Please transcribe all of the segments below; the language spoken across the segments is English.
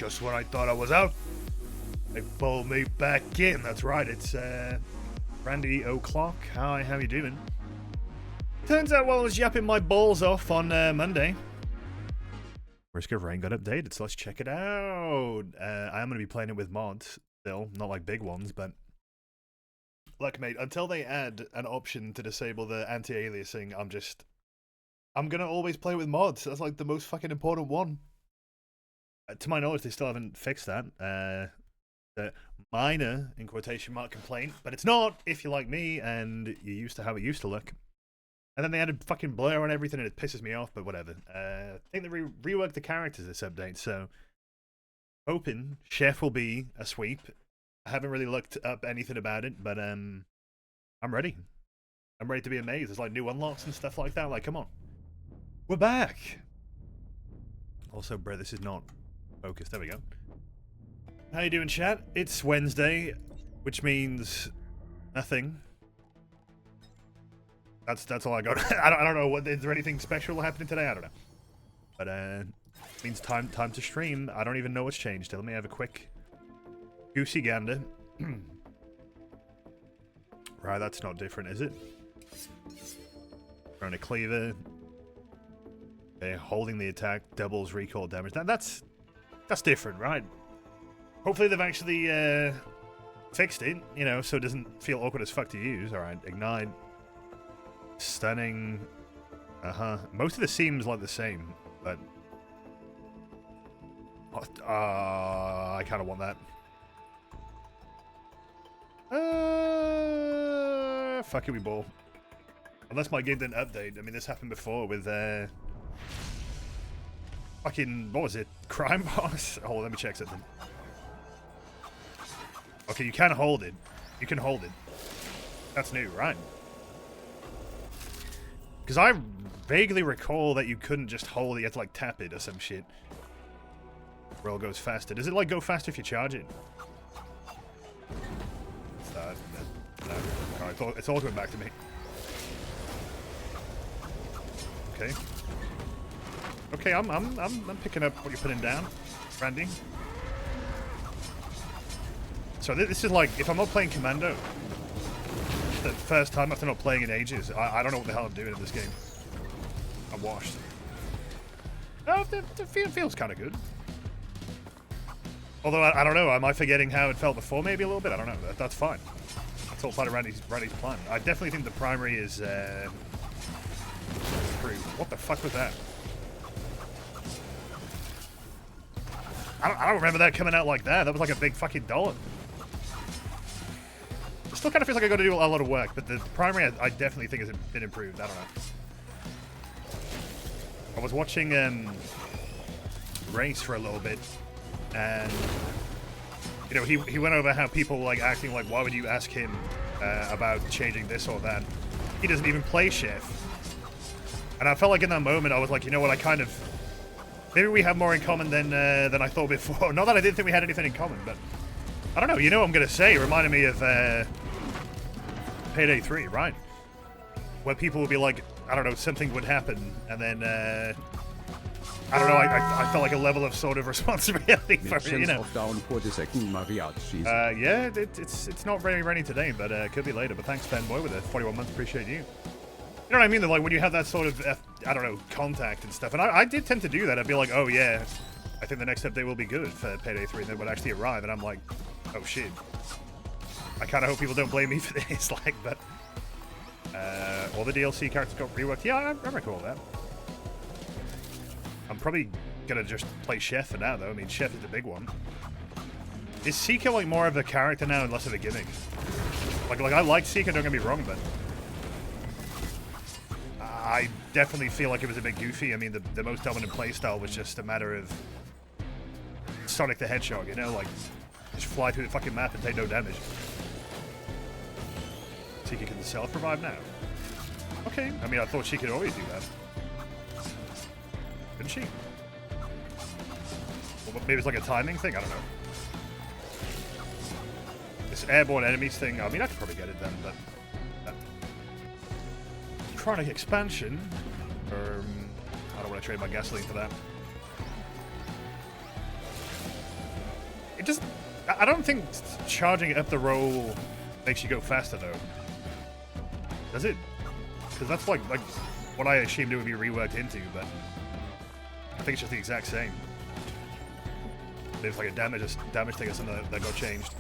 Just when I thought I was out, they pulled me back in. That's right, it's Randy O'Clock. Hi, how you doing? Turns out while I was yapping my balls off on Monday, Risk of Rain got updated, so let's check it out. I am going to be playing it with mods still, not like big ones, but look, mate, until they add an option to disable the anti-aliasing, I'm going to always play with mods. That's like the most fucking important one. To my knowledge, they still haven't fixed that. The minor, in quotation mark, complaint, but it's not if you're like me and you used to how it used to look. And then they added fucking blur on everything and it pisses me off, but whatever. I think they reworked the characters this update, so hoping Chef will be a sweep. I haven't really looked up anything about it, but I'm ready. I'm ready to be amazed. There's like new unlocks and stuff like that. Like, come on. We're back. Also, bro, this is not focused. There we go. How you doing, chat? It's Wednesday, which means nothing. That's all I got. I don't know. What is there anything special happening today? I don't know. But it means time to stream. I don't even know what's changed. Let me have a quick goosey gander. Right, that's not different, is it? Throwing a cleaver. Okay, holding the attack doubles recoil damage. That's different, right? Hopefully they've actually fixed it, you know, so it doesn't feel awkward as fuck to use. All right, ignite. Stunning. Most of this seems like the same, but I kind of want that. Fuck it, we ball. Unless my game didn't update. I mean, this happened before with fucking, what was it? Crime Boss? Oh, let me check something. Okay, you can hold it. You can hold it. That's new, right? Because I vaguely recall that you couldn't just hold it, you had to like tap it or some shit. Roll goes faster. Does it like go faster if you charge it? No. Alright, it's all going back to me. Okay. Okay, I'm picking up what you're putting down, Randy. So this is like, if I'm not playing Commando, the first time after not playing in ages, I don't know what the hell I'm doing in this game. I'm washed. Oh, the feels kind of good. Although, I don't know, am I forgetting how it felt before maybe a little bit? I don't know, that's fine. That's all part of Randy's plan. I definitely think the primary is improved. What the fuck was that? I don't remember that coming out like that. That was like a big fucking dollar. It still kind of feels like I got to do a lot of work, but the primary I definitely think has been improved. I don't know. I was watching Race for a little bit, and you know he went over how people like acting like, why would you ask him about changing this or that? He doesn't even play Chef. And I felt like in that moment I was like, you know what, I kind of, maybe we have more in common than I thought before. Not that I didn't think we had anything in common, but I don't know. You know what I'm gonna say? It reminded me of Payday 3, right? Where people would be like, I don't know, something would happen, and then I don't know. I felt like a level of sort of responsibility for it, you know. Yeah, it's not very ready today, but it could be later. But thanks, fanboy, with the 41 months. Appreciate you. You know what I mean? Like when you have that sort of, I don't know, contact and stuff. And I did tend to do that. I'd be like, oh yeah, I think the next update will be good for Payday 3. And then it would actually arrive. And I'm like, oh shit. I kind of hope people don't blame me for this. Like, but all the DLC characters got reworked. Yeah, I recall that. I'm probably going to just play Chef for now, though. I mean, Chef is the big one. Is Seeker like more of a character now and less of a gimmick? Like I like Seeker, don't get me wrong, but I definitely feel like it was a bit goofy. I mean, the most dominant playstyle was just a matter of Sonic the Hedgehog, you know? Like, just fly through the fucking map and take no damage. Seeker can self-revive now. Okay, I mean, I thought she could always do that. Couldn't she? Well, maybe it's like a timing thing? I don't know. This airborne enemies thing, I mean, I could probably get it then, but chronic expansion. I don't want to trade my gasoline for that. It just... I don't think charging it up the roll makes you go faster, though. Does it? Because that's like what I assumed it would be reworked into, but I think it's just the exact same. There's like a damage thing or something that got changed.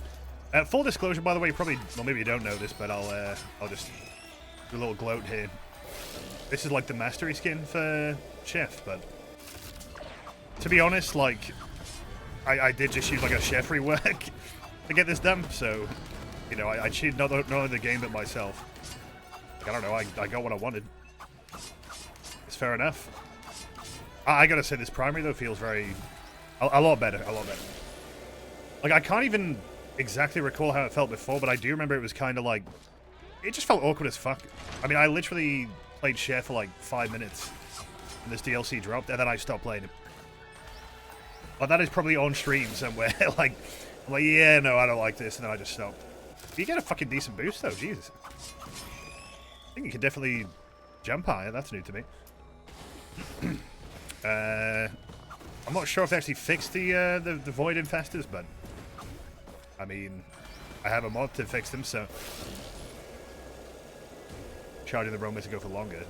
Full disclosure, by the way, probably, well, maybe you don't know this, but I'll just do a little gloat here. This is like the mastery skin for Chef, but to be honest, like I did just use like a Chef rework to get this done, so you know I cheated not only the game but myself. Like, I don't know, I got what I wanted. It's fair enough. I gotta say, this primary though feels a lot better, a lot better. Like I can't even exactly recall how it felt before, but I do remember it was kind of like, it just felt awkward as fuck. I mean, I literally played Chef for like 5 minutes and this DLC dropped, and then I stopped playing it. But that is probably on stream somewhere. like, I'm like, yeah, no, I don't like this, and then I just stopped. But you get a fucking decent boost though, Jesus. I think you can definitely jump higher, that's new to me. I'm not sure if they actually fixed the void infestors, but I mean, I have a mod to fix them, so charging the roam makes it go for longer.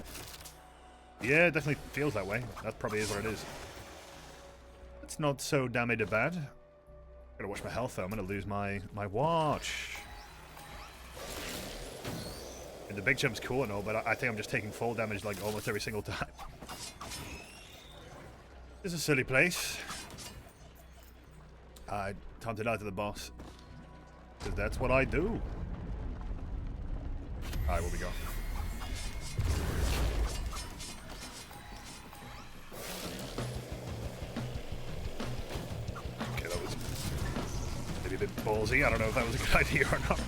Yeah, it definitely feels that way. That probably is what it is. It's not so damaged bad. Gotta watch my health though. I'm gonna lose my watch. And the big jump's cool and all, but I think I'm just taking full damage like almost every single time. This is a silly place. Time to die to the boss. Because that's what I do. Alright, where we go? Okay, that was maybe a bit ballsy. I don't know if that was a good idea or not.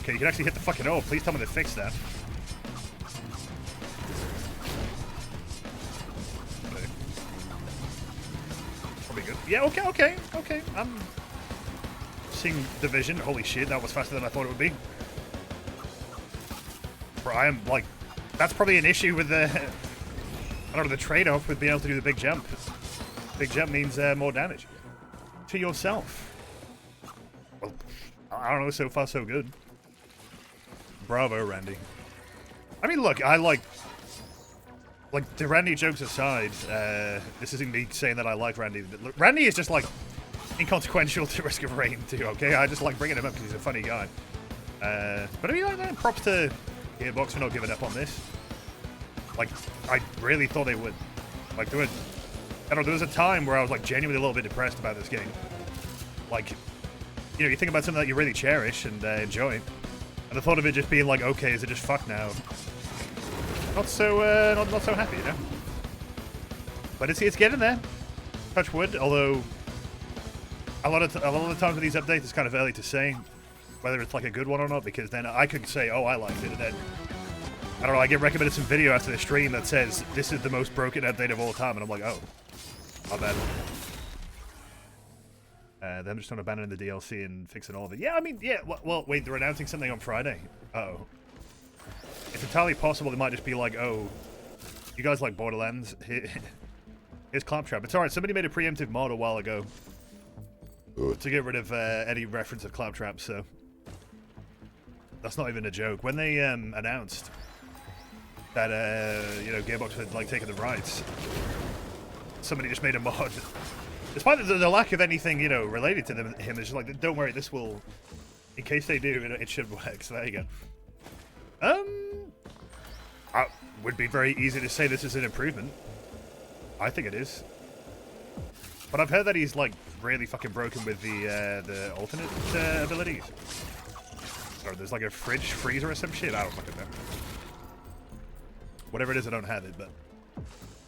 Okay, you can actually hit the fucking O. Please tell me they fixed that. Okay. Probably good. Yeah, okay. I'm seeing division. Holy shit, that was faster than I thought it would be. Bro, I am like, that's probably an issue with the, I don't know, the trade-off with being able to do the big jump. Big jump means more damage to yourself. Well, I don't know, so far so good. Bravo, Randy. I mean, look, I like the Randy jokes aside, this isn't me saying that I like Randy. Look, Randy is just like inconsequential to Risk of Rain too, okay? I just like bringing him up because he's a funny guy. But I mean, like, props to Gearbox for not giving up on this. Like, I really thought they would. Like, I don't know, there was a time where I was like genuinely a little bit depressed about this game. Like, you know, you think about something that you really cherish and enjoy, and the thought of it just being like, okay, is it just fucked now? Not so happy, you know. But it's getting there. Touch wood. Although a lot of the times with these updates, it's kind of early to say whether it's like a good one or not, because then I could say, oh, I liked it, and then I don't know, I get recommended some video after the stream that says this is the most broken update of all time, and I'm like, oh, not bad. Them just not abandoning the DLC and fixing all of it. Yeah, I mean, yeah. Well, wait, they're announcing something on Friday. Uh-oh. It's entirely possible it might just be like, oh, you guys like Borderlands? Here's Claptrap. It's alright, somebody made a preemptive mod a while ago to get rid of any reference of Claptrap, so that's not even a joke. When they announced that, you know, Gearbox had like taken the rights, somebody just made a mod. Despite the lack of anything, you know, related to him, it's just like, don't worry, this will, in case they do, it should work. So there you go. It would be very easy to say this is an improvement. I think it is. But I've heard that he's like really fucking broken with the alternate abilities. Or there's like a fridge freezer or some shit. I don't fucking know. Whatever it is, I don't have it. But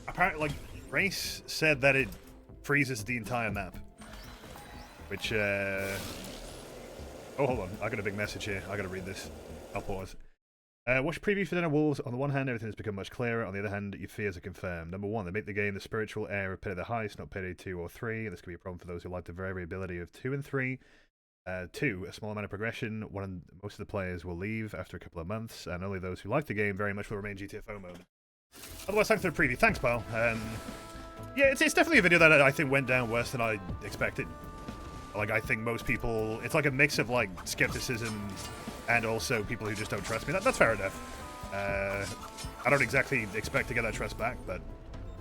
apparently, like, Race said that it freezes the entire map. Which, oh, hold on. I got a big message here. I gotta read this. I'll pause. Watch preview for Dinner Wolves. On the one hand, everything has become much clearer. On the other hand, your fears are confirmed. Number one, they make the game the spiritual heir of Payday the Heist, not Payday 2 or 3. This could be a problem for those who like the variability of 2 and 3. 2, a small amount of progression. Most of the players will leave after a couple of months, and only those who like the game very much will remain GTFO mode. Otherwise, thanks for the preview. Thanks, pal. Yeah, it's definitely a video that I think went down worse than I expected. Like, I think most people, it's like a mix of like skepticism and also people who just don't trust me. That's fair enough. I don't exactly expect to get that trust back, but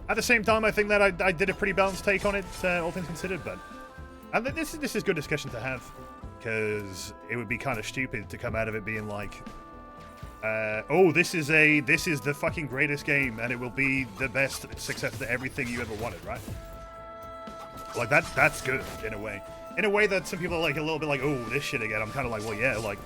at the same time, I think that I did a pretty balanced take on it, all things considered. But and this is good discussion to have, because it would be kind of stupid to come out of it being like, oh, this is the fucking greatest game, and it will be the best success to everything you ever wanted, right? Like that's good in a way. In a way that some people are like a little bit like, oh, this shit again. I'm kind of like, well, yeah, like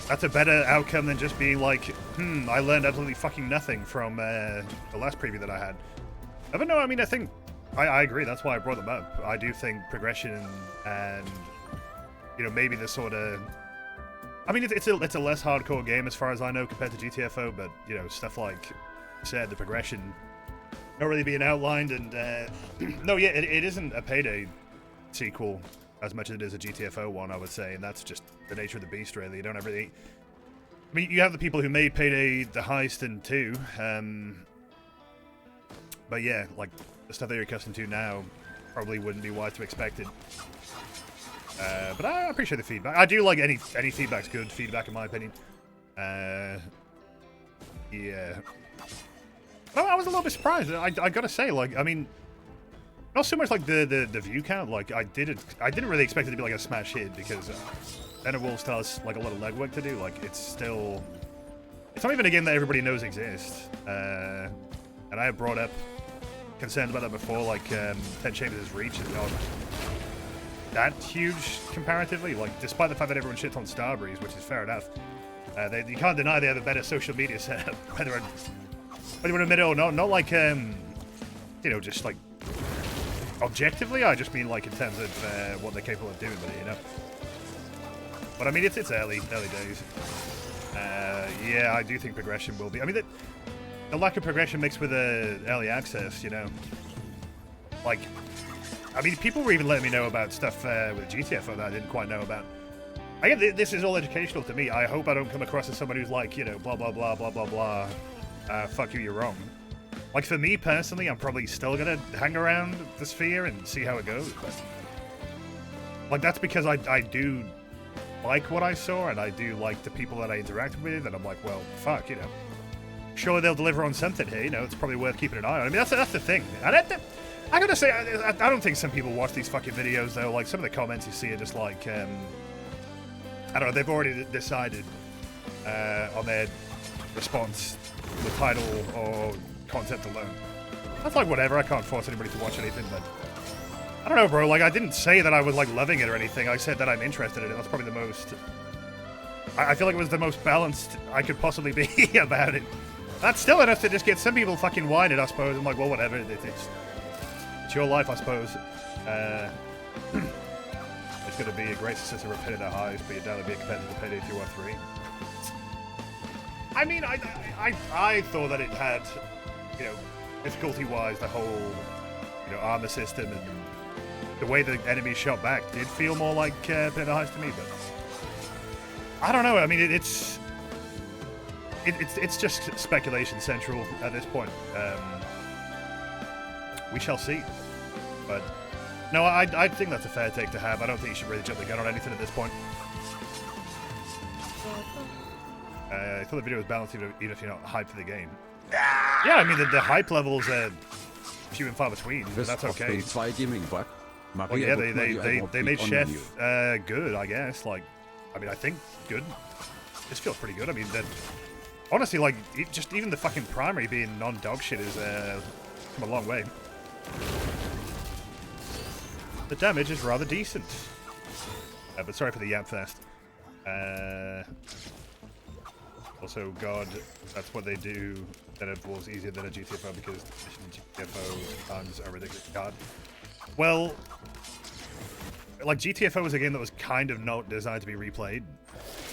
that's a better outcome than just being like, I learned absolutely fucking nothing from the last preview that I had. But no, I mean, I think I agree. That's why I brought them up. I do think progression and you know, maybe the sort of, I mean, it's a less hardcore game as far as I know compared to GTFO, but you know, stuff like I said, the progression not really being outlined, and no, yeah, it isn't a Payday sequel as much as it is a GTFO one, I would say, and that's just the nature of the beast, really. You don't ever really, I mean, you have the people who made Payday the Heist and 2, but yeah, like the stuff that you're accustomed to now probably wouldn't be wise to expect it. But I appreciate the feedback. I do like any feedback's good feedback, in my opinion. Yeah. Well, I was a little bit surprised. I gotta say, like, I mean, not so much like the view count. Like, I didn't really expect it to be like a smash hit, because Den of Wolves still has like a lot of legwork to do. Like, it's not even a game that everybody knows exists. And I have brought up concerns about that before. Like, 10 Chambers' reach is not that huge comparatively. Like, despite the fact that everyone shits on Starbreeze, which is fair enough, you can't deny they have a better social media setup, whether you want to admit it or not. Not like you know, just like objectively. I just mean like in terms of what they're capable of doing with it, you know. But I mean, it's early days. Yeah, I do think progression will be. I mean, the lack of progression mixed with early access, you know. Like, I mean, people were even letting me know about stuff with GTFO that I didn't quite know about. Again, this is all educational to me. I hope I don't come across as someone who's like, you know, blah, blah, blah, blah, blah, blah. Fuck you, you're wrong. Like, for me, personally, I'm probably still gonna hang around the sphere and see how it goes, but like, that's because I do like what I saw, and I do like the people that I interacted with, and I'm like, well, fuck, you know. Surely they'll deliver on something here, you know, it's probably worth keeping an eye on. I mean, that's the thing. And I gotta say, I don't think some people watch these fucking videos, though. Like, some of the comments you see are just like, I don't know, they've already decided on their response, the title or concept alone. That's like whatever, I can't force anybody to watch anything, but I don't know, bro. Like, I didn't say that I was like loving it or anything. I said that I'm interested in it. That's probably the most, I feel like it was the most balanced I could possibly be about it. That's still enough to just get some people fucking whining, I suppose. I'm like, well, whatever, it's your life, I suppose. It's going to be a great success of Repetitive Highs, but you'd rather be a competitive Payday 2 or 3. I mean, I thought that it had, you know, difficulty-wise, the whole, you know, armor system and the way the enemies shot back did feel more like Repetitive Highs to me, but I don't know. I mean, it's just speculation central at this point. We shall see. But no, I think that's a fair take to have. I don't think you should really jump the gun on anything at this point. I thought the video was balanced even if you're not hyped for the game. Yeah, I mean, the hype levels are few and far between, but that's okay. Well, yeah, they made Chef good, I guess. Like, I mean, I think good. This feels pretty good. I mean, honestly, like, just even the fucking primary being non-dog shit is come a long way. The damage is rather decent. But sorry for the yap fest. Also, God, that's what they do. That it was easier than a GTFO because GTFO times are ridiculous. God. Well, like, GTFO was a game that was kind of not designed to be replayed.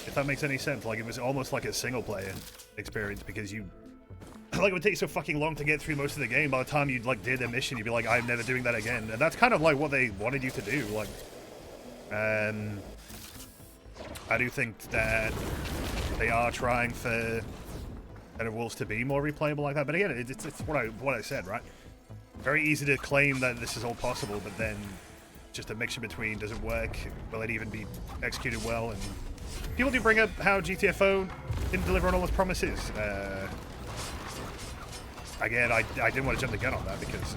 If that makes any sense. Like, it was almost like a single-player experience because you... Like, it would take you so fucking long to get through most of the game. By the time you'd, like, did a mission, you'd be like, I'm never doing that again. And that's kind of, like, what they wanted you to do. Like, I do think that they are trying for Den of Wolves to be more replayable like that. But again, it's what I said, right? Very easy to claim that this is all possible, but then just a mixture between does it work, will it even be executed well, and people do bring up how GTFO didn't deliver on all its promises. Again, I didn't want to jump the gun on that because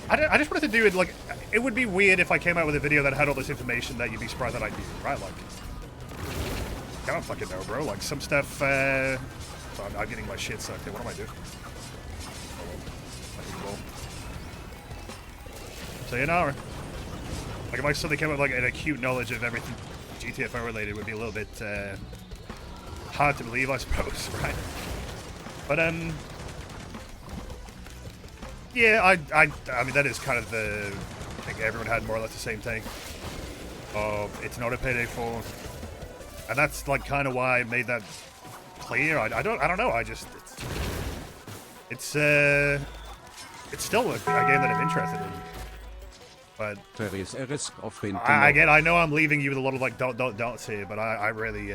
I just wanted to do it like, it would be weird if I came out with a video that had all this information that you'd be surprised that I do, right? Like, I don't fucking know, bro. Like, some stuff, so I'm getting my shit sucked in. What am I doing? So, you know, like, if I suddenly came up with, like, an acute knowledge of everything GTFO related, would be a little bit, hard to believe, I suppose, right? But, yeah, I mean, that is kind of the, I think everyone had more or less the same take of it's not a Payday 4. And that's, like, kind of why I made that clear. I don't know, I just, it's still a game that I'm interested in. But, again, I know I'm leaving you with a lot of, like, dots here, but I really,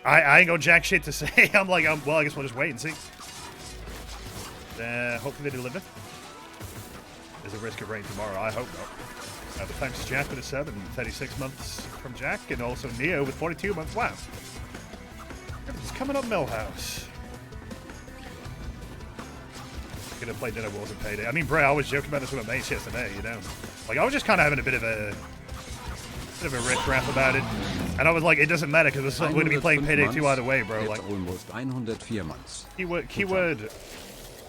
I ain't got jack shit to say. well, I guess we'll just wait and see. Hopefully they deliver. There's a risk of rain tomorrow. I hope not. But thanks to Jack with a sub and 36 months from Jack, and also Neo with 42 months. Wow. Everything's coming up, Millhouse. Gonna play Dinner Wars and Payday. I mean, bro, I was joking about this with my mates yesterday, you know. Like, I was just kind of having a bit of a riff-raff about it. And I was like, it doesn't matter, because we're going to be playing Payday 2 either way, bro. Like, almost 104 months. Keyword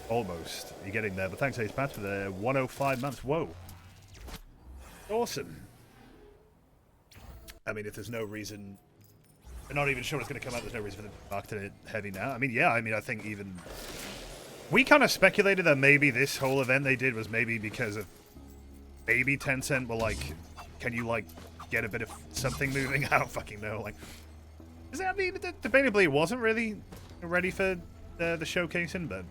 almost. You're getting there, but thanks, Ace Pat, for the 105 months. Whoa. Awesome. I mean, if there's no reason... I'm not even sure it's going to come out. There's no reason for them to market it heavy now. I mean, yeah, I think even... We kind of speculated that maybe this whole event they did was maybe because of... Maybe Tencent were like, can you, like, get a bit of something moving? I don't fucking know. Like, does that mean that debatably it wasn't really ready for the showcasing, but...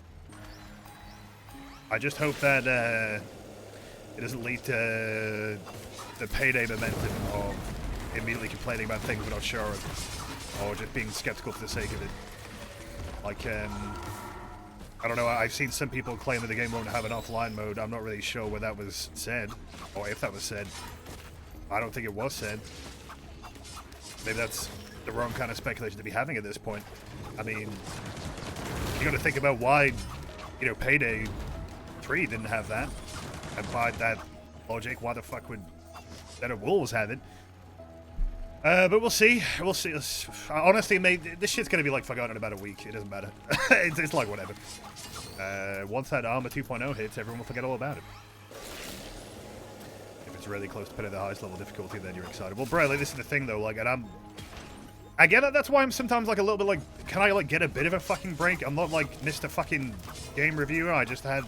I just hope that it doesn't lead to the Payday momentum of immediately complaining about things we're not sure of, or just being skeptical for the sake of it. Like, I don't know, I've seen some people claim that the game won't have an offline mode. I'm not really sure where that was said, or if that was said. I don't think it was said. Maybe that's the wrong kind of speculation to be having at this point. I mean, you gotta think about why, you know, Payday 3 didn't have that, and by that logic, why the fuck would Dead of Wolves have it? But we'll see. We'll see. Honestly, mate, this shit's gonna be like forgotten in about a week. It doesn't matter. it's like whatever. Once that Armor 2.0 hits, everyone will forget all about it. If it's really close to putting the highest level difficulty, then you're excited. Well, bro, like, this is the thing though. Like, and I get it. That's why I'm sometimes like a little bit like, can I like get a bit of a fucking break? I'm not like Mr. fucking game reviewer. I just had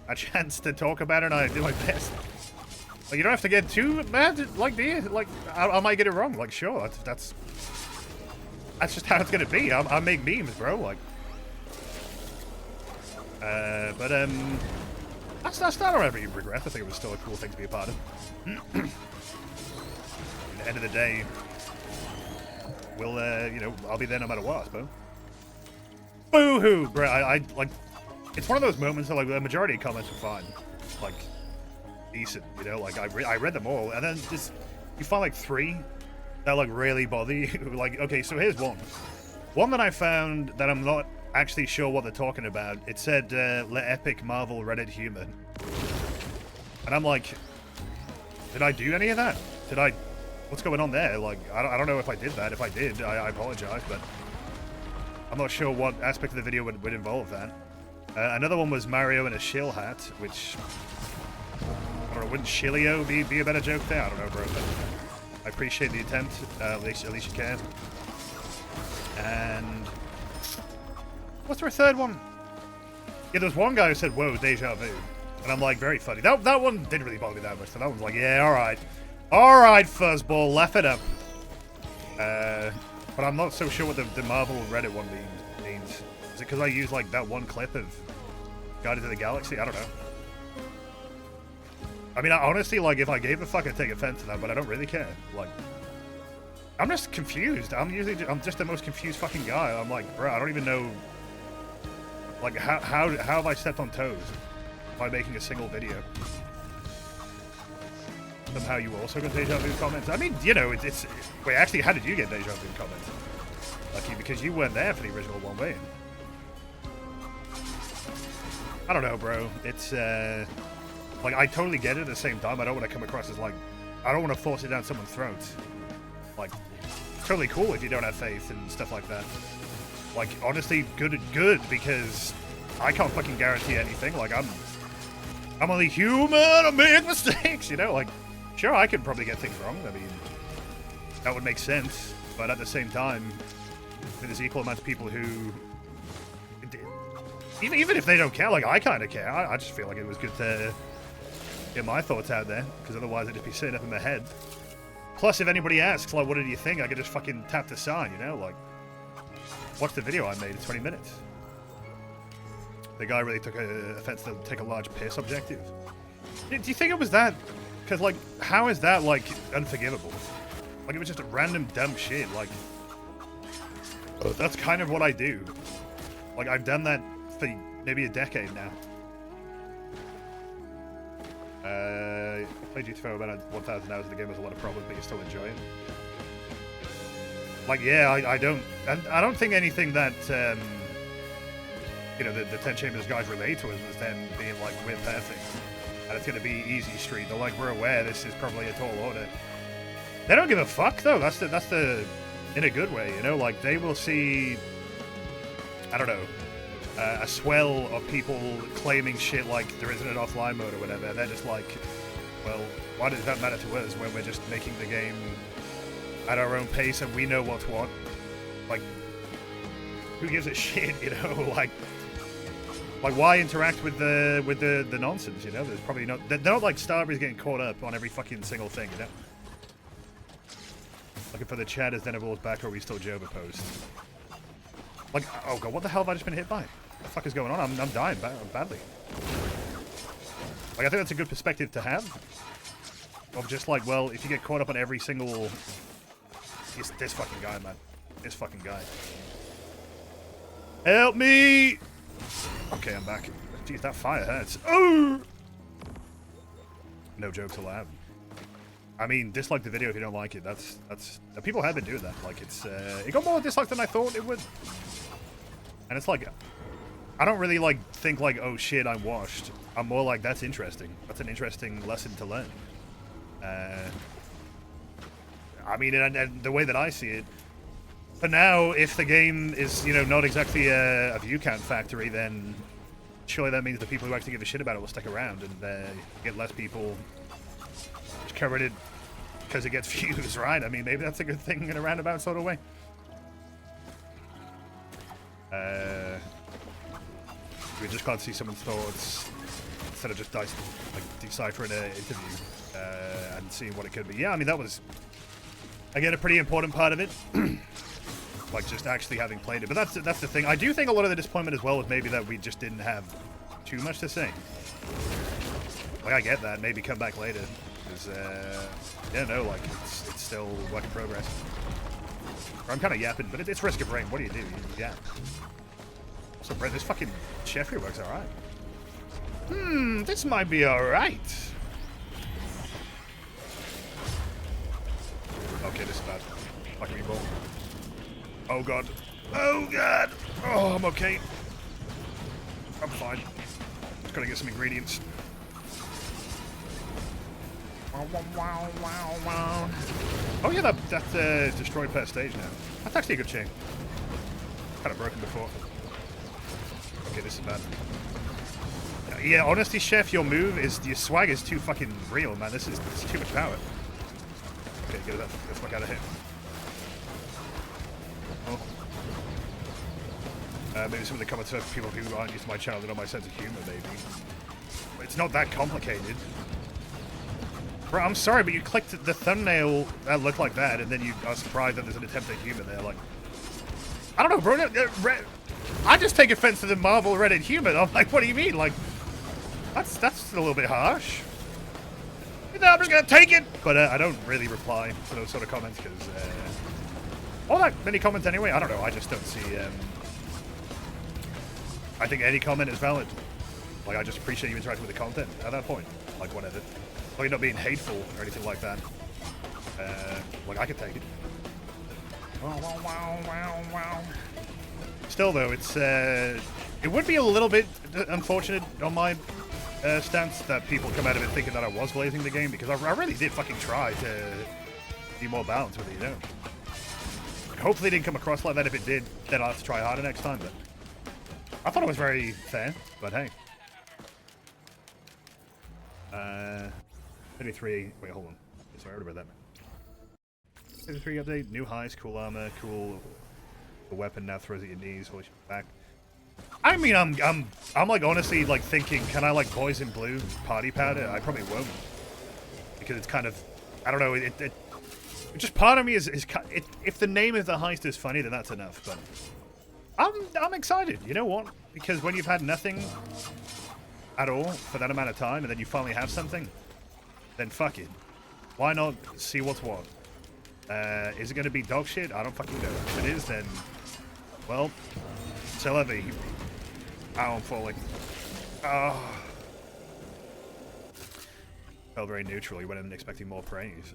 a chance to talk about it, and I do my best. Like, you don't have to get too mad, like, do you? Like, I might get it wrong. Like, sure, that's just how it's gonna be. I make memes, bro. Like, but that's not a really regret. I think it was still a cool thing to be a part of. At the end of the day, we'll, you know, I'll be there no matter what, I suppose. Boo-hoo, bro. I like. It's one of those moments that, like, the majority of comments are fine. Like, decent, you know? Like, I read them all, and then just, you find, like, 3 that, like, really bother you. Like, okay, so here's one. One that I found that I'm not actually sure what they're talking about. It said, let epic Marvel Reddit humor. And I'm like, did I do any of that? What's going on there? Like, I don't know if I did that. If I did, I apologize, but I'm not sure what aspect of the video would involve that. Another one was Mario in a shill hat, which, I don't know, wouldn't Shillio be a better joke there? I don't know, bro, but I appreciate the attempt. At least you cared. And what's there a third one? Yeah, there was one guy who said, whoa, deja vu. And I'm like, very funny. That one didn't really bother me that much. So that one's like, yeah, alright. Alright, fuzzball, laugh it up. But I'm not so sure what the Marvel Reddit one means. Is it because I used, like, that one clip of Guardians of the Galaxy? I don't know. I mean, honestly, like, if I gave a fuck, I'd take offense to that, but I don't really care. Like, I'm just confused. I'm just the most confused fucking guy. I'm like, bro, I don't even know, like, how have I stepped on toes by making a single video? somehow you also got deja vu comments. I mean, you know, it's wait, actually, how did you get deja vu comments? Lucky, because you weren't there for the original one, were you? I don't know, bro. It's, like, I totally get it at the same time. I don't want to come across as, like, I don't want to force it down someone's throats. Like, it's totally cool if you don't have faith and stuff like that. Like, honestly, good, because I can't fucking guarantee anything. Like, I'm only human, I make mistakes, you know? Like, sure, I could probably get things wrong. I mean, that would make sense. But at the same time, there's equal amounts of people who, even if they don't care, like, I kind of care. I just feel like it was good to get my thoughts out there, because otherwise I'd just be sitting up in my head. Plus, if anybody asks, like, what did you think, I could just fucking tap the sign, you know? Like, watch the video I made in 20 minutes. The guy really took offense to take a large piss objective. Do you think it was that? Because, like, how is that, like, unforgivable? Like, it was just a random dumb shit. Like, that's kind of what I do. Like, I've done that for maybe a decade now. Played you throw about 1,000 hours of the game with a lot of problems, but you still enjoy it. Like, yeah, I don't think anything that, you know, the 10 Chambers guys relate to us was them being like, we're perfect, and it's going to be easy street. They're like, we're aware this is probably a tall order. They don't give a fuck, though. That's the, in a good way, you know? Like, they will see, I don't know, a swell of people claiming shit like there isn't an offline mode or whatever. They're just like, well, why does that matter to us when we're just making the game at our own pace and we know what's what? Like, who gives a shit, you know? Like why interact with the nonsense, you know? There's probably they're not like Starbury's getting caught up on every fucking single thing, you know? Looking for the chat as Dennibal's back, or are we still Jova post? Like, oh god, what the hell have I just been hit by? What the fuck is going on? I'm dying badly. Like, I think that's a good perspective to have. Of just like, well, if you get caught up on every single... This fucking guy, man. This fucking guy. Help me! Okay, I'm back. Jeez, that fire hurts. Oh! No jokes allowed. I mean, dislike the video if you don't like it. That's people have been doing that. Like, it's it got more dislikes than I thought it would. And it's like, I don't really like think like, oh shit, I'm washed. I'm more like, that's interesting. That's an interesting lesson to learn. I mean, and the way that I see it, for now, if the game is, you know, not exactly a view count factory, then surely that means the people who actually give a shit about it will stick around, and get less people just covered it because it gets views, right? I mean, maybe that's a good thing in a roundabout sort of way. We just can't see someone's thoughts instead of just deciphering an interview and seeing what it could be. Yeah, I mean, that was, again, a pretty important part of it. Like, just actually having played it. But that's the thing. I do think a lot of the disappointment as well was maybe that we just didn't have too much to say. Like, I get that. Maybe come back later. Because, yeah, no, like, it's still work in progress. Or I'm kind of yapping, but it's risk of brain. What do? You yap. Also, Brett, this fucking chef here works alright. This might be alright. Okay, this is bad. Fucking meatball. Oh god. Oh god! Oh, I'm okay. I'm fine. Just gotta get some ingredients. Oh yeah, that's destroyed per stage now. That's actually a good chain. Kind of broken before. Okay, this is bad. Yeah, honestly, Chef, your your swag is too fucking real, man. This is too much power. Okay, get the fuck out of here. Oh. Maybe some of the comments are people who aren't used to my channel, they know my sense of humor, maybe. But it's not that complicated. Bro, I'm sorry, but you clicked the thumbnail that looked like that, and then you are surprised that there's an attempt at humor there. Like, I don't know, bro. I just take offense to the Marvel Reddit humor. I'm like, what do you mean? Like, that's a little bit harsh. No, I'm just gonna take it. But I don't really reply to those sort of comments because all that many comments anyway. I don't know. I just don't see. I think any comment is valid. Like, I just appreciate you interacting with the content at that point. Like, whatever. Or you're not being hateful or anything like that. Like, I could take it. Still, though, it's it would be a little bit unfortunate on my stance that people come out of it thinking that I was glazing the game, because I really did fucking try to be more balanced with it, you know. Hopefully it didn't come across like that. If it did, then I'll have to try harder next time, but I thought it was very fair, but hey. 33, wait, hold on. Sorry, I already read that. 33 update, new highs, cool armor, cool. The weapon now throws at your knees, holds your back. I mean, I'm like honestly like thinking, can I like poison blue party powder? I probably won't, because it's kind of, I don't know. It just part of me is if the name of the heist is funny, then that's enough. But I'm excited. You know what? Because when you've had nothing at all for that amount of time, and then you finally have something, then fuck it. Why not see what's what? Is it going to be dog shit? I don't fucking know. If it is, then, well, c'est la vie. Ow, I'm falling. Oh. Felt very neutral. You went in expecting more praise.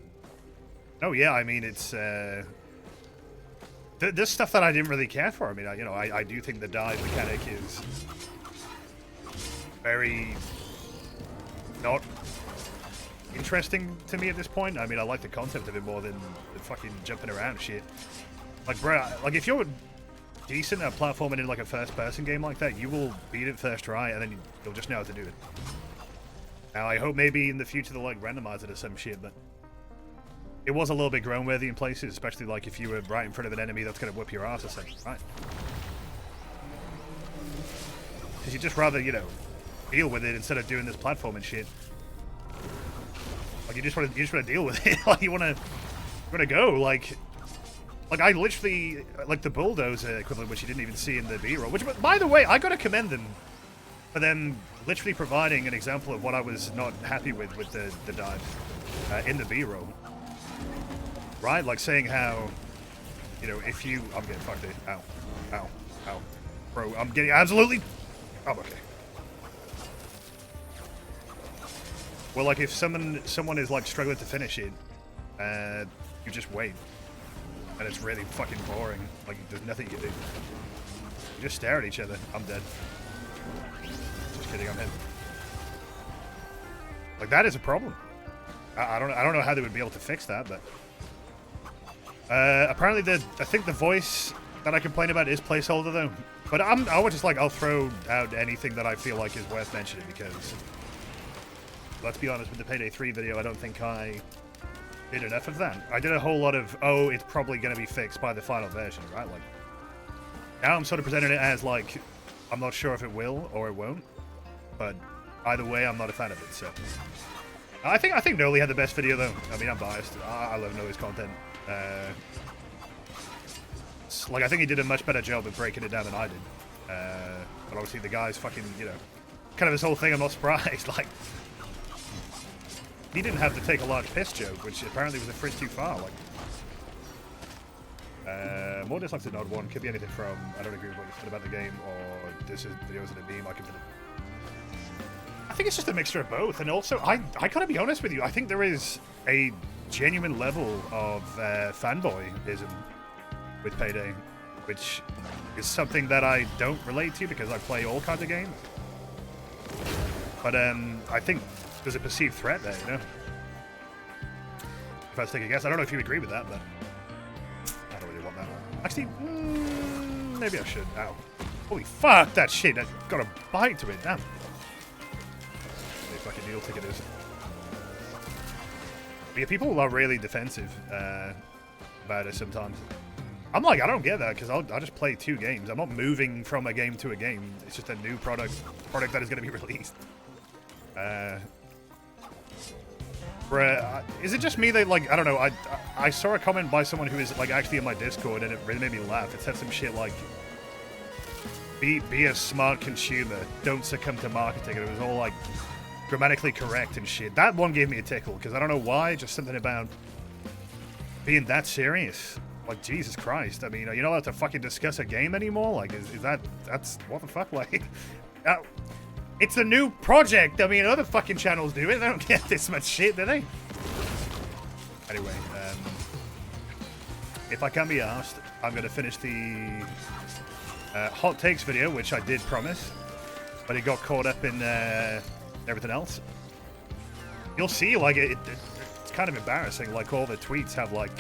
Oh yeah, I mean, it's this stuff that I didn't really care for. I mean, I do think the dive mechanic is very not interesting to me at this point. I mean, I like the concept of it more than the fucking jumping around shit. Like, bro, like if you're decent at platforming in like a first-person game like that, you will beat it first try, and then you'll just know how to do it. Now, I hope maybe in the future they'll like randomize it or some shit, but it was a little bit groan-worthy in places, especially like if you were right in front of an enemy that's gonna whip your ass or something, right? Because you'd just rather, you know, deal with it instead of doing this platforming shit. Like you just want to deal with it. Like you want to go. Like I literally like the bulldozer equivalent, which you didn't even see in the B-roll. Which, by the way, I gotta commend them for them literally providing an example of what I was not happy with the dive in the B-roll. Right, like saying how, you know, if you, I'm getting fucked. Ow, ow, ow, bro, I'm getting absolutely. I'm okay. Well, like if someone is like struggling to finish it, you just wait, and it's really fucking boring. Like there's nothing you do. You just stare at each other. I'm dead. Just kidding. I'm him. Like that is a problem. I don't know how they would be able to fix that, but apparently I think the voice that I complain about is placeholder though. But I was just like, I'll throw out anything that I feel like is worth mentioning, because let's be honest, with the Payday 3 video, I don't think I did enough of that. I did a whole lot of, oh, it's probably going to be fixed by the final version, right? Like, now I'm sort of presenting it as, like, I'm not sure if it will or it won't, but either way, I'm not a fan of it, so. I think Noli had the best video, though. I mean, I'm biased. I love Noli's content. Like, I think he did a much better job of breaking it down than I did. But obviously, the guy's fucking, you know, kind of this whole thing, I'm not surprised, like, he didn't have to take a large piss joke, which apparently was a fridge too far. Like, more dislikes than odd one. Could be anything from I don't agree with what you said about the game, or this is videos in a meme. I think it's just a mixture of both, and also I gotta be honest with you. I think there is a genuine level of fanboyism with Payday, which is something that I don't relate to because I play all kinds of games. But I think there's a perceived threat there, you know? If I was to take a guess, I don't know if you agree with that, but I don't really want that. Actually, maybe I should. Ow. Holy fuck, that shit. I got a bite to it, damn. What a fucking needle ticket is. But yeah, people are really defensive about it sometimes. I'm like, I don't get that, because I'll just play 2 games. I'm not moving from a game to a game. It's just a new product that is going to be released. Bruh, is it just me that, like, I don't know, I saw a comment by someone who is, like, actually in my Discord, and it really made me laugh. It said some shit like, be a smart consumer, don't succumb to marketing, and it was all, like, grammatically correct and shit. That one gave me a tickle, because I don't know why, just something about being that serious. Like, Jesus Christ, I mean, are you not allowed to fucking discuss a game anymore? Like, is that's, what the fuck, like, It's a new project. I mean, other fucking channels do it. They don't get this much shit, do they? Anyway, if I can be asked, I'm going to finish the hot takes video, which I did promise, but it got caught up in everything else. You'll see, like, it's kind of embarrassing. Like, all the tweets have, like,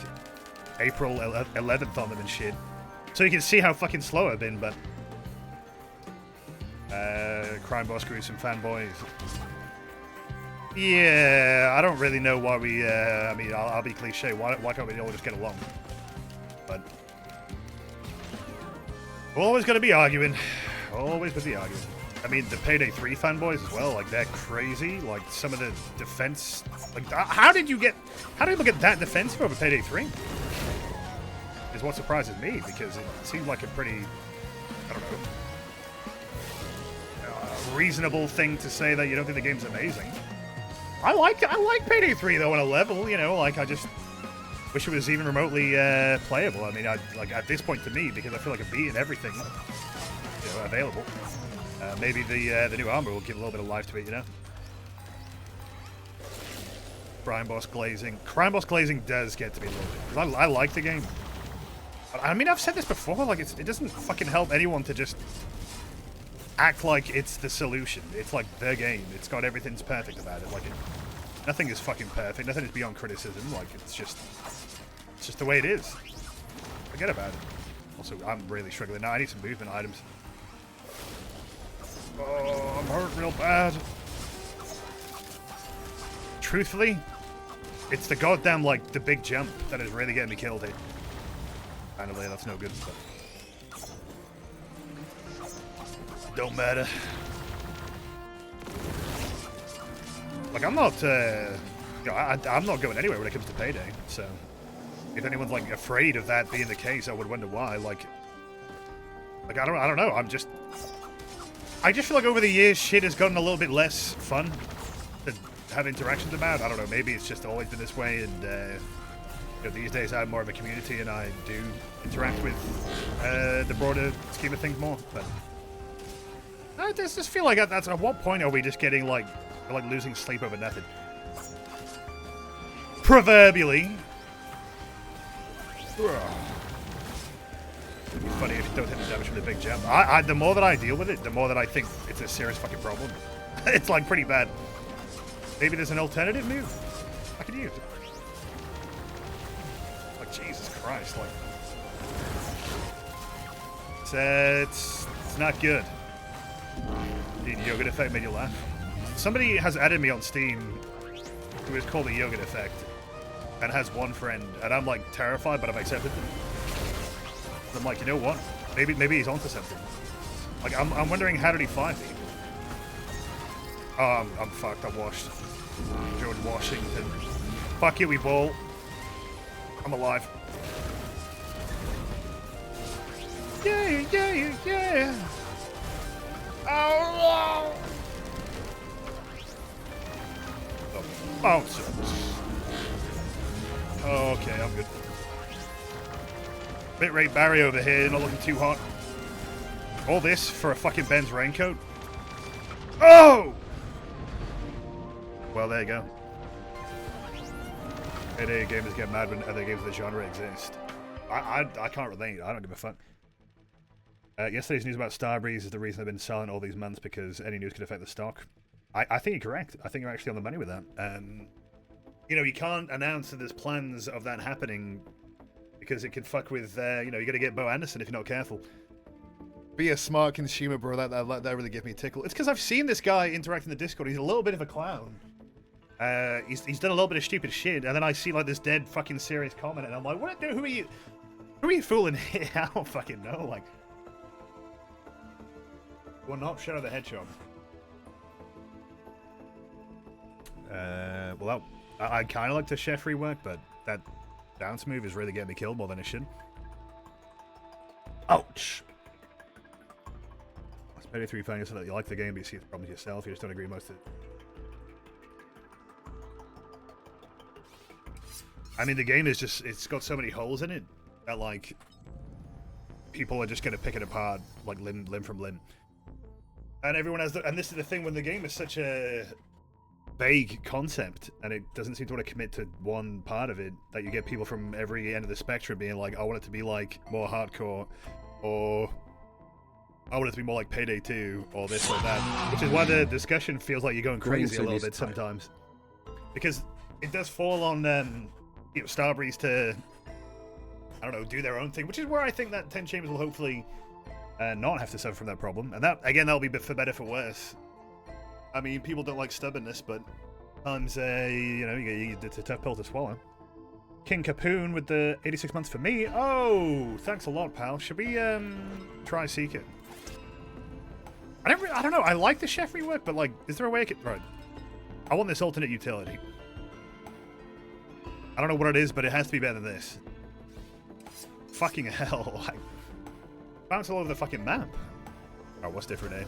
April 11th on them and shit. So you can see how fucking slow I've been, but... Crime Boss Gruesome Fanboys. Yeah, I don't really know why we, I mean, I'll be cliche. Why can't we all just get along? But... we're always going to be arguing. Always going to be arguing. I mean, the Payday 3 fanboys as well, like, they're crazy. Like, some of the defense... like, how did you get that defensive over Payday 3? Is what surprises me, because it seemed like a pretty... I don't know... reasonable thing to say that you don't think the game's amazing. I like Payday 3, though, on a level, you know, like, I just... wish it was even remotely playable. I mean, like, at this point to me, because I feel like I've beaten everything, you know, available. Maybe the new armor will give a little bit of life to it, you know? Crime Boss Glazing. Crime Boss Glazing does get to be a little bit, because I like the game. But, I mean, I've said this before, like, it doesn't fucking help anyone to just act like it's the solution. It's like the game. It's got everything's perfect about it. Like, nothing is fucking perfect. Nothing is beyond criticism. Like, it's just the way it is. Forget about it. Also, I'm really struggling now. I need some movement items. Oh, I'm hurt real bad. Truthfully, it's the goddamn, like, the big jump that is really getting me killed here. Finally, that's no good, but... don't matter. Like, I'm not, I'm not going anywhere when it comes to Payday, so... if anyone's, like, afraid of that being the case, I would wonder why. Like I don't know. I just feel like over the years, shit has gotten a little bit less fun to have interactions about. I don't know. Maybe it's just always been this way, and you know, these days I have more of a community, and I do interact with the broader scheme of things more. But I just feel like that's at what point are we just getting like losing sleep over nothing? Proverbially. It'd be funny if you don't hit the damage from the big jump. The more that I deal with it, the more that I think it's a serious fucking problem. It's like pretty bad. Maybe there's an alternative move I could use. Like, Jesus Christ, like... it's not good. Dude, Yogurt Effect made you laugh. Somebody has added me on Steam who is called the Yogurt Effect and has one friend, and I'm like terrified, but I've accepted them. I'm like, you know what? Maybe he's onto something. Like, I'm wondering, how did he find me? Oh, I'm fucked. I'm washed. George Washington. Fuck you, we ball. I'm alive. Yeah, yeah, yeah. Oh, bounce. Okay, I'm good. Bitrate Barry over here, not looking too hot. All this for a fucking Ben's raincoat? Oh! Well, there you go. Payday gamers get mad when other games of the genre exist. I can't relate. I don't give a fuck. Yesterday's news about Starbreeze is the reason I've been silent all these months, because any news could affect the stock. I think you're correct. I think you're actually on the money with that. You know, you can't announce that there's plans of that happening because it could fuck with, you know, you're going to get Bo Anderson if you're not careful. Be a smart consumer, bro. That really gave me a tickle. It's because I've seen this guy interact in the Discord. He's a little bit of a clown. He's done a little bit of stupid shit, and then I see, like, this dead fucking serious comment, and I'm like, what? Who are you? Who are you fooling here? I don't fucking know. Like, well, not Shadow the Hedgehog. Well, I kind of like the chef rework, but that bounce move is really getting me killed more than it should. Ouch! It's Payday 3 fan, so that you like the game, but you see the problems yourself. You just don't agree most of it. I mean, the game is just, it's got so many holes in it that, like, people are just going to pick it apart, like, limb from limb. And everyone has and this is the thing when the game is such a vague concept and it doesn't seem to want to commit to one part of it, that you get people from every end of the spectrum being like, I want it to be like more hardcore, or I want it to be more like Payday 2, or this or that, which is why the discussion feels like you're going crazy a little bit sometimes, because it does fall on you know, Starbreeze to, I don't know, do their own thing, which is where I think that 10 Chambers will hopefully not have to suffer from that problem. And that, again, that'll be for better, for worse. I mean, people don't like stubbornness, but sometimes, you know, it's a tough pill to swallow. King Capoon with the 86 months for me. Oh, thanks a lot, pal. Should we try Seeker? I don't know. I like the chef rework, but like, is there a way I could... Right. I want this alternate utility. I don't know what it is, but it has to be better than this. Fucking hell. Like, bounce all over the fucking map. Oh, what's different here?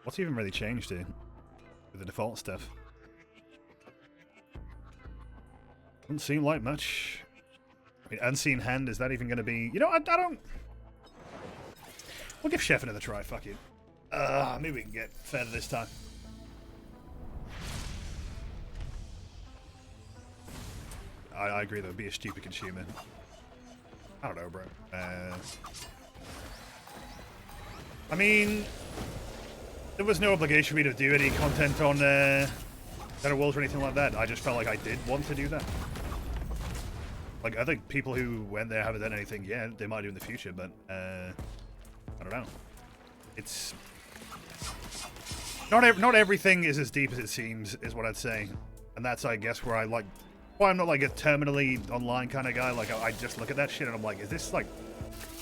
What's even really changed here with the default stuff? Doesn't seem like much. I mean, Unseen Hand, is that even going to be... You know, I don't... We'll give Chef another try, fuck it. Maybe we can get further this time. I agree, though. Be a stupid consumer. I don't know, bro. I mean, there was no obligation for me to do any content on Better Worlds or anything like that. I just felt like I did want to do that. Like, other people who went there haven't done anything yet. They might do in the future, but I don't know. It's not everything is as deep as it seems, is what I'd say, and that's, I guess, where I like. Well, I'm not like a terminally online kind of guy. Like, I just look at that shit and I'm like, is this like...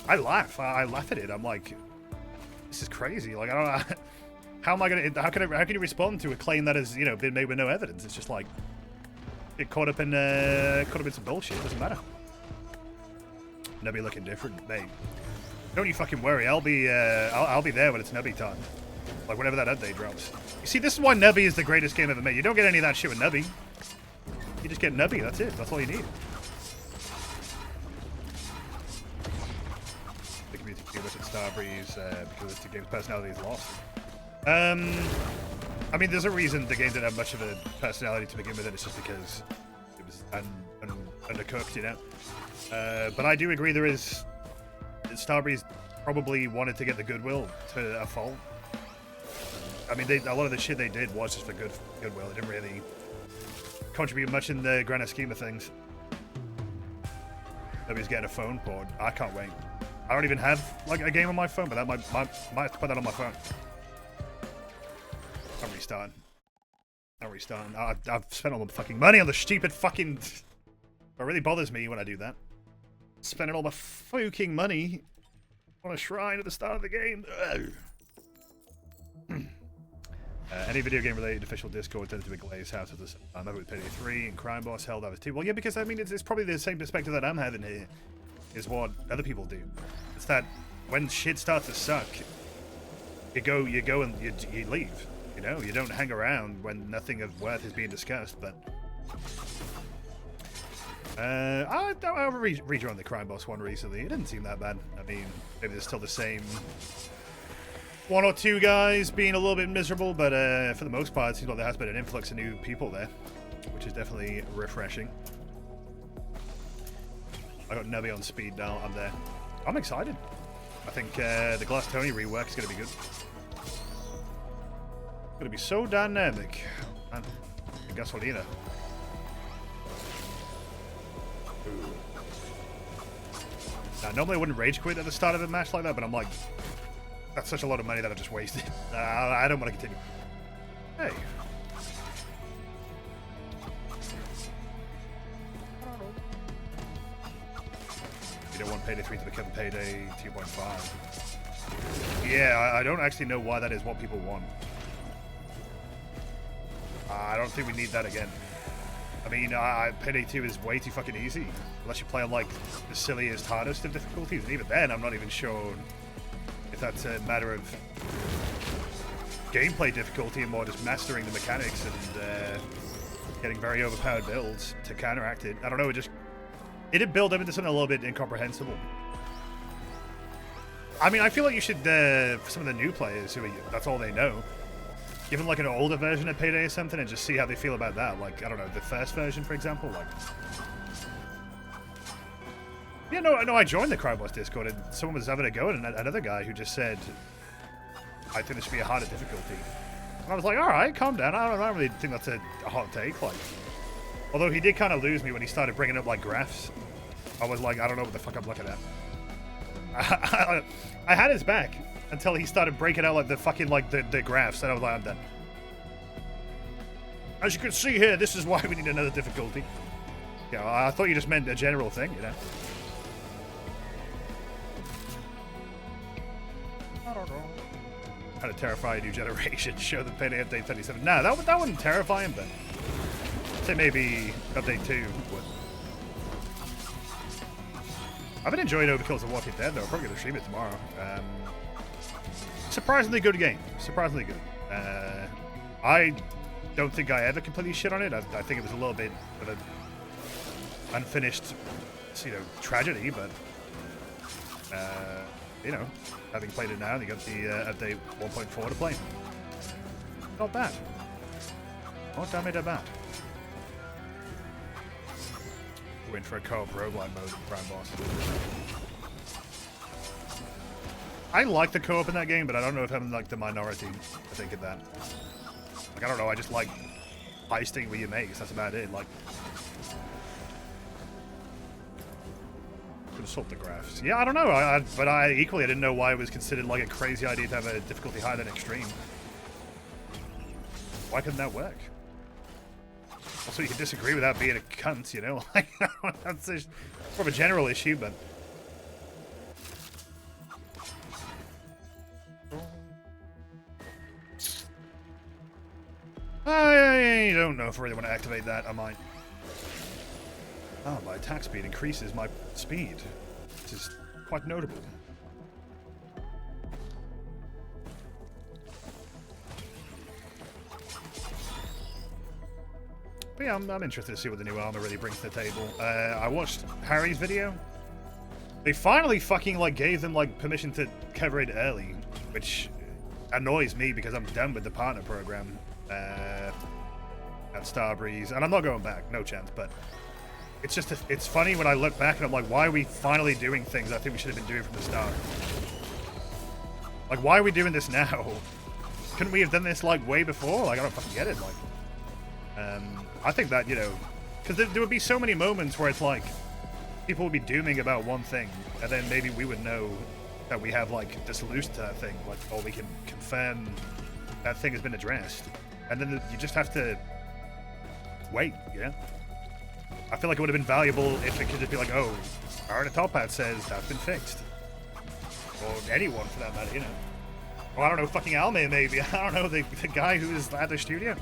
I laugh. I laugh at it. I'm like, this is crazy. Like, I don't know. How am I going to... How can you respond to a claim that has, you know, been made with no evidence? It's just like... Get caught up in some bullshit. It doesn't matter. Nubby looking different, mate. Don't you fucking worry. I'll be there when it's Nubby time. Like, whenever that update drops. You see, this is why Nubby is the greatest game ever made. You don't get any of that shit with Nubby. You just get Nubby, that's it. That's all you need. The community can look at Starbreeze because the game's personality is lost. I mean, there's a reason the game didn't have much of a personality to begin with, and it's just because it was undercooked, you know? But I do agree there is... Starbreeze probably wanted to get the goodwill to a fault. I mean, a lot of the shit they did was just for goodwill. It didn't really contribute much in the grander scheme of things. Nobody's getting a phone port. I can't wait. I don't even have like a game on my phone, but that might have to put that on my phone. I'm restarting. I've spent all the fucking money on the stupid fucking... It really bothers me when I do that. Spending all my fucking money on a shrine at the start of the game. Any video game related official Discord tends to be Glazed House of the Sun. I remember with Payday 3 and Crime Boss held others too. Well, yeah, because I mean, it's probably the same perspective that I'm having here, is what other people do. It's that when shit starts to suck, you go and you leave. You know, you don't hang around when nothing of worth is being discussed. But I rejoined the Crime Boss one recently. It didn't seem that bad. I mean, maybe there's still the same one or two guys being a little bit miserable, but for the most part, it seems like there has been an influx of new people there, which is definitely refreshing. I got Nubby on speed now. I'm there. I'm excited. I think the Glass Tony rework is going to be good. It's going to be so dynamic. And gasolina. Now, normally I wouldn't rage quit at the start of a match like that, but I'm like, that's such a lot of money that I just wasted. I don't want to continue. Hey. You don't want Payday 3 to become Payday 2.5. Yeah, I don't actually know why that is what people want. I don't think we need that again. I mean, Payday 2 is way too fucking easy. Unless you play on, like, the silliest, hardest of difficulties. And even then, I'm not even sure if that's a matter of gameplay difficulty and more just mastering the mechanics and getting very overpowered builds to counteract it. I don't know, it did build up into something a little bit incomprehensible. I mean, I feel like you should, for some of the new players who that's all they know, give them like an older version of Payday or something and just see how they feel about that. Like, I don't know, the first version, for example. Like, yeah, no, I joined the Crowboss Discord and someone was having a go at another guy who just said, I think this should be a harder difficulty. And I was like, all right, calm down. I don't really think that's a hot take. Like, although he did kind of lose me when he started bringing up like graphs. I was like, I don't know what the fuck I'm looking at. I had his back until he started breaking out like the fucking like the graphs, and I was like, I'm done. As you can see here, this is why we need another difficulty. Yeah, I thought you just meant a general thing, you know. I don't know. How to terrify a new generation. Show the Payday Update 37. Nah, that wouldn't terrify him, but I'd say maybe Update 2 would. I've been enjoying Overkill's The Walking Dead, though. I'm probably going to stream it tomorrow. Surprisingly good game. Surprisingly good. I don't think I ever completely shit on it. I think it was a little bit of an unfinished, tragedy, but, having played it now, you got the update 1.4 to play. Not bad. Not damn it bad. We're in for a co-op roguelike mode with Prime Boss. I like the co-op in that game, but I don't know if I'm like the minority to think of that. Like, I don't know, I just like heisting with your mates, that's about it. Like, consult the graphs. Yeah, I don't know, but I equally didn't know why it was considered like a crazy idea to have a difficulty higher than extreme. Why couldn't that work? Also, you can disagree without being a cunt, you know? Like, that's more of a general issue, but... I don't know if I really want to activate that. I might. Oh, my attack speed increases my speed, which is quite notable. But yeah, I'm interested to see what the new armor really brings to the table. I watched Harry's video. They finally fucking like gave them like permission to cover it early, which annoys me because I'm done with the partner program at Starbreeze, and I'm not going back, no chance. But it's just it's funny when I look back and I'm like, why are we finally doing things I think we should have been doing from the start? Like, why are we doing this now? Couldn't we have done this like way before? Like, I don't fucking get it. Like, I think that, because there would be so many moments where it's like people would be dooming about one thing, and then maybe we would know that we have like the solution to that thing, like, or we can confirm that thing has been addressed, and then you just have to wait. I feel like it would have been valuable if it could just be like, oh, MarioInATopHat says that's been fixed, or anyone for that matter, Or I don't know, fucking Alme maybe. I don't know, the guy who is at the studio.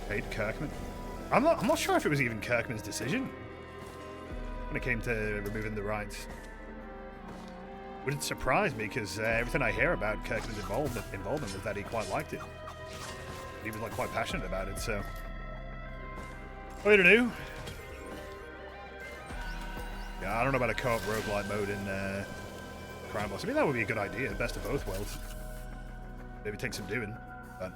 Paid Kirkman. I'm not sure if it was even Kirkman's decision when it came to removing the rights. Wouldn't surprise me, because everything I hear about Kirkman's involvement is that he quite liked it. He was like quite passionate about it, so I don't know. Yeah, I don't know about a co-op roguelite mode in Crime Boss. I mean, that would be a good idea, best of both worlds. Maybe take some doing, but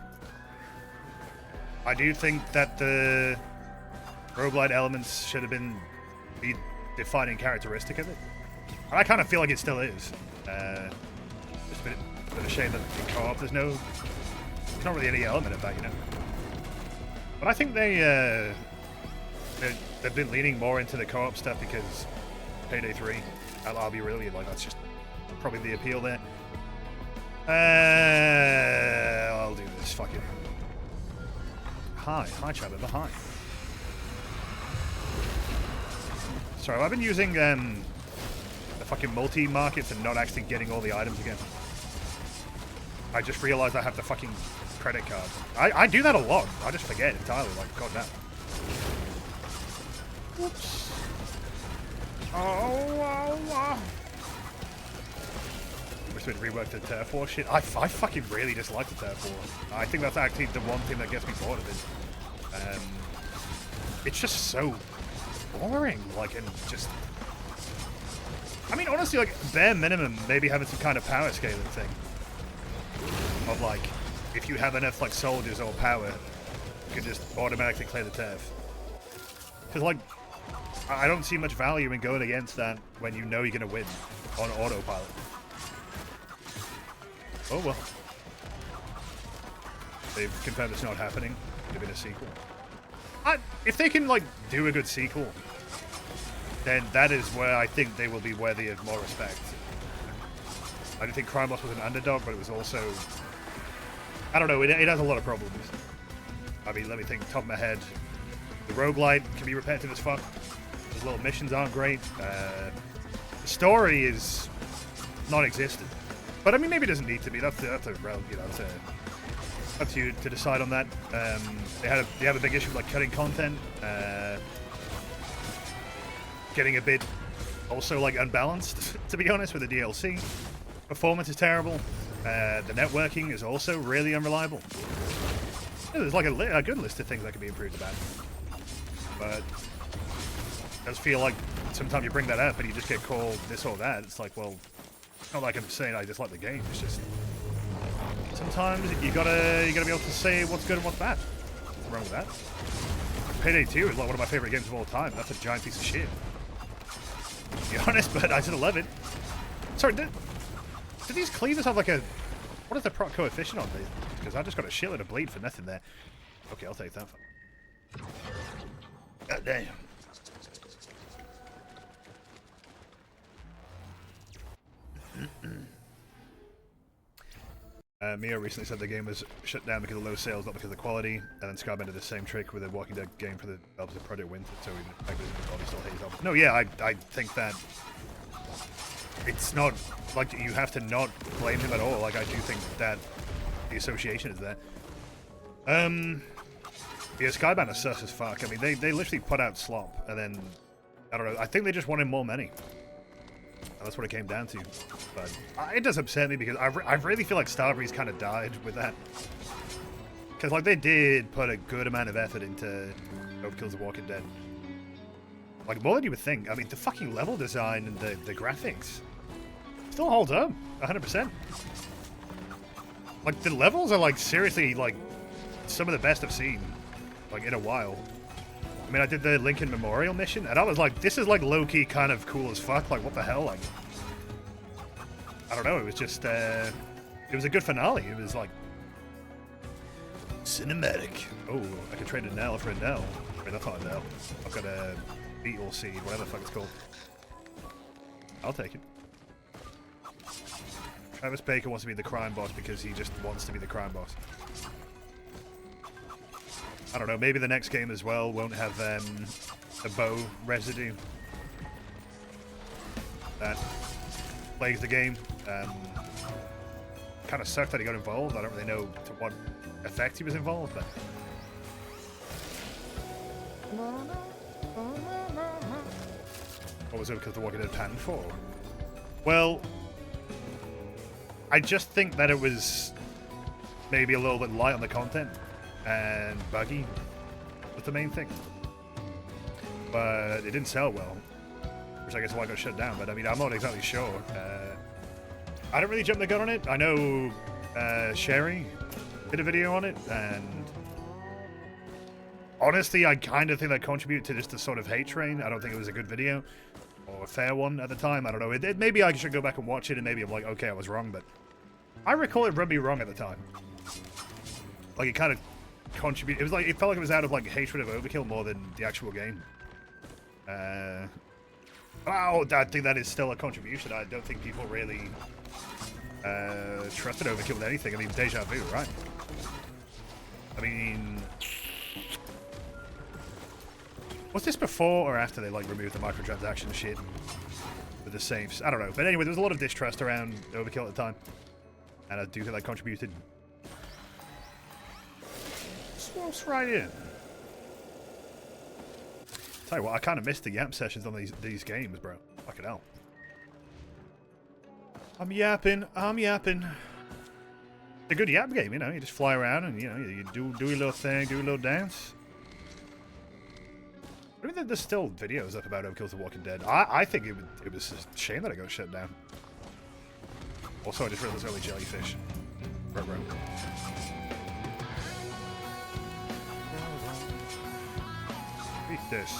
I do think that the roguelite elements should have been the defining characteristic of it. And I kind of feel like it still is. It's a bit of a shame that in co-op there's not really any element of that, But I think they've been leaning more into the co-op stuff because Payday 3, I'll be really like, that's just probably the appeal there. I'll do this fucking. Hi, Chabba, hi. Sorry, I've been using the fucking multi-markets and not actually getting all the items again. I just realized I have the fucking credit card. I do that a lot. I just forget entirely, like, goddamn. Whoops. Oh. for it to rework the turf war shit. I fucking really dislike the turf war. I think that's actually the one thing that gets me bored of it. It's just so boring, like, and just... I mean, honestly, like, bare minimum, maybe having some kind of power scaling thing. Of, like, if you have enough, like, soldiers or power, you can just automatically clear the turf. Because, like, I don't see much value in going against that when you know you're going to win on autopilot. Oh, well. They've confirmed it's not happening. Could have been a sequel. If they can, like, do a good sequel, then that is where I think they will be worthy of more respect. I don't think Crime Boss was an underdog, but it was also... I don't know, it has a lot of problems. I mean, let me think, top of my head. The roguelite can be repetitive as fuck. The little missions aren't great. The story is non-existent. But I mean, maybe it doesn't need to be. That's a you know, it's up to you to decide on that. They have a big issue with, like, cutting content. Getting a bit also, like, unbalanced, to be honest, with the DLC. Performance is terrible. The networking is also really unreliable. There's like a good list of things that can be improved about. But it does feel like sometimes you bring that up and you just get called this or that. It's like, well, it's not like I'm saying I dislike the game. It's just sometimes you gotta be able to say what's good and what's bad. What's wrong with that? Payday 2 is like one of my favorite games of all time. That's a giant piece of shit. To be honest, but I still love it. Sorry, do these cleavers have like a... What is the proc coefficient on these? Because I just got a shitload of bleed for nothing there. Okay, I'll take that. God damn. Mio recently said the game was shut down because of low sales, not because of quality. And then Skybound did the same trick with a Walking Dead game for the developers of Project Winter, so even the body still hates it. No, yeah, I think that it's not like you have to not blame him at all. Like, I do think that the association is there. Yeah, Skybound is sus as fuck. I mean, they literally put out slop, and then I don't know. I think they just wanted more money. And that's what it came down to. But it does upset me because I really feel like Starbreeze kind of died with that. Because, like, they did put a good amount of effort into Overkill's The Walking Dead. Like, more than you would think. I mean, the fucking level design and the graphics still holds up, 100%. Like, the levels are, like, seriously, like, some of the best I've seen, like, in a while. I mean, I did the Lincoln Memorial mission, and I was like, this is, like, low-key kind of cool as fuck. Like, what the hell? Like, I don't know. It was just, it was a good finale. It was, like, cinematic. Oh, I could trade a Nell for a Nell. I mean, that's not a Nell. I've got a beetle seed, whatever the fuck it's called. I'll take it. Travis Baker wants to be the crime boss because he just wants to be the crime boss. I don't know, maybe the next game as well won't have a bow residue that plays the game. Kind of sucked that he got involved. I don't really know to what effect he was involved, but... What was it because the Walking Dead panned for? Well, I just think that it was maybe a little bit light on the content and buggy was the main thing. But it didn't sell well, which I guess is why it got shut down. But I mean, I'm not exactly sure. I don't really jump the gun on it. I know Sherry did a video on it, and honestly, I kind of think that contributed to just the sort of hate train. I don't think it was a good video or a fair one at the time. I don't know. Maybe I should go back and watch it, and maybe I'm like, okay, I was wrong, but I recall it rubbed me wrong at the time. Like, it kind of contributed. It was like, it felt like it was out of, like, hatred of Overkill more than the actual game. Oh, I think that is still a contribution. I don't think people really trusted Overkill with anything. I mean, deja vu, right? I mean, was this before or after they, like, removed the microtransaction shit with the saves? I don't know. But anyway, there was a lot of distrust around Overkill at the time, and I do think that contributed. Swaps right in. Tell you what, I kind of missed the Yamp sessions on these games, bro. Fucking hell. I'm yapping. I'm yapping. It's a good yap game, you know. You just fly around and, you know, you do your little thing, do a little dance. I mean, there's still videos up about Overkill's The Walking Dead. I think it was a shame that it got shut down. Also, I just realized there's only jellyfish. Bro. Eat this.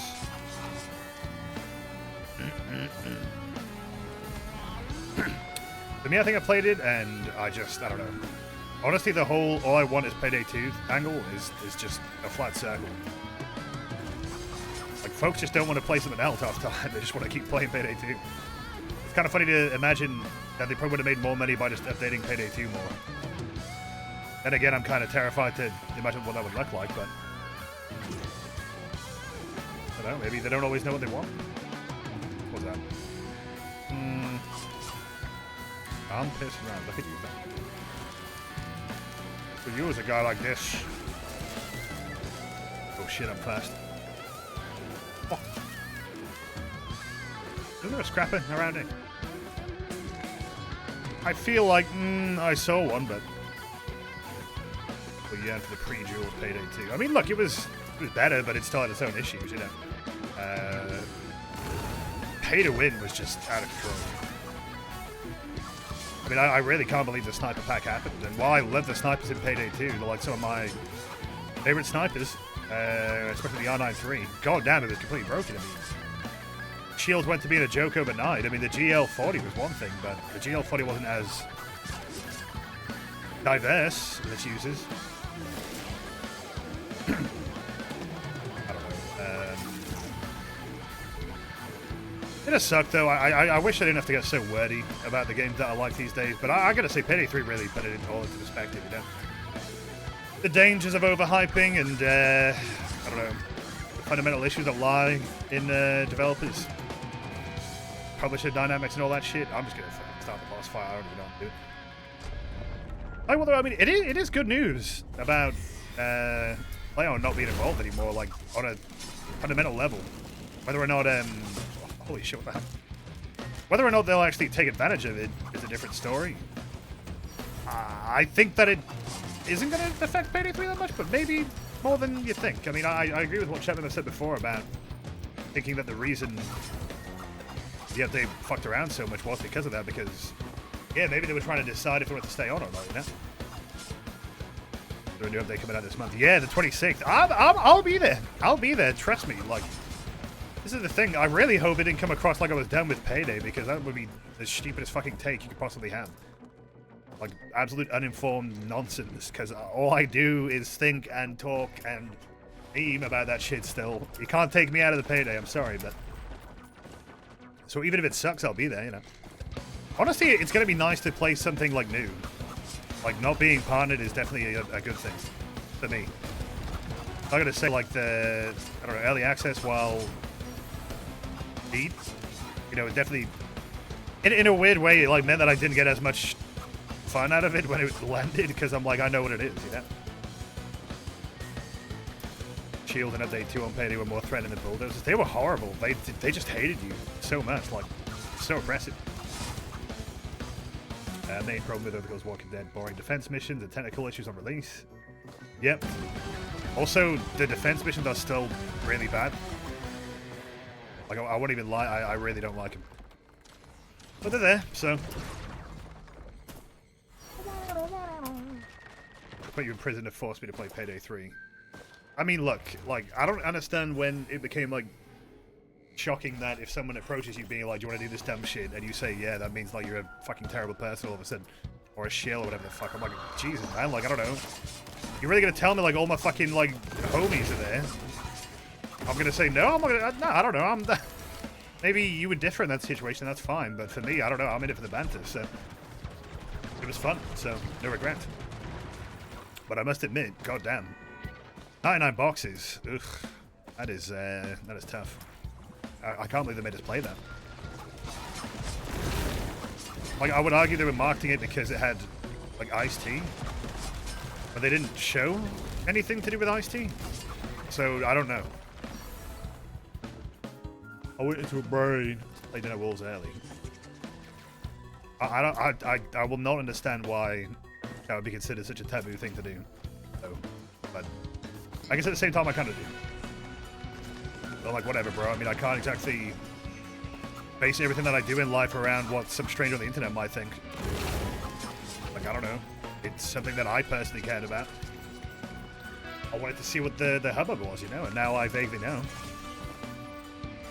For me, I think I played it, and I don't know. Honestly, all I want is Payday 2 angle is just a flat circle. Like, folks just don't want to play something else half the time. They just want to keep playing Payday 2. It's kind of funny to imagine that they probably would have made more money by just updating Payday 2 more. Then again, I'm kind of terrified to imagine what that would look like, but... I don't know, maybe they don't always know what they want. What's that? I'm pissed around. Look at you, man. For you as a guy like this. Oh shit, I'm fast. Oh. Isn't there a scrapper around it? I feel like, I saw one, but... Well, yeah, for the pre-duel Payday 2. I mean, look, it was better, but it still had its own issues, you know. Pay to win was just out of control. I mean, I really can't believe the sniper pack happened. And while I love the snipers in Payday 2, they're like some of my favorite snipers, especially the R93. God damn, it was completely broken. I mean, shields went to being a joke overnight. I mean, the GL40 was one thing, but the GL40 wasn't as diverse in its uses. It does suck, though. I wish I didn't have to get so wordy about the games that I like these days, but I gotta say, Payday 3 really put it all into perspective, you know? The dangers of overhyping and, I don't know, the fundamental issues that lie in developers, publisher dynamics and all that shit. I'm just gonna start the boss fight. I don't even know how to do it. Although, I mean, it is good news about Leon not being involved anymore, like, on a fundamental level. Whether or not, holy shit, what the hell? Whether or not they'll actually take advantage of it is a different story. I think that it isn't going to affect Payday 3 that much, but maybe more than you think. I mean, I agree with what Chapman has said before about thinking that the reason the update fucked around so much was because of that, because, yeah, maybe they were trying to decide if they wanted to stay on or not, you know? There's a new update coming out this month. Yeah, the 26th. I'll be there. I'll be there. Trust me. Like, this is the thing. I really hope it didn't come across like I was done with Payday, because that would be the stupidest fucking take you could possibly have. Like, absolute uninformed nonsense, because all I do is think and talk and meme about that shit still. You can't take me out of the Payday. I'm sorry, but... So even if it sucks, I'll be there, you know. Honestly, it's going to be nice to play something, like, new. Like, not being partnered is definitely a good thing for me. I'm going to say, like, the, I don't know, early access while... you know, it definitely, in a weird way, it like meant that I didn't get as much fun out of it when it landed, because I'm like, I know what it is, you know. Shield and Update 2 on Payday were more threatening than bulldozers. They were horrible. They just hated you so much, like, so oppressive. Main problem with Overkill's Walking Dead: boring defense missions and technical issues on release. Yep. Also, the defense missions are still really bad. Like, I won't even lie, I really don't like them. But they're there, so... Put you in prison to force me to play Payday 3. I mean, look, like, I don't understand when it became, like, shocking that if someone approaches you being like, do you want to do this dumb shit? And you say, yeah, that means, like, you're a fucking terrible person all of a sudden. Or a shill or whatever the fuck. I'm like, Jesus, man, like, I don't know. You're really gonna tell me, like, all my fucking, like, homies are there? I'm gonna say no. I'm not gonna. No, I don't know. Maybe you would differ in that situation. That's fine. But for me, I don't know. I'm in it for the banter. So it was fun. So no regret. But I must admit, goddamn, 99 boxes. Ugh, that is tough. I can't believe they made us play that. Like, I would argue they were marketing it because it had like iced tea, but they didn't show anything to do with iced tea. So I don't know. I went into a brain. Played Dinner Wolves early. I will not understand why that would be considered such a taboo thing to do. So, but I guess at the same time I kind of do. But like, whatever, bro. I mean, I can't exactly base everything that I do in life around what some stranger on the internet might think. Like, I don't know. It's something that I personally cared about. I wanted to see what the hubbub was, you know, and now I vaguely know.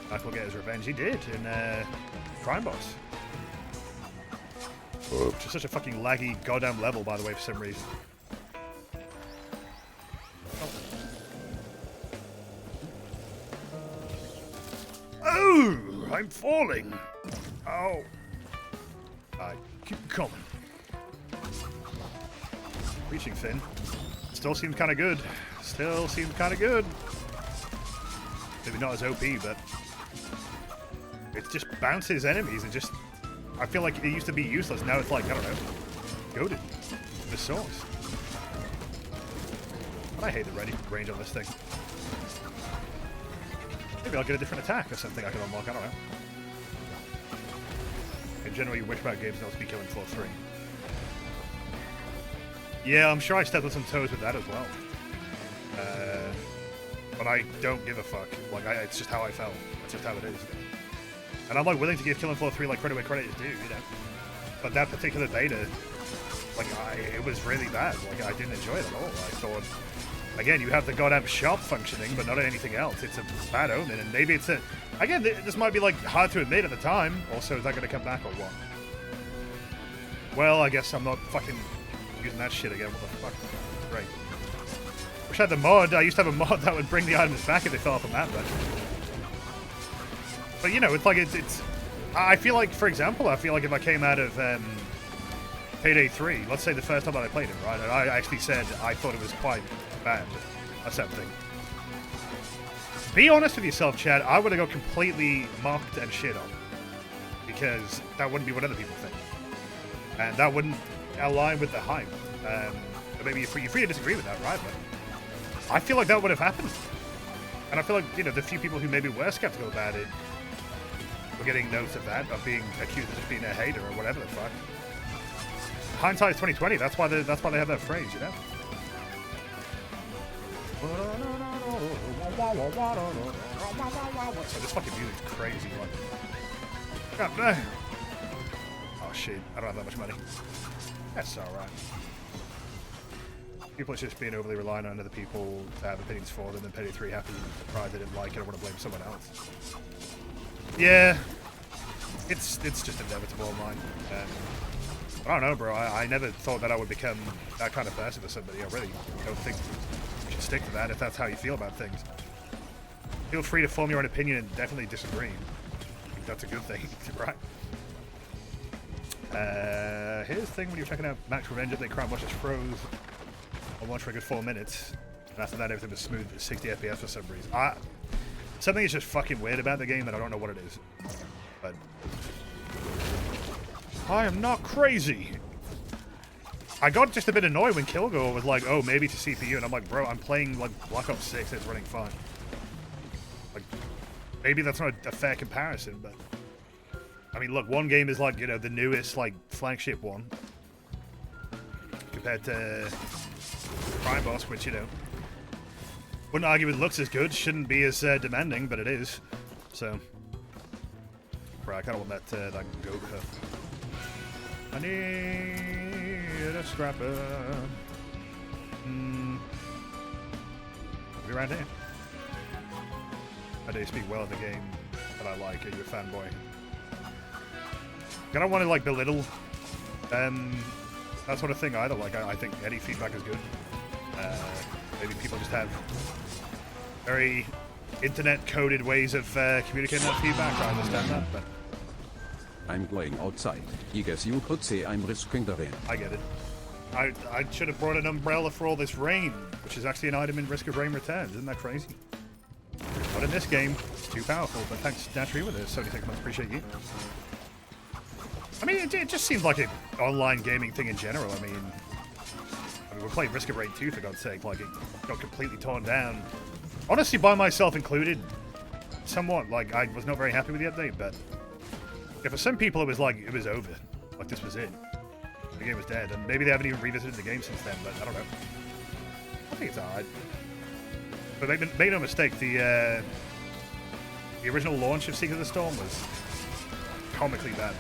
Michael will get his revenge. He did in Crime Boss. Which is such a fucking laggy goddamn level, by the way, for some reason. Oh, I'm falling. Oh. I keep coming. Reaching Finn. Still seems kind of good. Still seems kind of good. Maybe not as OP, but it just bounces enemies and just. I feel like it used to be useless. Now it's like, I don't know, goated. The sauce. But I hate the range on this thing. Maybe I'll get a different attack or something I can unlock. I don't know. In general, you wish about games not to be killing floor 3. Yeah, I'm sure I stepped on some toes with that as well. But I don't give a fuck. Like, it's just how I felt. That's just how it is. And I'm like willing to give Killing Floor 3 like credit where credit is due, you know. But that particular beta, like, it was really bad. Like, I didn't enjoy it at all. I thought, again, you have the goddamn shop functioning, but not anything else. It's a bad omen, and maybe it's a. Again, this might be like hard to admit at the time. Also, is that going to come back or what? Well, I guess I'm not fucking using that shit again. What the fuck? Great. Wish I had the mod. I used to have a mod that would bring the items back if they fell off a map, but you know, it's like it's. I feel like, for example, I feel like if I came out of Payday 3, let's say the first time that I played it, right, and I actually said I thought it was quite bad or something. Be honest with yourself, Chad. I would have got completely mocked and shit on because that wouldn't be what other people think, and that wouldn't align with the hype. Maybe you're free to disagree with that, right? But I feel like that would have happened, and I feel like, you know, the few people who maybe were skeptical about it were getting notes of that, of being accused of just being a hater or whatever the fuck. Hindsight's 2020. That's why they have that phrase, you know. So this fucking music's crazy, like. God damn. Oh shit! I don't have that much money. That's all right. People are just being overly reliant on other people to have opinions for them, and Payday 3 happens and surprised they didn't like it or want to blame someone else. Yeah, it's just inevitable of mine. I don't know, bro. I never thought that I would become that kind of person for somebody. I really don't think you should stick to that if that's how you feel about things. Feel free to form your own opinion and definitely disagree. I think that's a good thing, right? Here's the thing when you're checking out Max Revenge, they Crime Watch just froze on watch for a good 4 minutes. And after that, everything was smooth at 60 FPS for some reason. Something is just fucking weird about the game that I don't know what it is. But I am not crazy. I got just a bit annoyed when Kilgore was like, oh, maybe it's a CPU. And I'm like, bro, I'm playing like Black Ops 6 and it's running fine. Like, maybe that's not a fair comparison, but I mean, look, one game is like, you know, the newest, like, flagship one compared to Crime Boss, which, you know, wouldn't argue with looks as good, shouldn't be as demanding, but it is. So, bro, I kind of want that go cuff. I need a scrapper. Be around here. I do speak well of the game that I like. Are you a fanboy? I don't want to like belittle that sort of thing either. Like, I think any feedback is good. Maybe people just have very internet-coded ways of communicating that feedback. I understand that, but I'm going outside. I guess you could say I'm risking the rain. I get it. I should have brought an umbrella for all this rain, which is actually an item in Risk of Rain Returns. Isn't that crazy? Not in this game. It's too powerful, but thanks, Naturally, with it. 76 months. Appreciate you. I mean, it just seems like an online gaming thing in general. I mean, we're playing Risk of Rain 2, for God's sake. Like, it got completely torn down. Honestly, by myself included, somewhat. Like, I was not very happy with the update, but yeah, for some people, it was like, it was over. Like this was it. The game was dead, and maybe they haven't even revisited the game since then, but I don't know. I think it's alright. But make no mistake, the original launch of Secret of the Storm was comically bad.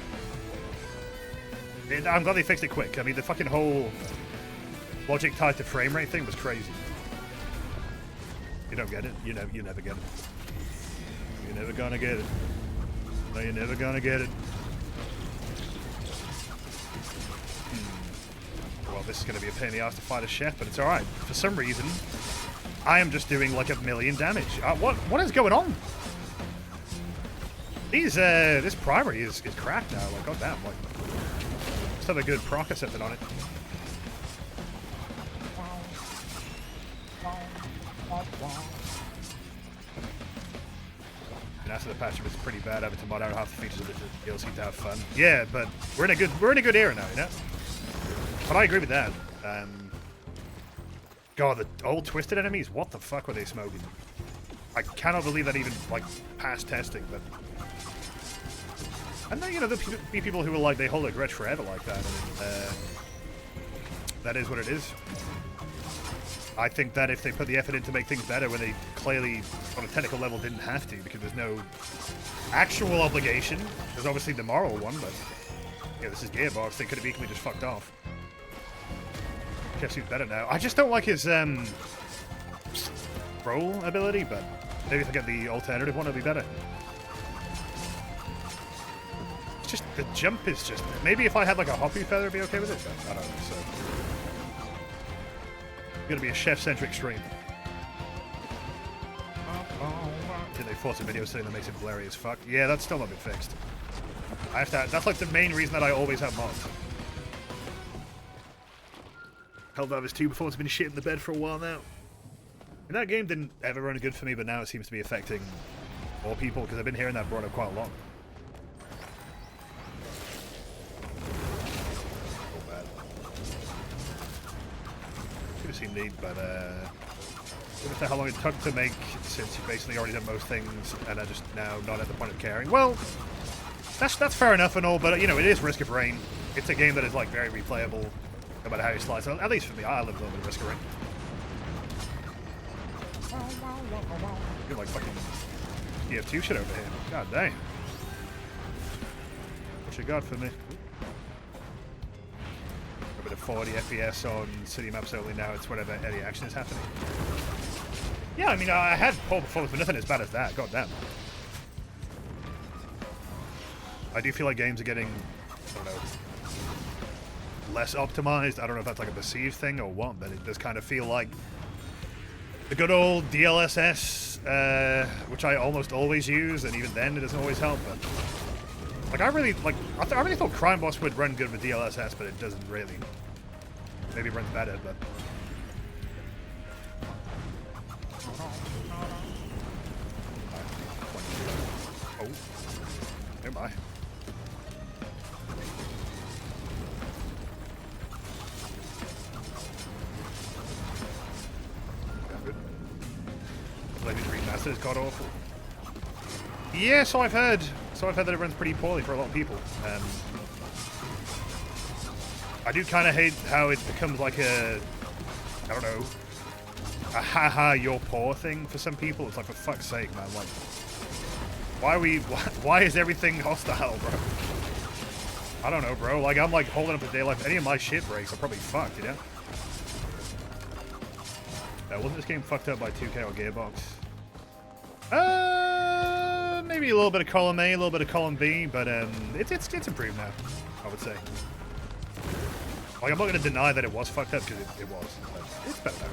I'm glad they fixed it quick. I mean, the fucking whole logic tied to frame rate thing was crazy. You don't get it. You never get it. You're never gonna get it. No, you're never gonna get it. Well, this is gonna be a pain in the ass to fight a chef, but it's alright. For some reason, I am just doing like 1,000,000 damage. What is going on? This primary is cracked now. Like, goddamn, like, just have a good proc or something on it. And after the patch, it was pretty bad having to mod out half the features of the DLC to have fun. Yeah, but we're in a good era now, you know. But I agree with that. God, the old twisted enemies. What the fuck were they smoking? I cannot believe that even like passed testing, but. And then, you know, there'll be people who are like, they hold a grudge forever like that. And, that is what it is. I think that if they put the effort in to make things better when they clearly, on a technical level, didn't have to, because there's no actual obligation. There's obviously the moral one, but yeah, this is Gearbox. They could have equally just fucked off. Chef seems better now. I just don't like his roll ability, but maybe if I get the alternative one, it'll be better. Just the jump is just maybe if I had like a hoppy feather I'd be okay with it, but I don't know. So it's gonna be a chef-centric stream. Did they force a video saying that makes it blurry as fuck? Yeah, that's still not been fixed. I have to. That's like the main reason that I always have mods. Helldivers 2 before it's been shit in the bed for a while now. And that game didn't ever run good for me, but now it seems to be affecting more people because I've been hearing that brought up quite a lot. Seem neat, but I don't know how long it took to make since you've basically already done most things and are just now not at the point of caring. Well, that's fair enough and all, but you know, it is Risk of Rain. It's a game that is like very replayable no matter how you slice it. At least for me, I love a little bit of Risk of Rain. You're like fucking TF2 shit over here. God dang. What you got for me? 40 FPS on city maps only now. It's whenever any action is happening. Yeah, I mean, I had poor performance, but nothing as bad as that. God damn. I do feel like games are getting, I don't know, less optimized. I don't know if that's like a perceived thing or what, but it does kind of feel like the good old DLSS, which I almost always use, and even then it doesn't always help. But like, I really thought Crime Boss would run good with DLSS, but it doesn't really. Maybe it runs better, but. Oh. Never mind. Good. Latest remaster is god awful. Yeah, so I've heard. So I've heard that it runs pretty poorly for a lot of people. I do kind of hate how it becomes like a, I don't know, a haha you're poor thing for some people. It's like, for fuck's sake, man, like, why is everything hostile, bro? I don't know, bro. Like, I'm like holding up a day life. Any of my shit breaks, I'm probably fucked, you know? Wasn't this game fucked up by 2K or Gearbox? Maybe a little bit of column A, a little bit of column B, but it's improved now, I would say. Like, I'm not going to deny that it was fucked up, because it was. But it's better now.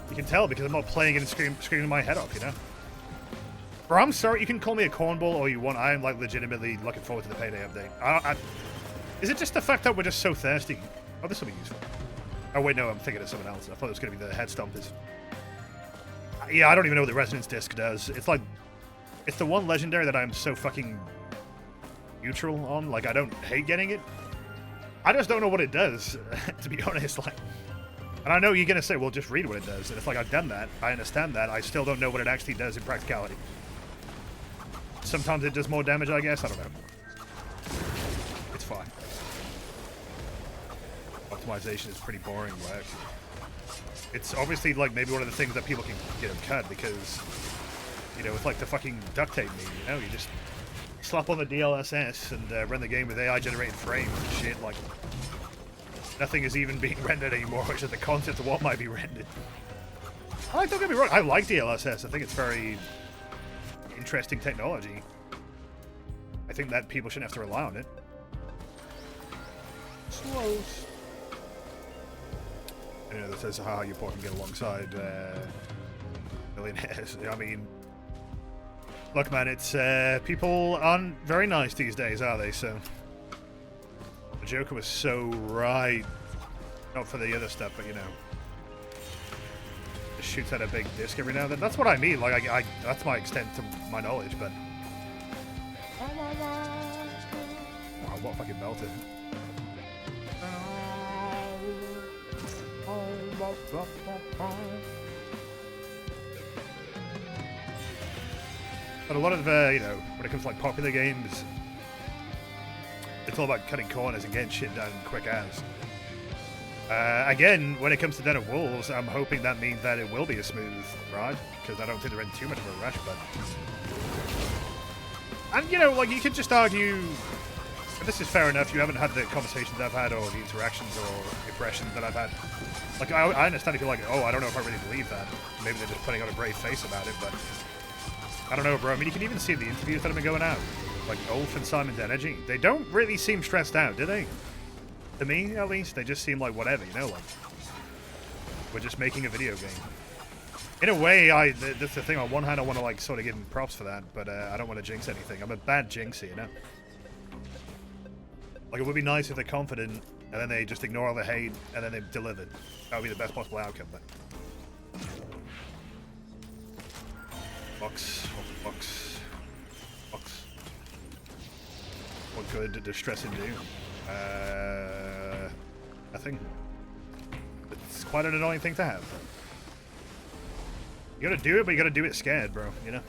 You can tell because I'm not playing it and screaming my head off, you know? Bro, I'm sorry. You can call me a cornball all you want. I am, like, legitimately looking forward to the payday update. Is it just the fact that we're just so thirsty? Oh, this will be useful. Oh, wait, no, I'm thinking of something else. I thought it was going to be the head stompers. Yeah, I don't even know what the resonance disc does. It's like, it's the one legendary that I'm so fucking neutral on. Like, I don't hate getting it. I just don't know what it does, to be honest. Like, and I know you're gonna say, well, just read what it does. And it's like, I've done that. I understand that. I still don't know what it actually does in practicality. Sometimes it does more damage, I guess. I don't know. It's fine. Optimization is pretty boring work. It's obviously like maybe one of the things that people can cut because, you know, it's like the fucking duct tape meme, you know? You just slap on the DLSS and run the game with AI generated frames and shit. Like, nothing is even being rendered anymore, which is the concept of what might be rendered. Don't get me wrong, I like DLSS. I think it's very interesting technology. I think that people shouldn't have to rely on it. Slows. You know, that says how you can get alongside millionaires. I mean, look, man, it's people aren't very nice these days, are they? So the Joker was so right. Not for the other stuff, but you know, just shoots out a big disc every now and then. That's what I mean. Like, I that's my extent to my knowledge, but. Oh, what fucking belter. But a lot of, you know, when it comes to like popular games, it's all about cutting corners and getting shit done quick as. Again, when it comes to Den of Wolves, I'm hoping that means that it will be a smooth ride, because I don't think they're in too much of a rush, but... And, you know, like, you could just argue... And this is fair enough, you haven't had the conversations I've had, or the interactions, or impressions that I've had. Like, I understand if you're like, oh, I don't know if I really believe that. Maybe they're just putting on a brave face about it, but... I don't know, bro. I mean, you can even see the interviews that have been going out. Like, Ulf and Simon's energy. They don't really seem stressed out, do they? To me, at least, they just seem like whatever, you know, like... We're just making a video game. In a way, that's the thing. On one hand, I want to, like, sort of give them props for that, but I don't want to jinx anything. I'm a bad jinxer, you know? Like, it would be nice if they're confident, and then they just ignore all the hate, and then they've delivered. That would be the best possible outcome, but... Box. What good does stressing do? Nothing. It's quite an annoying thing to have. You gotta do it, but you gotta do it scared, bro, you know?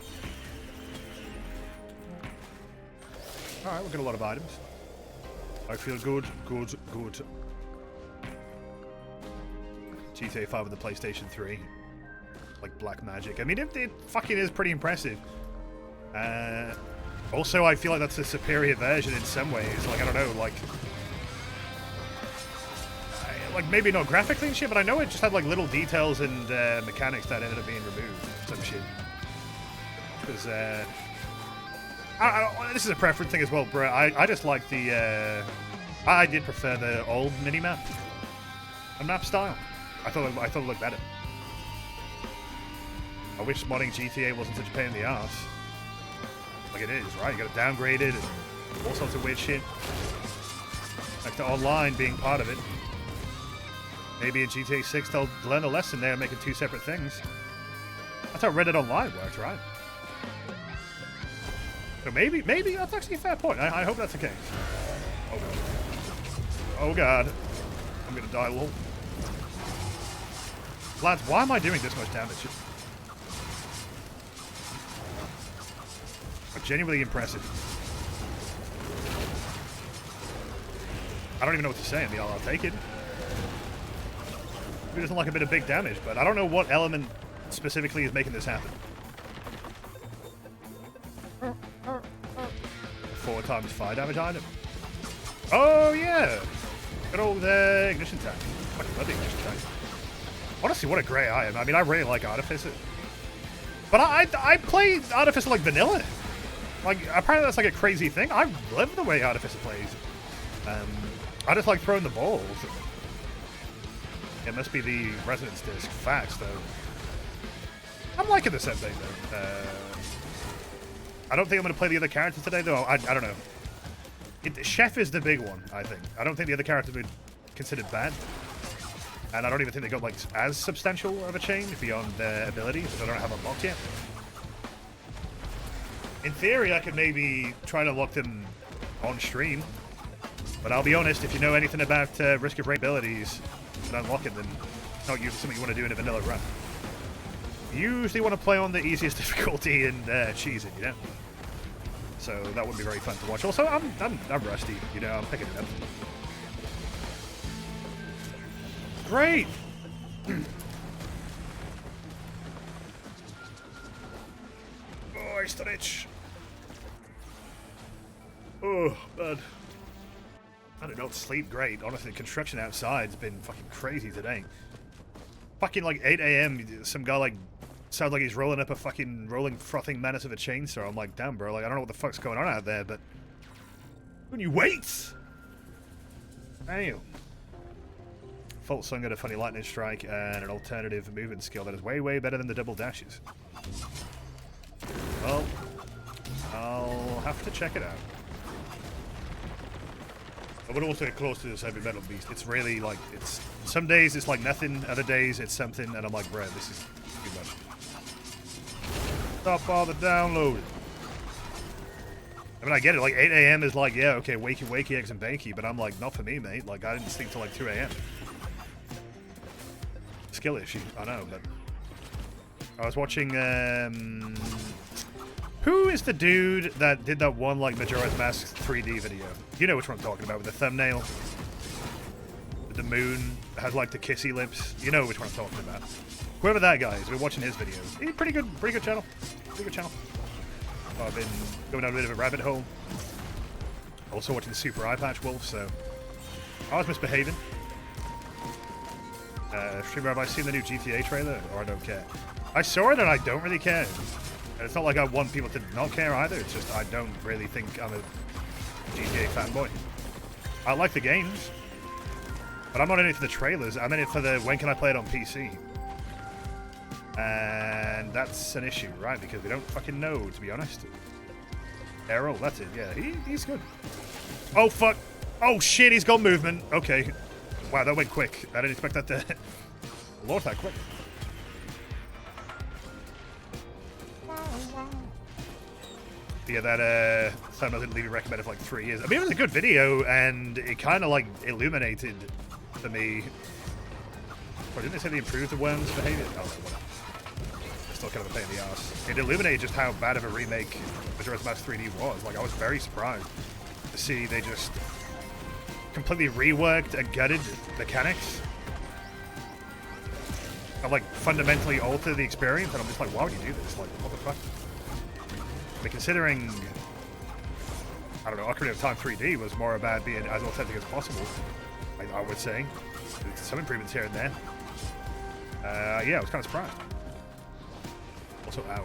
Alright, we've got a lot of items. I feel good. GTA 5 with the PlayStation 3. Like black magic. I mean, it fucking is pretty impressive. Also, I feel like that's a superior version in some ways. Like, I don't know, like maybe not graphically and shit, but I know it just had like little details and mechanics that ended up being removed. Some shit. Because this is a preference thing as well, bro. I just like the I did prefer the old minimap and map style. I thought it looked better. I wish modding GTA wasn't such a pain in the ass. Like it is, right? You gotta downgrade it and all sorts of weird shit. Like the online being part of it. Maybe in GTA 6 they'll learn a lesson there and make it two separate things. That's how Reddit Online works, right? So maybe that's actually a fair point. I hope that's the case. Oh god. Oh god. I'm gonna die, lol. Lads, why am I doing this much damage? Genuinely impressive. I don't even know what to say in the I'll take it. He doesn't like a bit of big damage, but I don't know what element specifically is making this happen. 4 times fire damage item. Oh yeah! Good old ignition tank. I fucking love the ignition tank. Honestly, what a great item. I mean, I really like Artificer. But I play Artificer like vanilla. Like, apparently that's like a crazy thing. I love the way Artificer plays. I just like throwing the balls. It must be the Resonance Disc. Facts, though. I'm liking this update, though. I don't think I'm going to play the other characters today, though. I don't know. Chef is the big one, I think. I don't think the other characters would be considered bad. And I don't even think they got, like, as substantial of a change beyond their abilities, because I don't have unlocked yet. In theory, I could maybe try to lock them on stream. But I'll be honest, if you know anything about risk of rain abilities and unlocking them, it's not usually something you want to do in a vanilla run. You usually want to play on the easiest difficulty and cheese it, you know? So that would be very fun to watch. Also, I'm rusty, you know, I'm picking it up. Great! Oh, I still itch. Oh, man. I did not sleep great. Honestly, construction outside's been fucking crazy today. Fucking like 8 a.m. Some guy like sounds like he's rolling up a fucking rolling frothing menace of a chainsaw. I'm like, damn, bro. Like, I don't know what the fuck's going on out there, but when you wait, damn. Full Sun got a funny lightning strike and an alternative movement skill that is way, way better than the double dashes. Well, I'll have to check it out. I would also get close to this heavy metal beast. It's really like, it's some days it's like nothing, other days it's something, and I'm like, bro, this is too much. Stop all the downloading. I mean, I get it, like 8 a.m. is like, yeah, okay, wakey, wakey, eggs and bakey, but I'm like, not for me, mate. Like, I didn't sleep till like 2 a.m. Skill issue, I know, but I was watching, who is the dude that did that one, like, Majora's Mask 3D video? You know which one I'm talking about, with the thumbnail? With the moon, has, like, the kissy lips. You know which one I'm talking about. Whoever that guy is, we're watching his videos. He's pretty good channel. Pretty good channel. I've been going down a bit of a rabbit hole. Also watching the Super Eye Patch Wolf, so I was misbehaving. Streamer, have I seen the new GTA trailer? Or I don't care. I saw it and I don't really care. And it's not like I want people to not care either. It's just I don't really think I'm a GTA fanboy. I like the games, but I'm not in it for the trailers. I'm in it for the when can I play it on PC? And that's an issue, right? Because we don't fucking know, to be honest. Errol, that's it. Yeah, he's good. Oh, fuck. Oh, shit, he's got movement. Okay. Wow, that went quick. I didn't expect that to load that quick. Yeah, that thumbnail didn't leave me recommended for like 3 years. I mean, it was a good video, and it kind of like illuminated for me. Or didn't they say they improved the worm's behavior? Oh, no, whatever. It's still kind of a pain in the ass. It illuminated just how bad of a remake Majora's Mask 3D was. Like, I was very surprised to see they just completely reworked and gutted mechanics and like fundamentally alter the experience, and I'm just like, why would you do this? Like, what the fuck? I mean, considering, I don't know, Ocarina of Time 3D was more about being as authentic as possible, I would say. Some improvements here and there. Yeah, I was kind of surprised. Also, ow.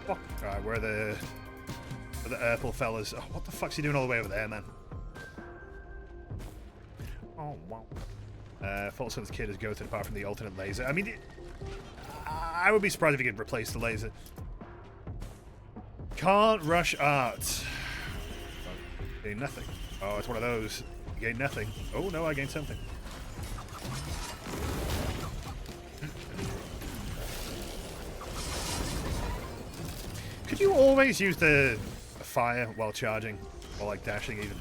Oh, alright, where are the Urple fellas? Oh, what the fuck's he doing all the way over there, man? Oh, wow. Full Sun's kid is goated apart from the alternate laser. I mean, I would be surprised if he could replace the laser. Can't rush art. Oh, gain nothing. Oh, it's one of those. You gain nothing. Oh, no, I gained something. Could you always use the fire while charging? Or like dashing even?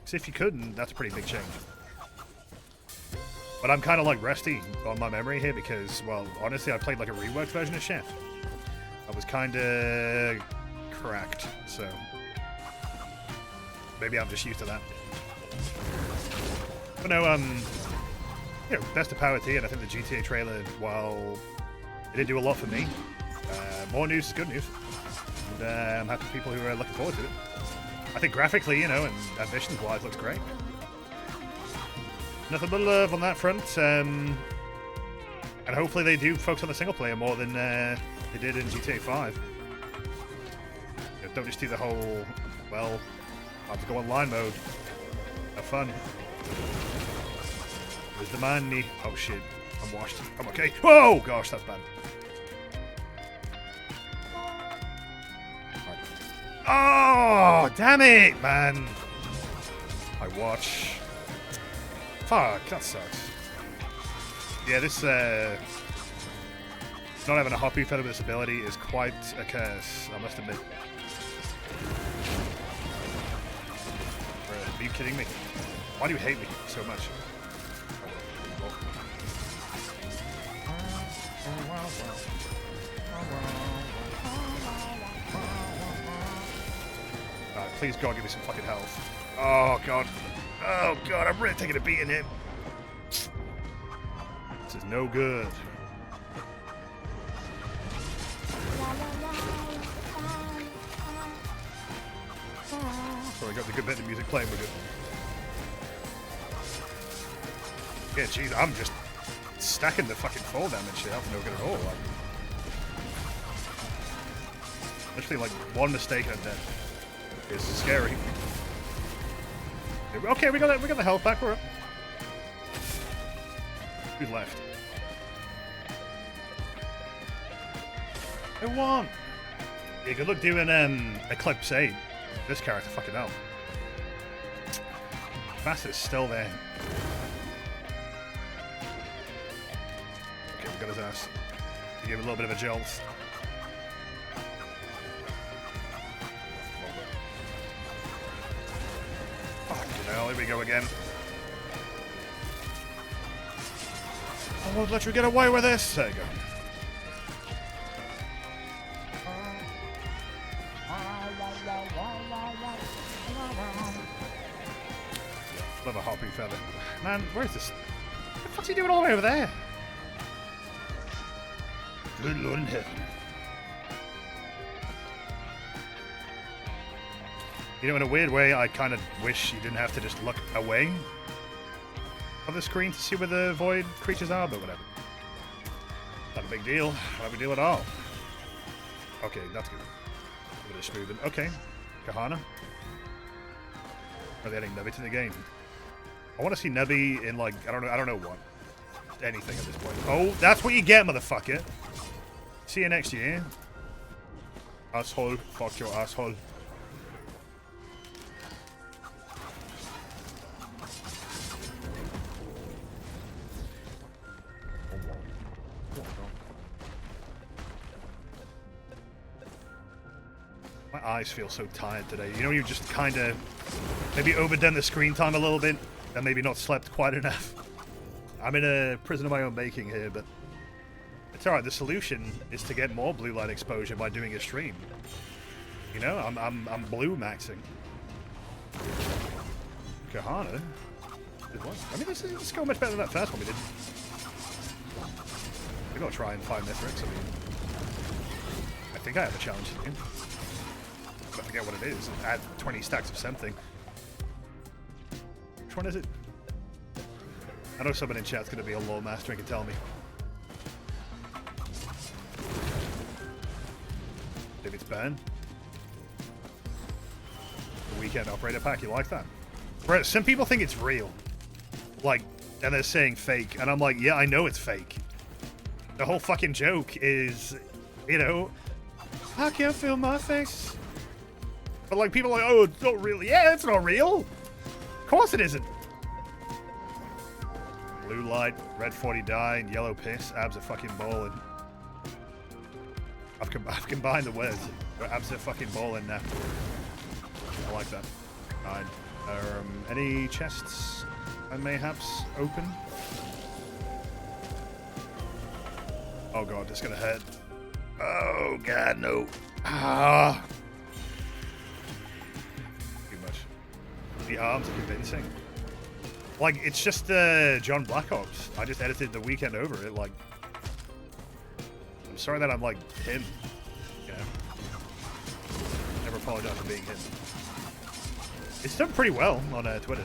Because if you couldn't, that's a pretty big change. But I'm kind of like rusty on my memory here because, well, honestly, I played like a reworked version of Chef. I was kind of cracked, so maybe I'm just used to that. But no, you know, best of power to you, and I think the GTA trailer, while it didn't do a lot for me, more news is good news. And I'm happy for people who are looking forward to it. I think graphically, you know, and ambitions-wise, looks great. Nothing but love on that front, and hopefully they do focus on the single player more than they did in GTA 5. You know, don't just do the whole, well, I'll just go online mode. Have fun. There's the money. Oh shit, I'm washed. I'm okay. Whoa, gosh, that's bad. Oh, damn it, man. I watch. Fuck, that sucks. Yeah, this, not having a Hoppy Feather with this ability is quite a curse, I must admit. Are you kidding me? Why do you hate me so much? Please, God, give me some fucking health. Oh, God. Oh, God, I'm really taking a beating here. This is no good. So we got the good bit of music playing, we're good. Yeah, jeez, I'm just stacking the fucking fall damage shit. That's no good at all. Like, literally, like, one mistake and I'm dead. It's scary. Okay, we got the health back. We're up. Who's left? I won. Yeah, good luck doing Eclipse 8. This character, fucking hell. Bastard's still there. Okay, we got his ass. We gave him a little bit of a jolt. Fucking hell, here we go again. I won't let you get away with this. There you go. Love a hopping feather. Man, where's this? What the fuck's he doing all the way over there? Good Lord in heaven. You know, in a weird way, I kind of wish you didn't have to just look away of the screen to see where the void creatures are, but whatever. Not a big deal. Not a big deal at all. Okay, that's good. A bit of smoothing. Okay. Kahana. Are they adding Nubby to the game? I want to see Nubby in, like, I don't know what. Anything at this point. Oh, that's what you get, motherfucker. See you next year. Asshole. Fuck your asshole. My eyes feel so tired today. You know, you just kind of maybe overdone the screen time a little bit and maybe not slept quite enough. I'm in a prison of my own making here, but it's alright. The solution is to get more blue light exposure by doing a stream. You know, I'm blue maxing. Kahana? I mean, this is going much better than that first one we did. We're gonna try and find Mithrix. I mean, I think I have a challenge to do. I forget what it is. Add 20 stacks of something. Which one is it? I know someone in chat's going to be a lore master and can tell me. Maybe it's Ben. The weekend operator pack. You like that? Brett, some people think it's real. Like, and they're saying fake. And I'm like, yeah, I know it's fake. The whole fucking joke is, you know, I can't feel my face. But like, people are like, oh, it's not real. Yeah, it's not real. Of course it isn't. Blue light, red 40 dye, and yellow piss. Abs are fucking balling. I've combined the words. Abs are fucking balling now. I like that. Alright. Any chests and mayhaps open? Oh god, this is gonna hurt. Oh god, no. Ah. Too much. The arms are convincing. Like, it's just John Black Ops. I just edited the weekend over it. Like, I'm sorry that I'm like him. You know, never apologize for being him. It's done pretty well on Twitter.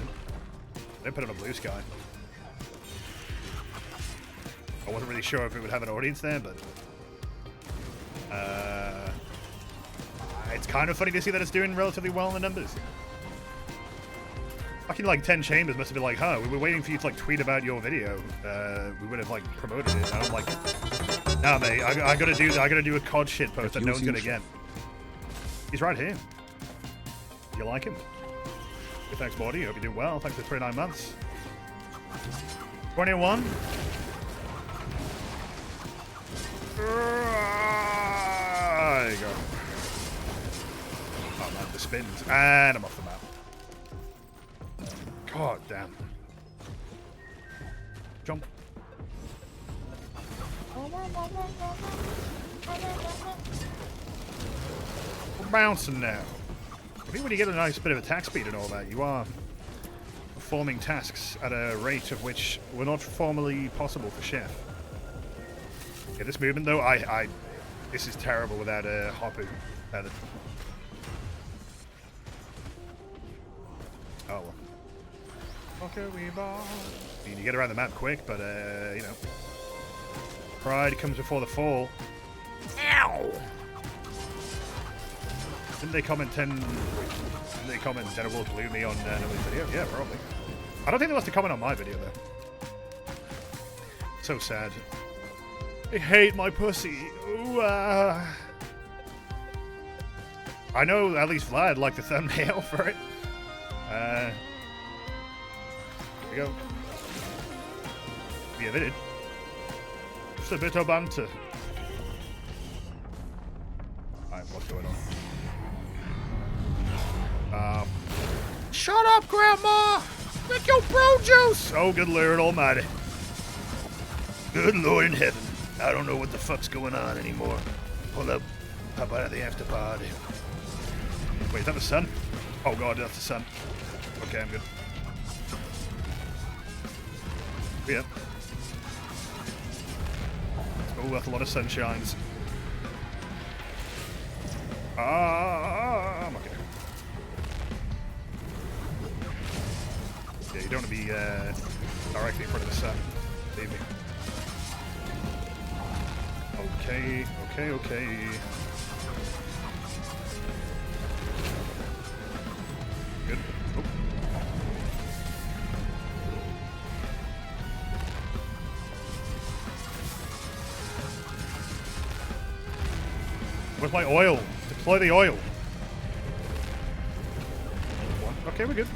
They put it on Blue Sky. I wasn't really sure if it would have an audience there, but it's kind of funny to see that it's doing relatively well in the numbers. Fucking like 10 Chambers must have been like, huh, we were waiting for you to like tweet about your video. We would have like promoted it. And I'm like, nah, mate, I gotta do a COD shit post that no one's gonna get. He's right here. You like him? Good, thanks, Morty. Hope you're doing well. Thanks for 29 months. 21. There you go. Oh man, the spins. And I'm off the map. God damn. Jump. We're bouncing now. I think when you get a nice bit of attack speed and all that, you are performing tasks at a rate of which were not formerly possible for Chef. Yeah, this movement though, this is terrible without a Hoppu. Oh well. Okay, I mean, you get around the map quick, but you know, pride comes before the fall. Ow! Didn't they comment 10 will glue me on Emily's video? Yeah, probably. I don't think they must have commented on my video though. So sad. I hate my pussy. Ooh, I know at least Vlad liked the thumbnail for it. Here we go. Yeah, they did. Just a bit of banter. Alright, what's going on? Shut up, Grandma! Make your bro juice! Oh, good Lord Almighty. Good Lord in heaven. I don't know what the fuck's going on anymore. Hold up. Pop out of the after party. Wait, is that the sun? Oh god, that's the sun. Okay, I'm good. Yeah. Oh, that's a lot of sunshines. I'm okay. Yeah, you don't want to be directly in front of the sun. Believe me. Okay. Good. Oh. Where's my oil? Deploy the oil. Okay, we're good.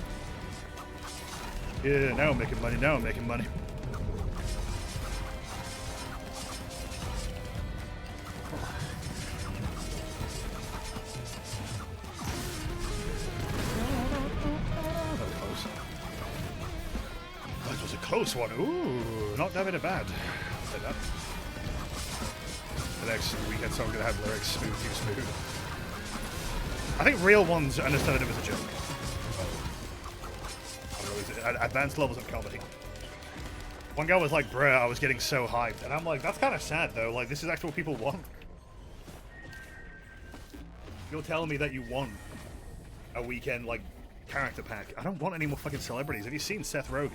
Yeah, now I'm making money. That was a close one. Ooh, not that bad. I'll say that. The next weekend song gonna have lyrics smooth. I think real ones understood that it was a joke. Advanced levels of comedy. One guy was like, bruh, I was getting so hyped. And I'm like, that's kind of sad though. Like, this is actually what people want. You're telling me that you want a weekend, like, character pack. I don't want any more fucking celebrities. Have you seen Seth Rogen?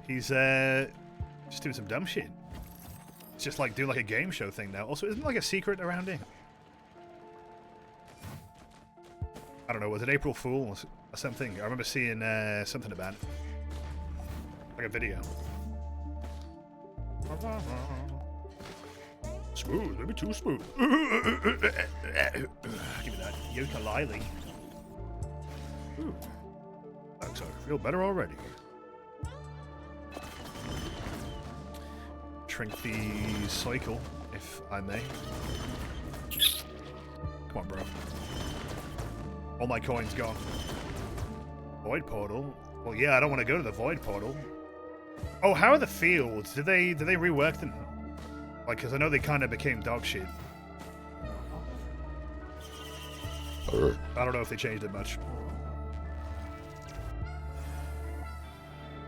He's, just doing some dumb shit. It's just like, do like a game show thing now. Also, isn't like a secret around it? I don't know, was it April Fool's or something? I remember seeing something about it. Like a video. Smooth, maybe too smooth. Give me that ukulele. Ooh. Thanks, I feel better already. Shrink the cycle, if I may. Come on, bro. All my coins gone. Void portal? Well, yeah, I don't want to go to the void portal. Oh, how are the fields? Did they rework them? Like, because I know they kind of became dog shit. I don't know if they changed it much.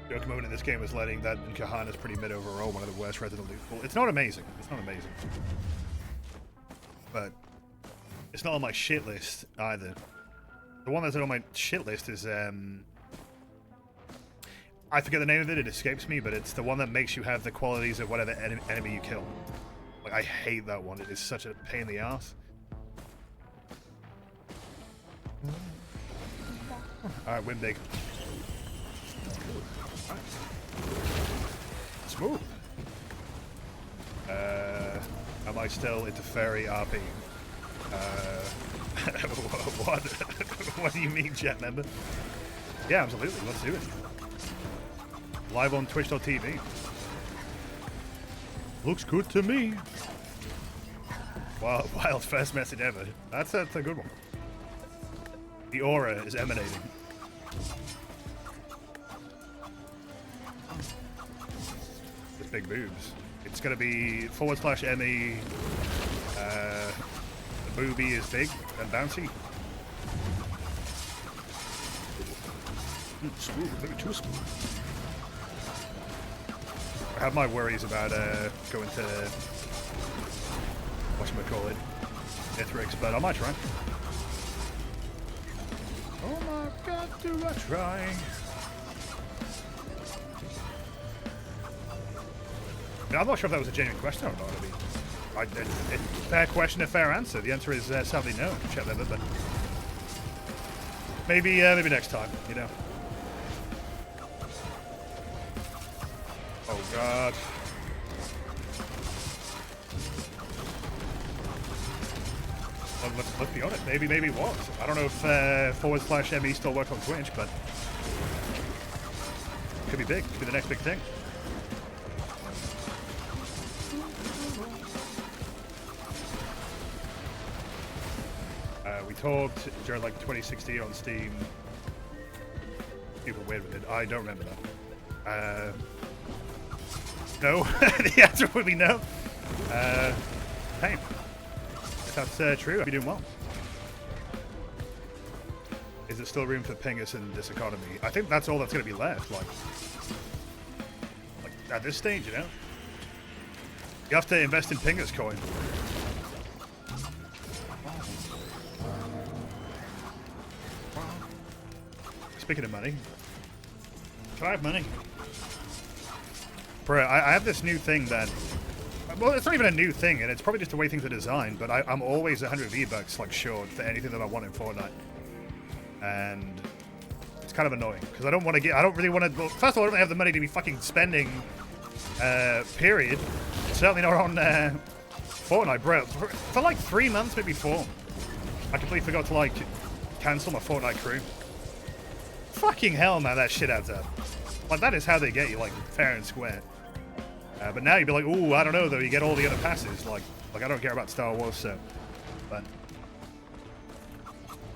Joke moment in this game is letting that in Kahan is pretty mid overall, one of the worst Resident Evil. Well, it's not amazing. It's not amazing. But it's not on my shit list either. The one that's on my shit list is, I forget the name of it, it escapes me, but it's the one that makes you have the qualities of whatever enemy you kill. Like, I hate that one. It is such a pain in the ass. Alright, win big. Smooth. Am I still into fairy RP? What? What do you mean, chat member? Yeah, absolutely. Let's do it. Live on Twitch.tv. Looks good to me. Wow, wild first message ever. That's a good one. The aura is emanating. With big boobs. It's gonna be /ME. The boobie is big and bouncy. Smooth, maybe too smooth. I have my worries about going to whatchamacallit, Ithrix, but I might try. Oh my god, do I try? I'm not sure if that was a genuine question or not. I mean, fair question, a fair answer. The answer is sadly no. Check that, but maybe next time, you know. Oh god. Well, let's be honest. Maybe it was. I don't know if /ME still works on Twitch, but could be big. Could be the next big thing. We talked during like 2016 on Steam. People weird with it. I don't remember that. No. The answer would be no. Hey. If that's true, I'd be doing well. Is there still room for Pingus in this economy? I think that's all that's going to be left. Like at this stage, you know? You have to invest in Pingus coin. Speaking of money, can I have money? Bro, I have this new thing that, well, it's not even a new thing, and it's probably just the way things are designed, but I'm always 100 V-Bucks, like, short for anything that I want in Fortnite. And it's kind of annoying, because I don't really want to, well, first of all, I don't have the money to be fucking spending, period. Certainly not on, Fortnite, bro. For like 3 months, maybe 4, I completely forgot to, like, cancel my Fortnite crew. Fucking hell, man, that shit adds up. Like, that is how they get you, like, fair and square. But now you'd be like, ooh, I don't know, though. You get all the other passes. Like I don't care about Star Wars, so. But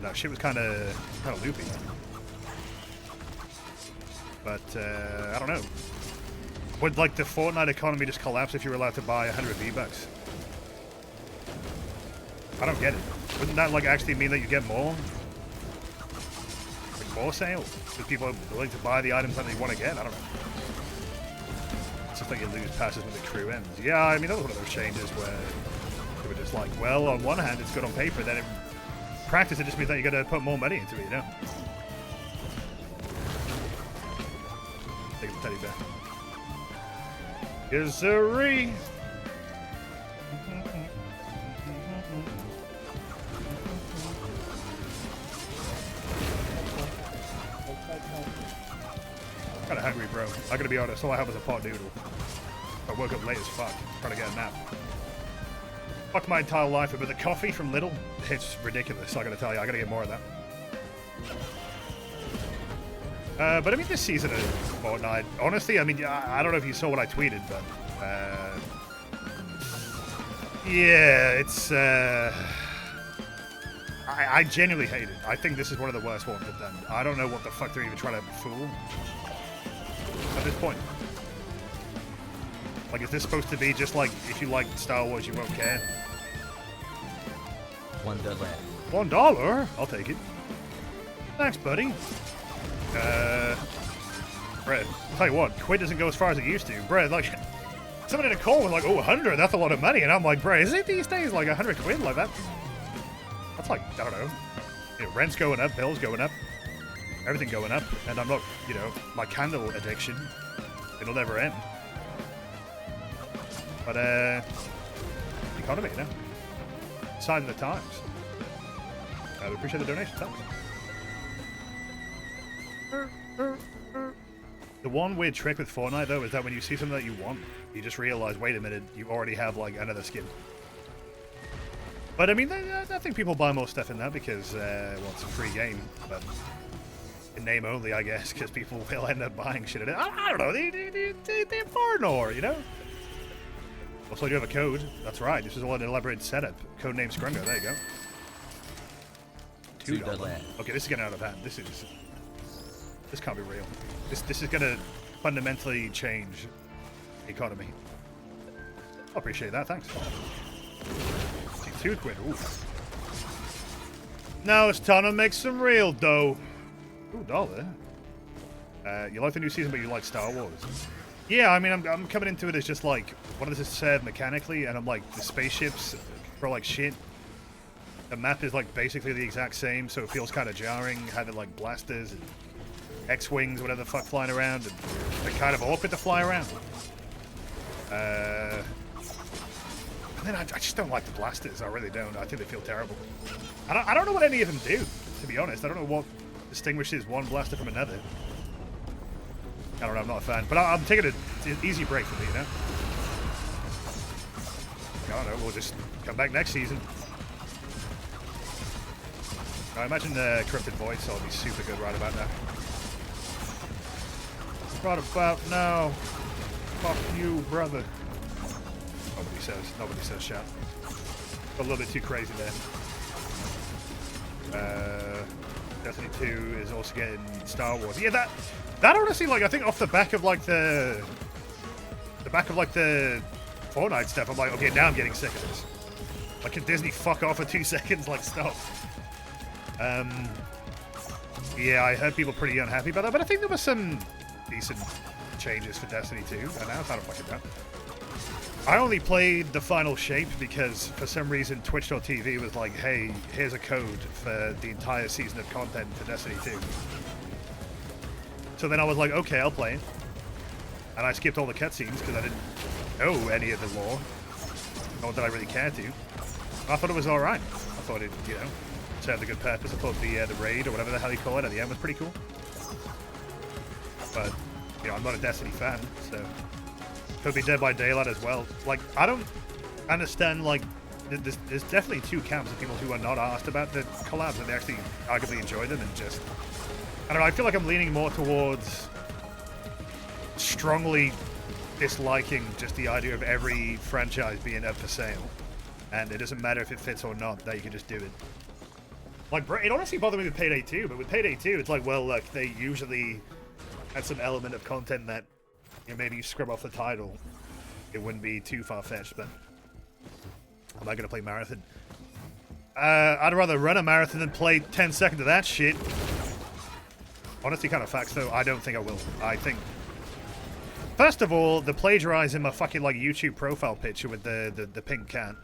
no, shit was kind of loopy. But I don't know. Would like the Fortnite economy just collapse if you were allowed to buy 100 V-Bucks? I don't get it. Wouldn't that like actually mean that you get more? Like more sales? Because people are willing to buy the items that they want to get? I don't know. It's just like you lose passes when the crew ends. Yeah, I mean that was one of those changes where they were just like, well, on one hand it's good on paper, then in practice it just means that you got to put more money into it, you know? Take the teddy bear. Yes, sirree. Kind of hungry, bro. I gotta be honest. All I have is a pot noodle. I woke up late as fuck, trying to get a nap. Fuck my entire life, but the coffee from Lidl, it's ridiculous. I gotta tell you, I gotta get more of that. But I mean, this season of Fortnite, honestly, I mean, I don't know if you saw what I tweeted, but yeah, it's I genuinely hate it. I think this is one of the worst ones they've done. I don't know what the fuck they're even trying to fool at this point. Like, is this supposed to be just like, if you like Star Wars, you won't care? $1. $1? I'll take it. Thanks, buddy. Brett, I'll tell you what, quid doesn't go as far as it used to. Brett, like, someone in a call was like, oh, 100, that's a lot of money. And I'm like, Brett, is it these days like 100 quid like that? That's like, I don't know. You know, rent's going up, bills going up, everything going up. And I'm not, you know, my candle addiction, it'll never end. But, economy, you know? Sign of the times. We appreciate the donation, thanks. The one weird trick with Fortnite, though, is that when you see something that you want, you just realize, wait a minute, you already have, like, another skin. But, I mean, I think people buy more stuff in that because, well, it's a free game, but in name only, I guess, because people will end up buying shit in it. I don't know, they're foreigner, you know? Also, I do have a code. That's right, this is all an elaborate setup. Codename Scrungo, there you go. $2. Okay, this is getting out of hand. This can't be real. This is gonna fundamentally change the economy. I appreciate that, thanks. 2 quid, ooh. Now it's time to make some real dough. Ooh, $1. You like the new season, but you like Star Wars. Yeah, I mean, I'm coming into it as just like, what does this serve mechanically? And I'm like, the spaceships are like shit. The map is like basically the exact same, so it feels kind of jarring having like blasters and X-wings, whatever the fuck, flying around, and they're kind of awkward to fly around. And then I just don't like the blasters. I really don't. I think they feel terrible. I don't know what any of them do, to be honest. I don't know what distinguishes one blaster from another. I don't know. I'm not a fan, but I'm taking an easy break for me, you know. I don't know. We'll just come back next season. I imagine the corrupted voice will be super good right about now. Right about now. Fuck you, brother. Nobody says shout. A little bit too crazy there. Destiny 2 is also getting Star Wars. Yeah, that honestly, like, I think off the back of like the Fortnite stuff, I'm like, okay, now I'm getting sick of this. Like, can Disney fuck off for 2 seconds? Like, stop. Yeah, I heard people pretty unhappy about that, but I think there were some decent changes for Destiny 2, and now it's out of fucking done. I only played the final shape because for some reason Twitch.tv was like, hey, here's a code for the entire season of content for Destiny 2. So then I was like, okay, I'll play it. And I skipped all the cutscenes because I didn't know any of the lore. Nor did I really care to. I thought it was alright. I thought it, you know, served a good purpose. I thought the raid, or whatever the hell you call it, at the end was pretty cool. But, you know, I'm not a Destiny fan, so... Could be Dead by Daylight as well. Like, I don't understand, like, there's definitely two camps of people who are not asked about the collabs, and they actually arguably enjoy them, and just... I don't know, I feel like I'm leaning more towards strongly disliking just the idea of every franchise being up for sale. And it doesn't matter if it fits or not, that you can just do it. Like, it honestly bothered me with Payday 2, but with Payday 2, it's like, well, look, they usually had some element of content that, you know, maybe you scrub off the title. It wouldn't be too far-fetched, but I'm not going to play Marathon. I'd rather run a marathon than play 10 seconds of that shit. Honestly, kind of facts, though. I don't think I will. I think... First of all, the plagiarizing my fucking, like, YouTube profile picture with the pink cat.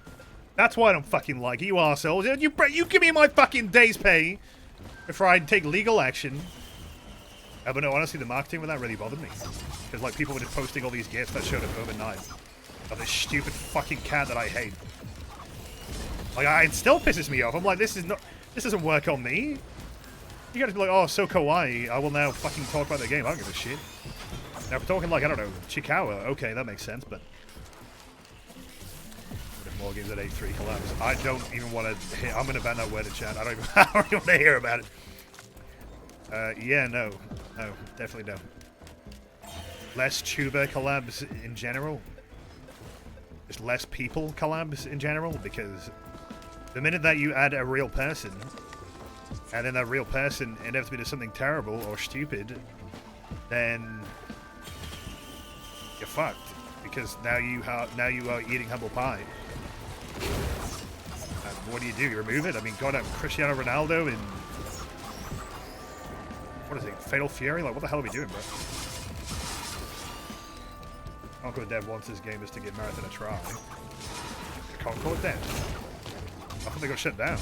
That's why I don't fucking like it, you arseholes. You give me my fucking day's pay before I take legal action. But no, honestly, the marketing with that really bothered me. Because, like, people were just posting all these gifs that showed up overnight of this stupid fucking cat that I hate. Like, it still pisses me off. I'm like, this doesn't work on me. You gotta be like, oh, so kawaii, I will now fucking talk about the game. I don't give a shit. Now, if we're talking, like, I don't know, Chikawa, okay, that makes sense, but... More games at A3 collabs. I don't even want to hear... I'm gonna ban that word in chat. I don't even want to hear about it. Yeah, no. No, definitely don't. Less tuber collabs in general. Just less people collabs in general, because the minute that you add a real person, and then that real person inevitably does something terrible or stupid, then you're fucked. Because now you are eating humble pie. And what do? You remove it? I mean, God, Cristiano Ronaldo in... What is it? Fatal Fury? Like, what the hell are we doing, bro? Concord Dev wants his gamers to give Marathon a try. Concord Dev? I thought they got shut down.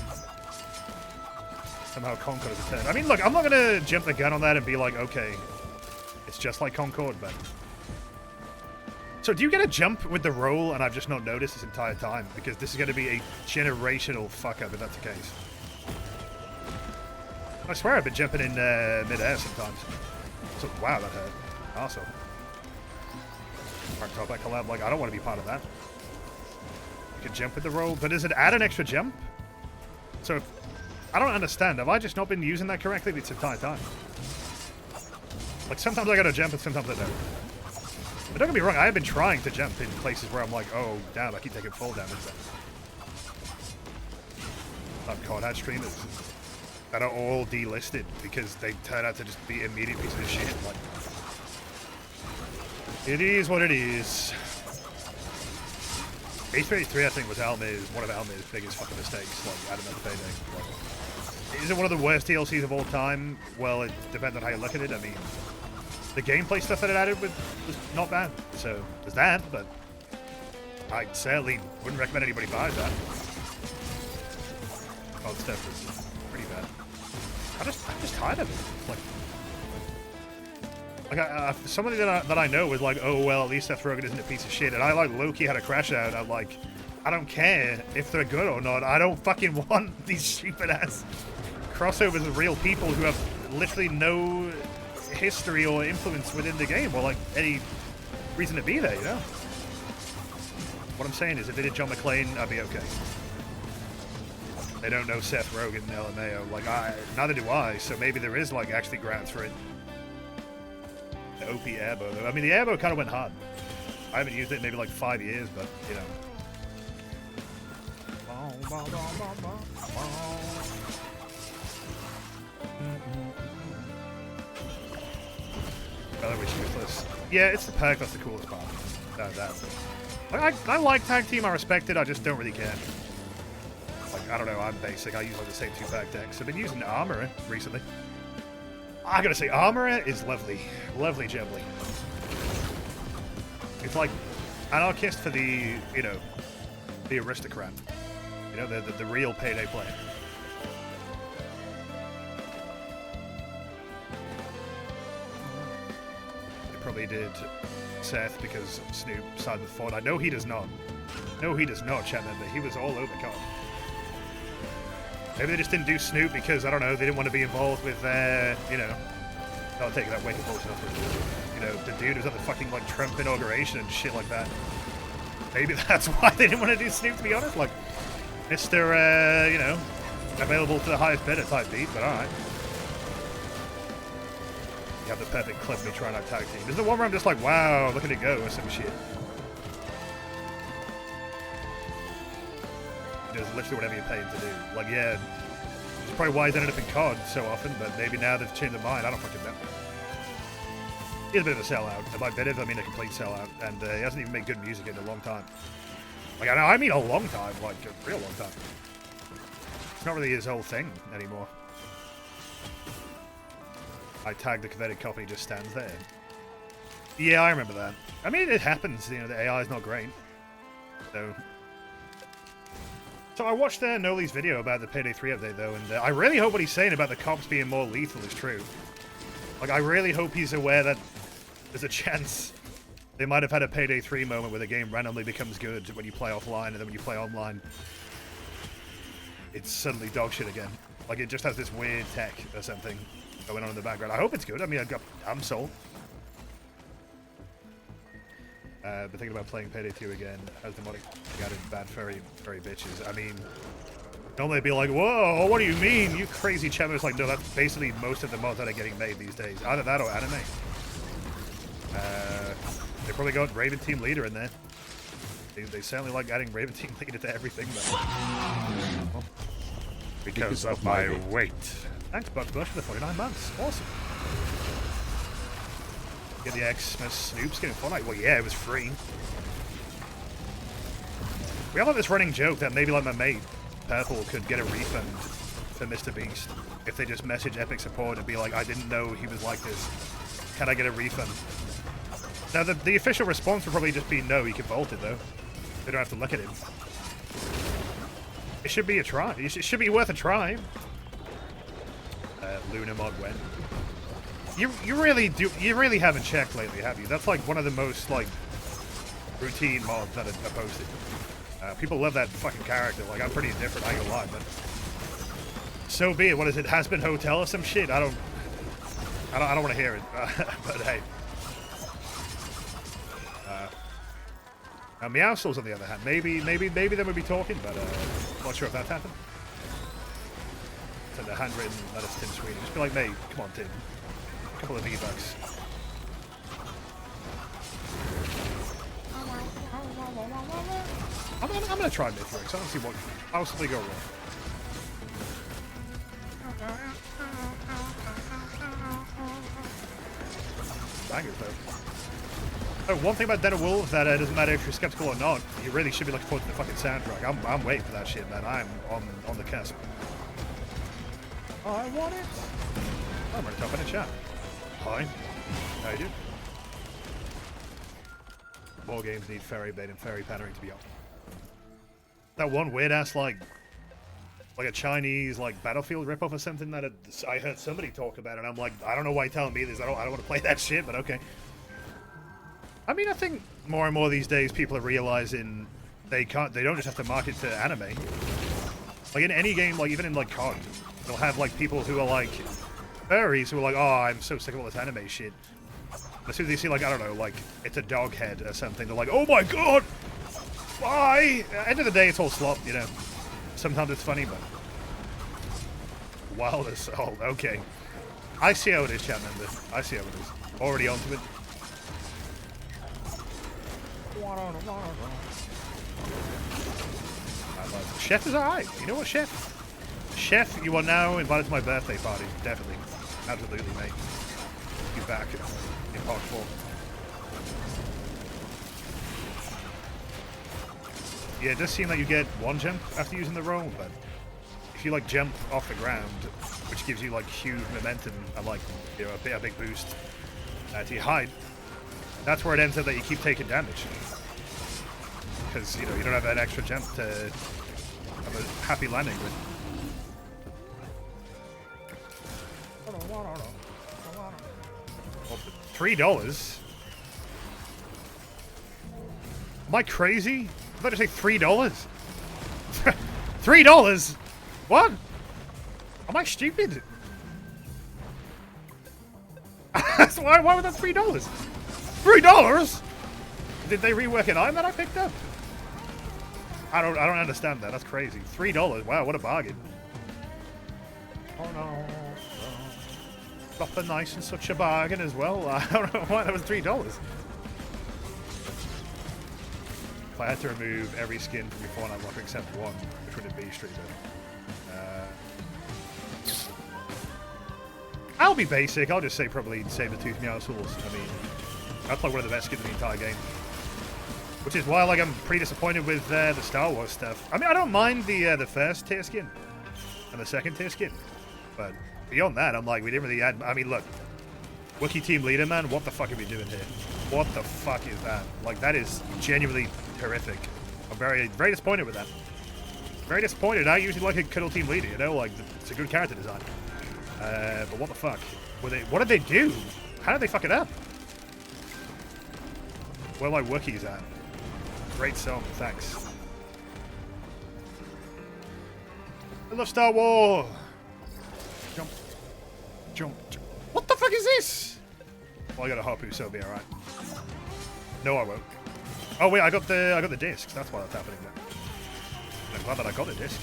Somehow Concord has returned. I mean, look, I'm not going to jump the gun on that and be like, okay, it's just like Concord, but... So, do you get a jump with the roll and I've just not noticed this entire time? Because this is going to be a generational fuck-up if that's the case. I swear I've been jumping in mid-air sometimes. So, wow, that hurt. Awesome. MarioInATopHat collab, like, I don't want to be part of that. You can jump with the roll, but does it add an extra jump? So, I don't understand. Have I just not been using that correctly this entire time? Like, sometimes I gotta jump and sometimes I don't. But don't get me wrong, I have been trying to jump in places where I'm like, oh, damn, I keep taking full damage. But COD had streamers that are all delisted because they turn out to just be immediate pieces of shit. Like, it is what it is. H383, I think, was one of Almir's biggest fucking mistakes. Like, I don't know, Payday. Like, is it one of the worst DLCs of all time? Well, it depends on how you look at it. I mean, the gameplay stuff that it added was not bad. So there's that, but I certainly wouldn't recommend anybody buys that. COD stuff is pretty bad. I'm just tired of it. Like somebody that I know was like, oh well, at least Seth Rogen isn't a piece of shit, and I like low-key had a crash out. I'm like, I don't care if they're good or not. I don't fucking want these stupid ass crossovers with real people who have literally no history or influence within the game or like any reason to be there, you know? What I'm saying is if they did John McClane, I'd be okay. They don't know Seth Rogen and LMAO. Like, neither do I, so maybe there is like actually grounds for it. The OP airbow though. I mean, the airbow kind of went hard. I haven't used it in maybe like 5 years, but you know. Yeah, it's the perk that's the coolest part. I like tag team, I respect it, I just don't really care. Like, I don't know, I'm basic, I use like the same 2-pack decks. I've been using Armorer recently. I gotta say, Armorer is lovely. Lovely gently. It's like Anarchist for the, you know, the aristocrat. You know, the real payday player. They probably did Seth because Snoop sided with Fortnite. No, he does not. No, he does not, chat member. He was all over COD. Maybe they just didn't do Snoop because, I don't know, they didn't want to be involved with, you know, not taking that way to bullshit up. You know, the dude was at the fucking, like, Trump inauguration and shit like that. Maybe that's why they didn't want to do Snoop, to be honest. Like, Mr., you know, available to the highest bidder type beat, but alright. You have the perfect clip of me trying out tag team. There's the one where I'm just like, wow, look at it go, or some shit. He does literally whatever you pay him to do. Like, yeah, it's probably why he's ended up in COD so often, but maybe now they've changed their mind. I don't fucking know. He's a bit of a sellout. And by bit of, I mean a complete sellout. And he hasn't even made good music in a long time. Like, I mean a long time, like a real long time. It's not really his whole thing anymore. I tagged the coveted copy, he just stands there. Yeah, I remember that. I mean, it happens, you know, the AI is not great. So I watched Noli's video about the Payday 3 update, though, and I really hope what he's saying about the cops being more lethal is true. Like, I really hope he's aware that there's a chance they might have had a Payday 3 moment where the game randomly becomes good when you play offline, and then when you play online, it's suddenly dog shit again. Like, it just has this weird tech or something going on in the background. I hope it's good. I mean, I'm sold. But thinking about playing Payday 2 again, as the mod got in bad furry bitches. I mean, normally they'd be like, whoa, what do you mean? You crazy channel. It's like, no, that's basically most of the mods that are getting made these days. Either that or anime. They probably got Raven Team Leader in there. They certainly like adding Raven Team Leader to everything, but... because of my weight. Thanks, Bucks Bush, for the 49 months. Awesome. Get the Xmas Snoop skin in Fortnite. Well, yeah, it was free. We have like this running joke that maybe like my mate, Purple, could get a refund for Mr. Beast if they just message Epic support and be like, I didn't know he was like this. Can I get a refund? Now, the official response would probably just be no, he can vault it, though. They don't have to look at him. It should be a try. It should be worth a try. Luna mod when? You really haven't checked lately, have you? That's like one of the most like routine mods that are posted. People love that fucking character. Like, I'm pretty indifferent, I ain't gonna lie, but so be it. What is it? Has Been Hotel or some shit? I don't want to hear it. But hey. Meowscles, on the other hand, maybe then we'd be talking, but I'm not sure if that's happened. Send a handwritten letter to Tim Sweeney. Just be like, mate, come on, Tim. A couple of V-Bucks. I'm gonna try Mythrix. I don't see what possibly go wrong. Bangers, though. Oh, one thing about Dead of Wolves that doesn't matter if you're skeptical or not, you really should be looking forward to the fucking soundtrack. I'm waiting for that shit, man. I'm on the cusp. I want it. I'm ready to top in the chat. Hi. How you doing? More games need fairy bait and fairy pattering to be on. That one weird ass like a Chinese like Battlefield ripoff or something that I heard somebody talk about, and I'm like, I don't know why you're telling me this. I don't want to play that shit, but okay. I mean, I think more and more these days people are realizing they don't just have to market to anime. Like in any game, like even in like COD, they'll have like people who are like furries who are like, oh, I'm so sick of all this anime shit. As soon as they see, like, I don't know, like, it's a dog head or something, they're like, oh my god! Why? At the end of the day, it's all slop, you know. Sometimes it's funny, but... Wild as... Oh, okay. I see how it is, chat member. I see how it is. Already onto it. Chef is alright. You know what, Chef? Chef, you are now invited to my birthday party. Definitely. Absolutely, mate. You're back. In part 4. Yeah, it does seem like you get one jump after using the roll, but if you like jump off the ground, which gives you like huge momentum and like, you know, a big boost to your height, that's where it ends up that you keep taking damage. Because, you know, you don't have that extra jump to have a happy landing with. $3? Am I crazy? I thought you say $3. $3? What? Am I stupid? why was that $3? $3? Did they rework an item that I picked up? I don't understand that. That's crazy. $3. Wow, what a bargain. Oh no. Proper nice and such a bargain as well. I don't know why that was $3. If I had to remove every skin from your phone unlocker except one, which would it be, Streamer? I'll be basic. I'll just say probably Saber-Tooth Meowscles. I mean, that's like one of the best skins in the entire game. Which is why, like, I'm pretty disappointed with the Star Wars stuff. I mean, I don't mind the first tier skin and the second tier skin, but beyond that, I'm like, we didn't really add... I mean, look, Wookiee team leader, man, what the fuck are we doing here? What the fuck is that? Like, that is genuinely horrific. I'm very, very disappointed with that. Very disappointed. I usually like a cuddle team leader, you know? Like, it's a good character design. But what the fuck? What did they do? How did they fuck it up? Where are my Wookiees at? Great song, thanks. I love Star Wars! Jump. Jump. What the fuck is this? Well, I got a Harpoo, so it'll be alright. No, I won't. Oh wait, I got the discs. That's why that's happening now. I'm glad that I got the disc.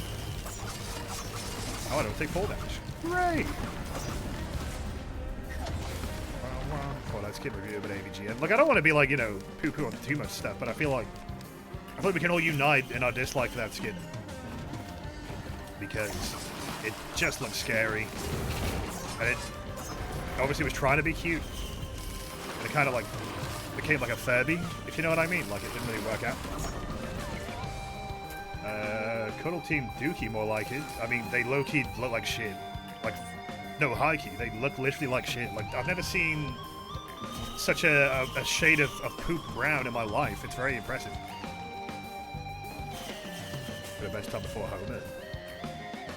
Oh, I don't take fall damage. Hooray! Oh, let's get review of an AVGN. Look, I don't want to be like, you know, poo-poo on too much stuff, but I feel like we can all unite in our dislike for that skin. Because it just looks scary. And it obviously was trying to be cute. And it kind of like became like a Furby, if you know what I mean. Like, it didn't really work out. Cuddle Team Dookie more like it. I mean, they low-key look like shit. Like, no, high-key. They look literally like shit. Like, I've never seen such a shade of poop brown in my life. It's very impressive. For the best time before Homer.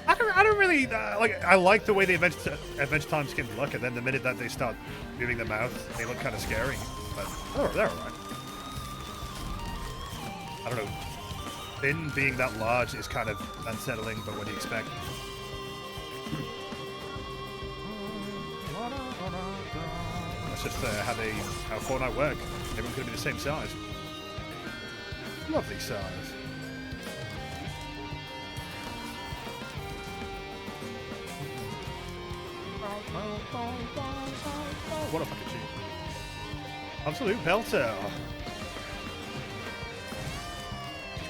I don't really, like, I like the way the Adventure Time skins look, and then the minute that they start moving their mouth, they look kind of scary. But they're alright. I don't know. Finn being that large is kind of unsettling, but what do you expect? That's just how Fortnite work. Everyone could be the same size. Lovely size. What a fucking cheat. Absolute pelter.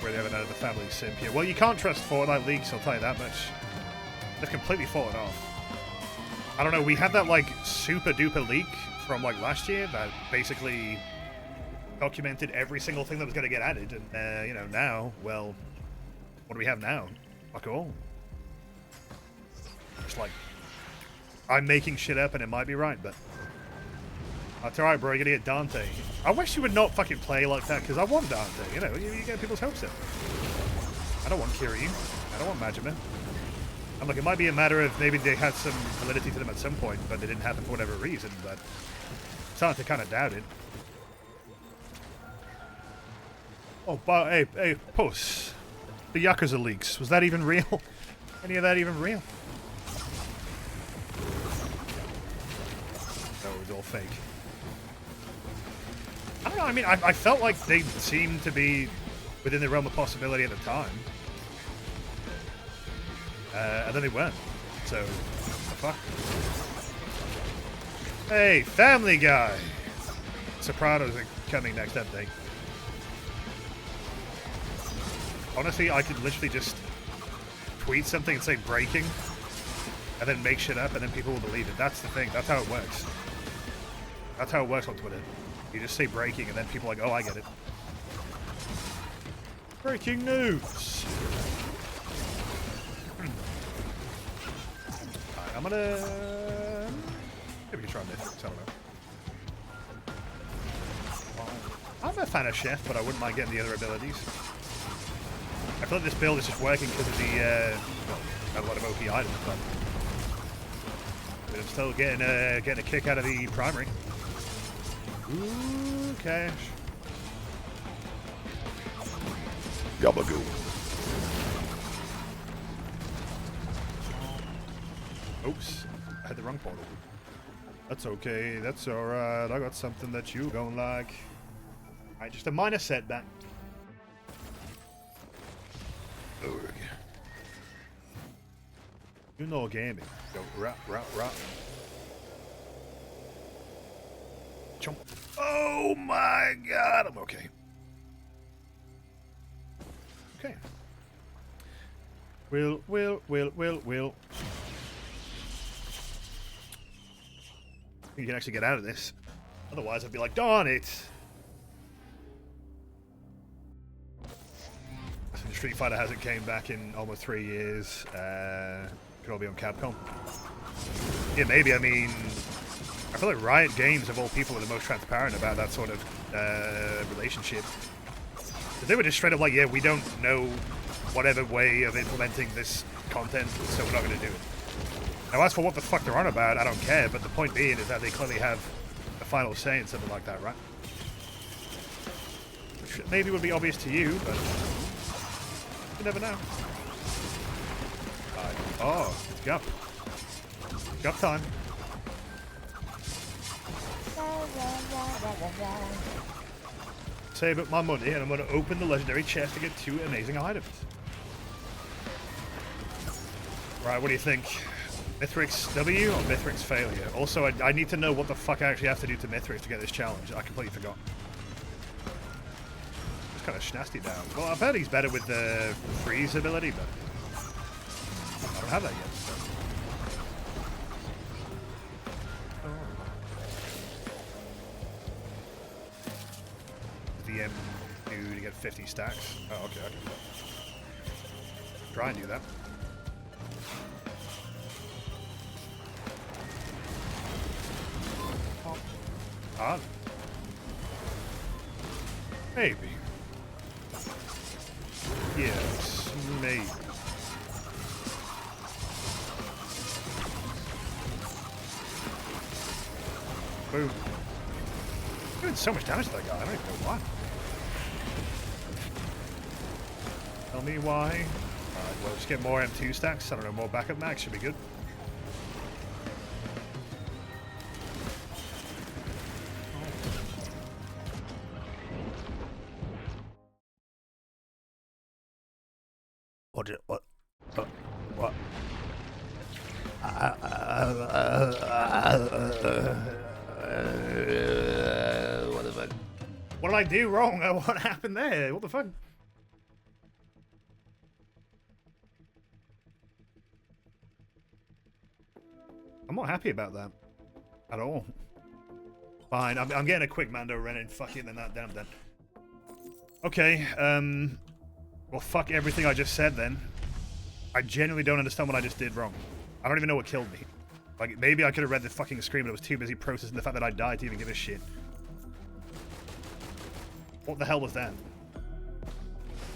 Where they haven't added the family simp here. Well, you can't trust Fortnite leaks, I'll tell you that much. They've completely fallen off. I don't know, we had that, like, super duper leak from, like, last year that basically documented every single thing that was going to get added. And, you know, now, well, what do we have now? Fuck all. It's like, I'm making shit up and it might be right, but That's alright, bro. You're gonna get Dante. I wish you would not fucking play like that, because I want Dante. You know, you get people's hopes up. I don't want Kiryu. I don't want Majima. And look, it might be a matter of maybe they had some validity to them at some point, but they didn't happen for whatever reason, but I'm starting to kind of doubt it. Oh, but hey, Puss. The Yakuza leaks. Was that even real? Any of that even real? No, it was all fake. I don't know, I mean, I felt like they seemed to be within the realm of possibility at the time. And then they weren't. So, what the fuck? Hey, Family Guy! Sopranos are coming next update. Honestly, I could literally just tweet something and say breaking, and then make shit up, and then people will believe it. That's the thing. That's how it works. That's how it works on Twitter. You just say breaking, and then people are like, oh, I get it. Breaking news! Alright, I'm gonna... Maybe we can try Mythics, I don't know. I'm a fan of Chef, but I wouldn't mind getting the other abilities. I feel like this build is just working because of the, well, not a lot of OP items, but I'm still getting a kick out of the primary. Ooh, cash. Gabagoo. Oops, I had the wrong portal. That's okay, that's alright. I got something that you don't like. Alright, just a minor setback. You know gaming. Go rap. Chomp. Oh my god, I'm okay. Okay. Will. You can actually get out of this. Otherwise, I'd be like, darn it. Street Fighter hasn't came back in almost 3 years. Could all be on Capcom. Yeah, maybe. I mean, I feel like Riot Games, of all people, are the most transparent about that sort of relationship. They were just straight up like, yeah, we don't know whatever way of implementing this content, so we're not going to do it. Now, as for what the fuck they're on about, I don't care, but the point being is that they clearly have a final say in something like that, right? Which maybe would be obvious to you, but you never know. Oh, it's Gup. Gup time. Save up my money and I'm going to open the legendary chest to get 2 amazing items. Right, what do you think? Mithrix W or Mithrix failure? Also, I need to know what the fuck I actually have to do to Mithrix to get this challenge. I completely forgot. It's kind of schnasty down. Well, I've heard he's better with the freeze ability, but I don't have that yet. So. The M2 to get 50 stacks. Oh, okay. Try and do that. Ah. Maybe. Yes, maybe. Boom. Doing so much damage to that guy, I don't even know why. Tell me why. Alright, well, just get more M2 stacks. I don't know, more backup max should be good. What? What the fuck? What did I do wrong? What happened there? What the fuck? I'm not happy about that. At all. Fine, I'm getting a quick Mando Renin. Fuck it, then that, then I'm done. Okay, well, fuck everything I just said then. I genuinely don't understand what I just did wrong. I don't even know what killed me. Like, maybe I could have read the fucking screen, but I was too busy processing the fact that I died to even give a shit. What the hell was that?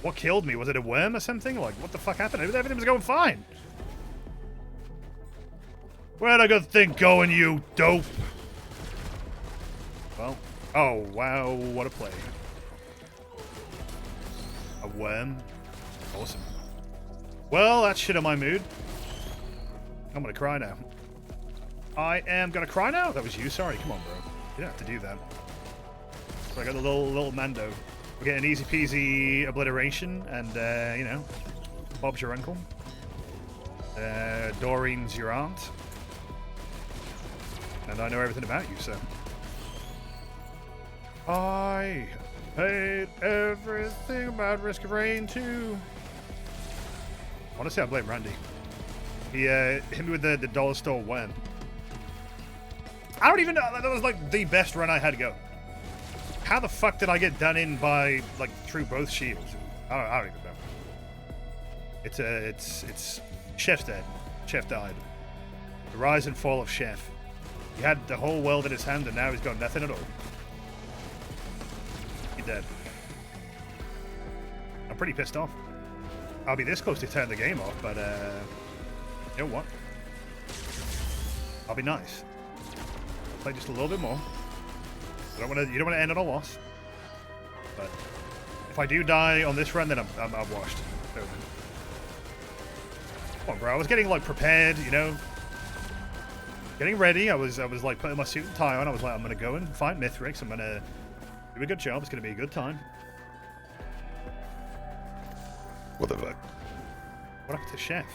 What killed me? Was it a worm or something? Like, what the fuck happened? Everything was going fine. Where'd a good thing going, you dope? Well, oh, wow, what a play. A worm? Awesome. Well, that's shit on my mood. I'm gonna cry now. I am gonna cry now? That was you? Sorry, come on, bro. You don't have to do that. So I got a little Mando. We get an easy peasy obliteration, and, you know, Bob's your uncle. Doreen's your aunt. And I know everything about you, so. I hate everything about Risk of Rain 2. Honestly, I blame Randy. He hit me with the dollar store worm. I don't even know. That was like the best run I had to go. How the fuck did I get done in by, like, through both shields? I don't even know. It's Chef's dead. Chef died. The rise and fall of Chef. He had the whole world in his hand, and now he's got nothing at all. He's dead. I'm pretty pissed off. I'll be this close to turn the game off, but, you know what? I'll be nice. I'll play just a little bit more. You don't want to end on a loss. But if I do die on this run, then I'm washed. So, come on, bro. I was getting, like, prepared, you know? Getting ready. I was like putting my suit and tie on. I was like, I'm gonna go and find Mithrix. I'm gonna do a good job. It's gonna be a good time. What the fuck? What happened to Chef?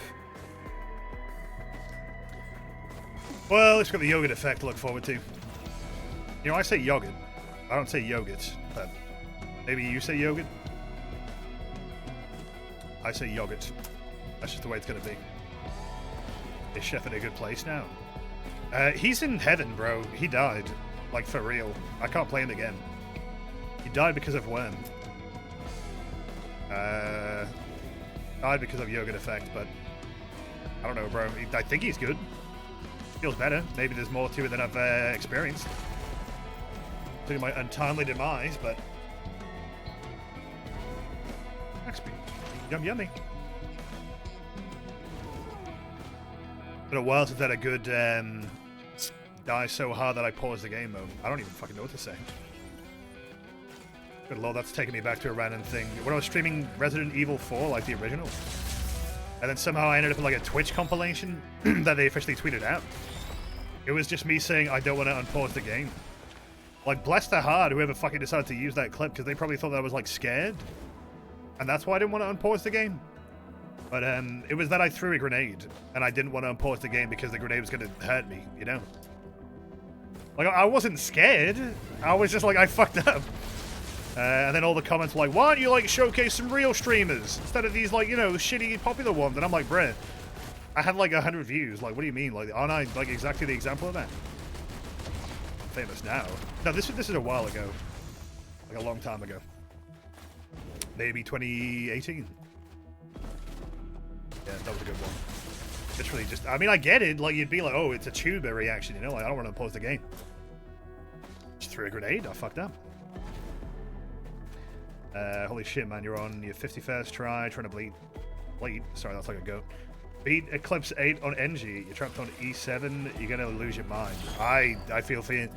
Well, it's got the yogurt effect to look forward to. You know, I say yogurt. I don't say yogurt, but maybe you say yogurt. I say yogurt. That's just the way it's gonna be. Is Chef in a good place now? He's in heaven, bro. He died. Like, for real. I can't play him again. He died because of worm. Died because of yogurt effect, but I don't know, bro. I think he's good. Feels better. Maybe there's more to it than I've experienced. Took my untimely demise, but XP. Yum yummy. Been a while since I had a good die so hard that I paused the game mode. I don't even fucking know what to say. Good lord, that's taking me back to a random thing. When I was streaming Resident Evil 4, like the original, and then somehow I ended up in like a Twitch compilation that they officially tweeted out. It was just me saying I don't want to unpause the game. Like, bless their heart, whoever fucking decided to use that clip, because they probably thought that I was like scared. And that's why I didn't want to unpause the game. But it was that I threw a grenade, and I didn't want to unpause the game because the grenade was going to hurt me, you know? Like, I wasn't scared. I was just like, I fucked up. And then all the comments were like, why don't you, like, showcase some real streamers instead of these, like, you know, shitty popular ones? And I'm like, bruh, I had, like, 100 views. Like, what do you mean? Like, aren't I, like, exactly the example of that? I'm famous now. No, this is a while ago. Like, a long time ago. Maybe 2018. Yeah, that was a good one. Literally just, I mean, I get it. Like, you'd be like, oh, it's a tuber reaction, you know? Like, I don't want to pause the game. Just threw a grenade. I fucked up. Holy shit, man. You're on your 51st try, trying to bleed. Sorry, that's like a goat. Beat Eclipse 8 on NG. You're trapped on E7. You're going to lose your mind. I feel for you.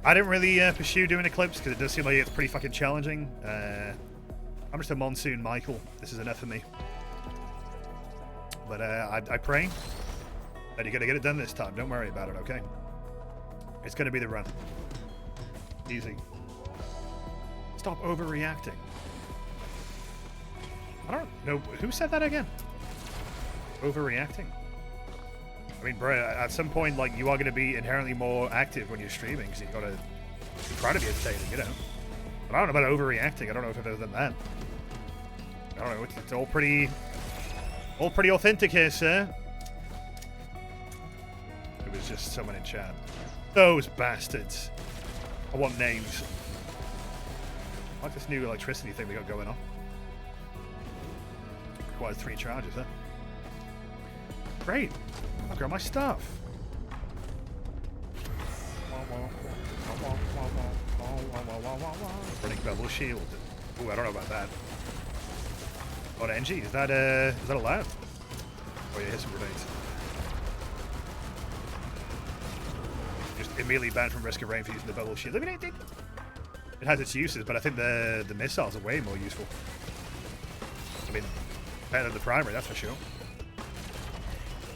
I didn't really pursue doing Eclipse because it does seem like it's pretty fucking challenging. I'm just a Monsoon Michael. This is enough for me. But I pray that you're going to get it done this time. Don't worry about it, okay? It's going to be the run. Easy. Stop overreacting. I don't know. Who said that again? Overreacting? I mean, bro, at some point, like, you are going to be inherently more active when you're streaming because you've got to try to be entertaining, you know? But I don't know about overreacting. I don't know if I've ever done that. I don't know. It's all pretty authentic here, sir. It was just someone in chat. Those bastards. I want names. I like this new electricity thing we got going on. Requires 3 charges, huh? Great. I'll grab my stuff. Running bubble shield. Ooh, I don't know about that. What NG? Is that allowed? Oh yeah, here's some grenades. Just immediately banned from risk of rain for using the bubble shield. I mean, it has its uses, but I think the missiles are way more useful. I mean, better than the primary, that's for sure.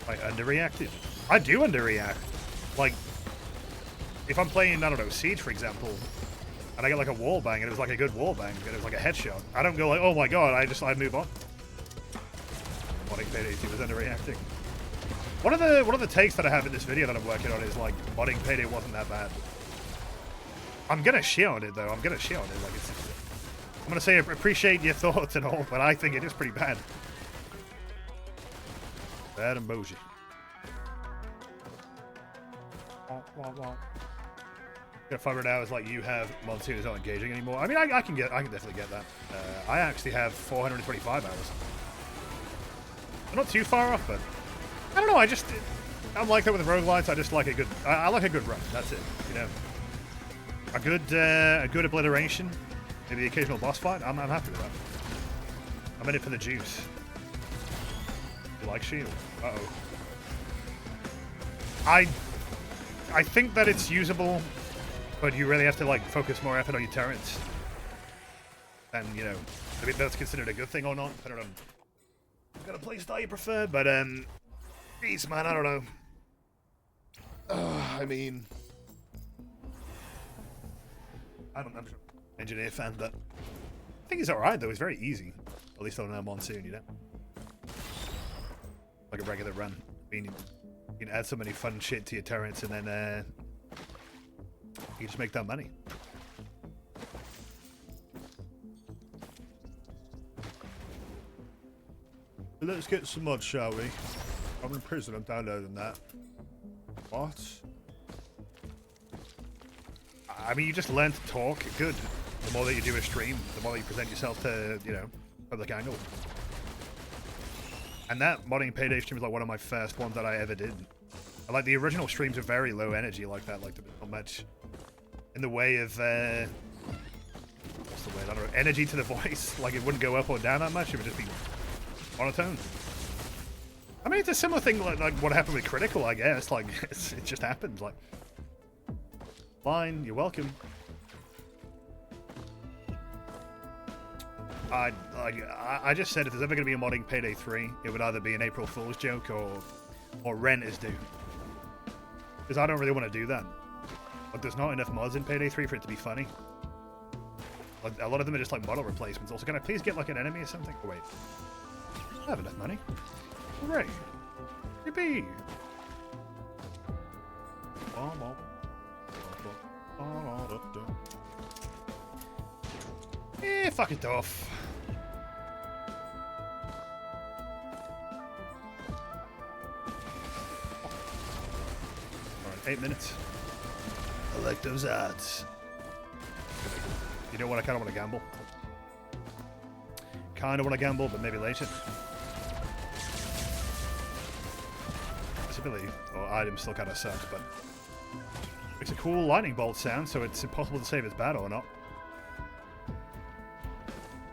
I underreacted. I do underreact. Like, if I'm playing, I don't know, Siege, for example, and I get like a wall bang, and it was like a good wall bang, and it was like a headshot, I don't go like, oh my god, I move on. Modding Payday 2 was underreacting. One of the takes that I have in this video that I'm working on is like, modding Payday wasn't that bad. I'm gonna shit on it though, I'm gonna shit on it, like I'm gonna say I appreciate your thoughts and all, but I think it is pretty bad. Bad emoji. Got 500 hours like you have. Monsoon is not engaging anymore. I mean, I can definitely get that. I actually have 425 hours. I'm not too far off, but I don't know. I'm like that with roguelites. I just like a good. I like a good run. That's it. You know, a good obliteration, maybe the occasional boss fight. I'm happy with that. I'm in it for the juice. You like shield? Uh-oh. I think that it's usable, but you really have to like focus more effort on your turrets. And you know, I mean that's considered a good thing or not. I don't know. I've got a playstyle you prefer, but geez, man, I don't know. I mean, I'm an engineer fan, but I think he's alright though. He's very easy, at least on Monsoon, you know. Like a regular run. I mean, you can add so many fun shit to your turrets, and then you just make that money. Let's get some mods, shall we? I'm in prison. I'm downloading that. What? I mean, you just learn to talk. Good. The more that you do a stream, the more that you present yourself to, you know, public angle. And that modding Payday stream was like one of my first ones that I ever did. And like the original streams are very low energy like that, like not much in the way of what's the word? I don't know, energy to the voice. Like it wouldn't go up or down that much. It would just be monotone. I mean, it's a similar thing like what happened with Critical, I guess. Like it just happened. Like, fine, you're welcome. I just said if there's ever going to be a modding Payday 3, it would either be an April Fool's joke or rent is due. Because I don't really want to do that. Like, there's not enough mods in Payday 3 for it to be funny. Like, a lot of them are just like model replacements. Also, can I please get like an enemy or something? Oh, wait. I have enough money. Hooray. Yippee. Fuck it off. Alright, 8 minutes. I like those odds. You know what? I kind of want to gamble. Kind of want to gamble, but maybe later. This ability or item still kind of sucks, but makes a cool lightning bolt sound, so it's impossible to say if it's bad or not.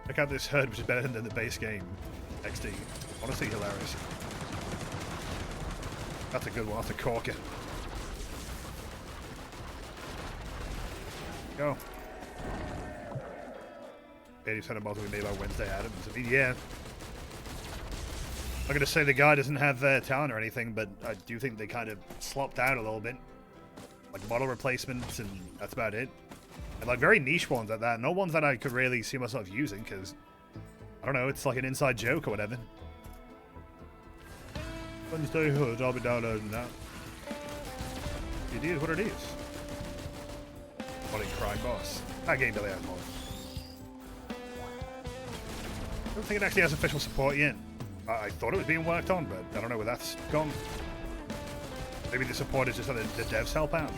Check out this HUD, which is better than the base game. XD. Honestly, hilarious. That's a good one. That's a corker. Go. 80% of mods will be made by Wednesday Adams. I mean, yeah. I'm not going to say the guy doesn't have talent or anything, but I do think they kind of slopped out a little bit. Like model replacements, and that's about it. And like very niche ones at that. No ones that I could really see myself using, because I don't know, it's like an inside joke or whatever. Wednesday HUD, I'll be downloading that. It is what it is. Modding Crime Boss. That game really has mods. I don't think it actually has official support yet. I thought it was being worked on, but I don't know where that's gone. Maybe the support is just that the devs help out.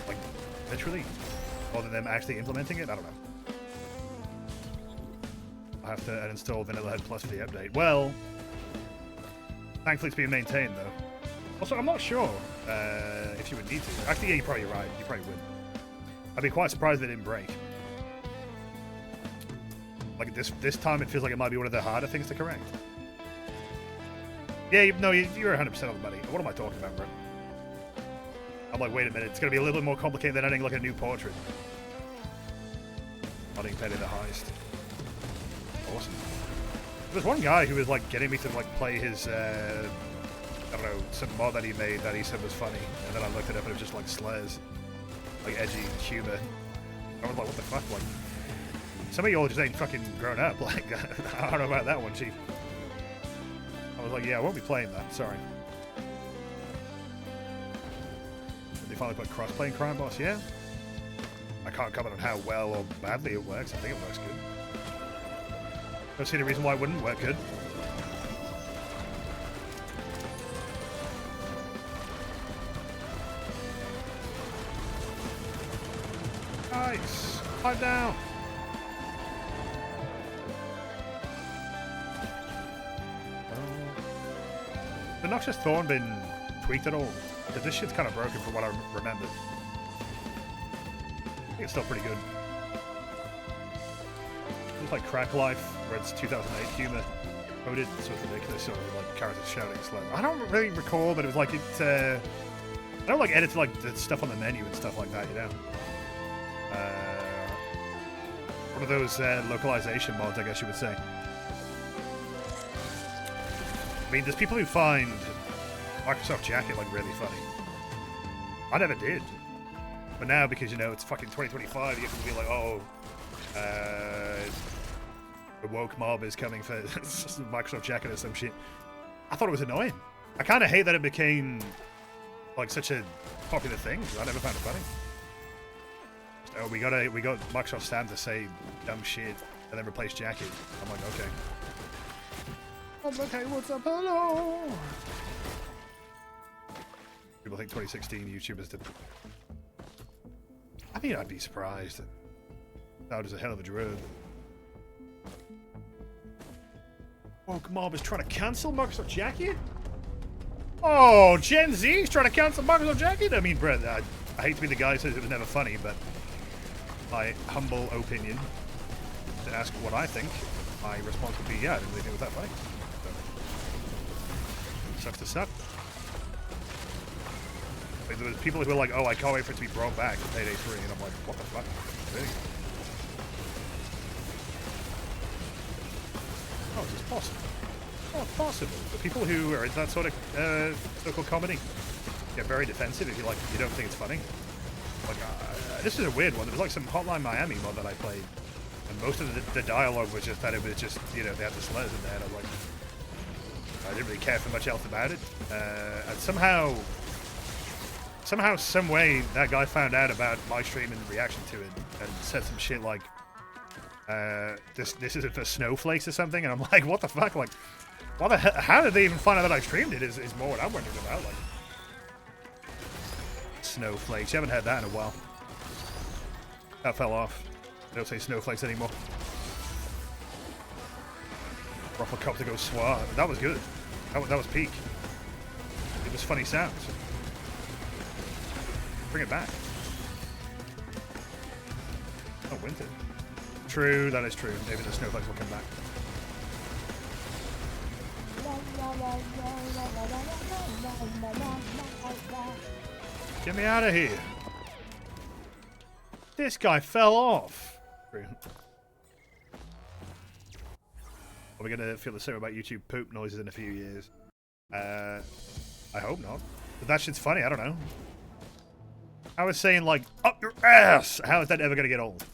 Like, literally. More than them actually implementing it? I don't know. I have to uninstall Vanilla Head Plus for the update. Well, thankfully it's being maintained, though. Also, I'm not sure. if you would need to. Actually, yeah, you're probably right. You probably would. I'd be quite surprised if it didn't break. Like this time, it feels like it might be one of the harder things to correct. Yeah, no, you're 100% on the money. What am I talking about, bro? I'm like, wait a minute. It's going to be a little bit more complicated than adding like a new portrait. Adding Petty the heist. Awesome. There's one guy who was like getting me to like play his, I don't know, some mod that he made that he said was funny, and then I looked it up and it was just like slurs, like edgy humor. I was like, what the fuck? Like, some of y'all just ain't fucking grown up. Like, I don't know about that one, Chief. I was like, yeah, I won't be playing that. Sorry. They finally put cross-play in Crime Boss, yeah. I can't comment on how well or badly it works. I think it works good. Don't see any reason why it wouldn't work good. Nice. Climb down. The Noxious Thorn been tweaked at all? Because this shit's kind of broken from what I remember. I think it's still pretty good. It's like Crack Life, where it's 2008 humor coded, so it's ridiculous, sort of like characters shouting slang. I don't really recall, but it was like it. I don't like edit like the stuff on the menu and stuff like that, you know. One of those localization mods, I guess you would say. I mean, there's people who find Microsoft Jacket like really funny. I never did. But now, because, you know, it's fucking 2025, you can be like, oh, the woke mob is coming for Microsoft Jacket or some shit. I thought it was annoying. I kind of hate that it became like such a popular thing, because I never found it funny. Just, oh, we got Microsoft Stand to say dumb shit and then replace Jacket. I'm like, okay. Okay, what's up? Hello. People think 2016 YouTubers did. I mean, I'd be surprised. That was a hell of a drug. Woke mob is trying to cancel Microsoft Jacket? Oh, Gen Z is trying to cancel Microsoft Jacket? I mean, Brett, I hate to be the guy who says it was never funny, but my humble opinion, to ask what I think, my response would be, yeah, I didn't really think it was that funny. Sucks to suck. Like, there was people who were like, oh, I can't wait for it to be brought back to Payday 3, and I'm like, what the fuck? Really? How is this possible? How possible? The people who are in that sort of so-called comedy get very defensive if you don't think it's funny. Like, this is a weird one. There was like some Hotline Miami mod that I played, and most of the dialogue was just that it was just, you know, they had the slurs in there, and I was like, I didn't really care for much else about it. And somehow, some way, that guy found out about my stream and reaction to it, and said some shit like, this isn't for snowflakes or something, and I'm like, what the fuck? Like, how did they even find out that I streamed it? Is more what I'm wondering about. Like, snowflakes. You haven't had that in a while. That fell off. They don't say snowflakes anymore. Ruffle cop to go swat. That was good. That was peak. It was funny sounds. Bring it back. Oh, winter. True, that is true. Maybe the snowflakes will come back. Get me out of here. This guy fell off. True. Are we going to feel the same about YouTube poop noises in a few years? I hope not. But that shit's funny, I don't know. I was saying, like, up your ass! How is that ever going to get old?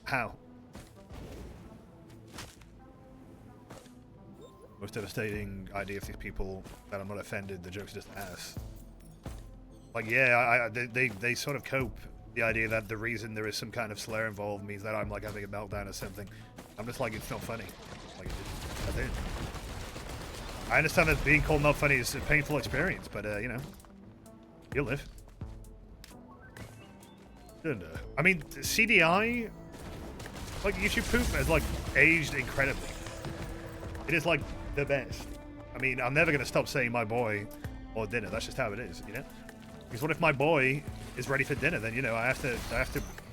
How? Most devastating idea of these people that I'm not offended, the joke's just ass. Like, yeah, they sort of cope. The idea that the reason there is some kind of slur involved means that I'm, like, having a meltdown or something. I'm just like, it's not funny. Like, I did. I understand that being called not funny is a painful experience, but, you know, you'll live. And, I mean, CDI, like, YouTube poop has, like, aged incredibly. It is, like, the best. I mean, I'm never going to stop saying my boy or dinner. That's just how it is, you know? Because what if my boy is ready for dinner? Then, you know, I have to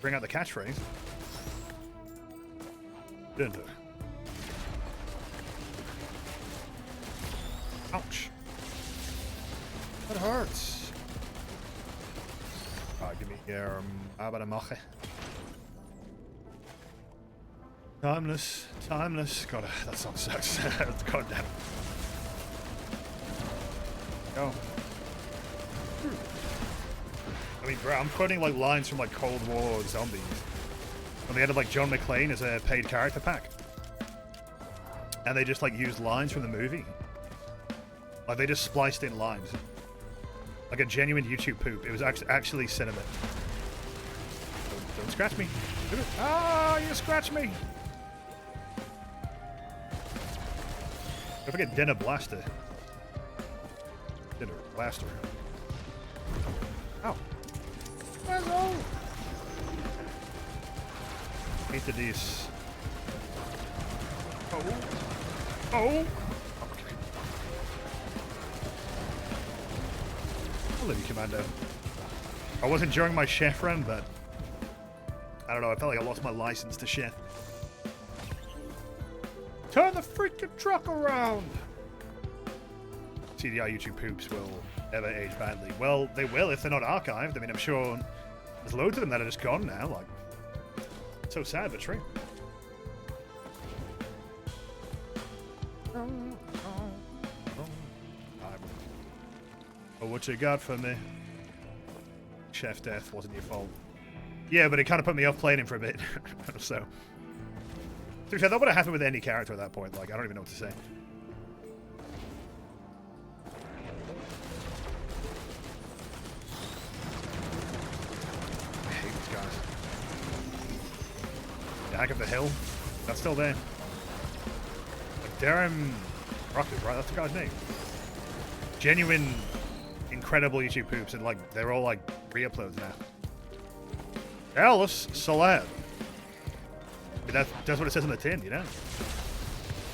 bring out the catchphrase. Dinner. Ouch. That hurts. Alright, give me your Abadamache. Timeless. God, that song sucks. God damn it. Go. I mean, bro, I'm quoting like lines from like Cold War zombies. When they had like John McClane as a paid character pack. And they just like used lines from the movie. Like they just spliced in lines. Like a genuine YouTube poop. It was actually cinema. Don't scratch me. Ah, you scratched me. Don't forget Dinner Blaster. Dinner Blaster. Ow. Let's go. Hate these. Oh. Okay. I love you, Commando. I was enjoying my chef run, but I don't know. I felt like I lost my license to chef. Turn the freaking truck around! TDI YouTube poops will never age badly. Well, they will if they're not archived. I mean, I'm sure there's loads of them that are just gone now. Like, so sad, but true. Oh, what you got for me? Chef death wasn't your fault. Yeah, but it kind of put me off playing him for a bit. So, to be fair, that would have happened with any character at that point. Like, I don't even know what to say. I hate these guys. Back of the hill. That's still there. Like, Darren Rocket, right? That's the guy's name. Genuine, incredible YouTube poops, and like, they're all like re-uploads now. Alice Salad. I mean, that's what it says on the tin, you know?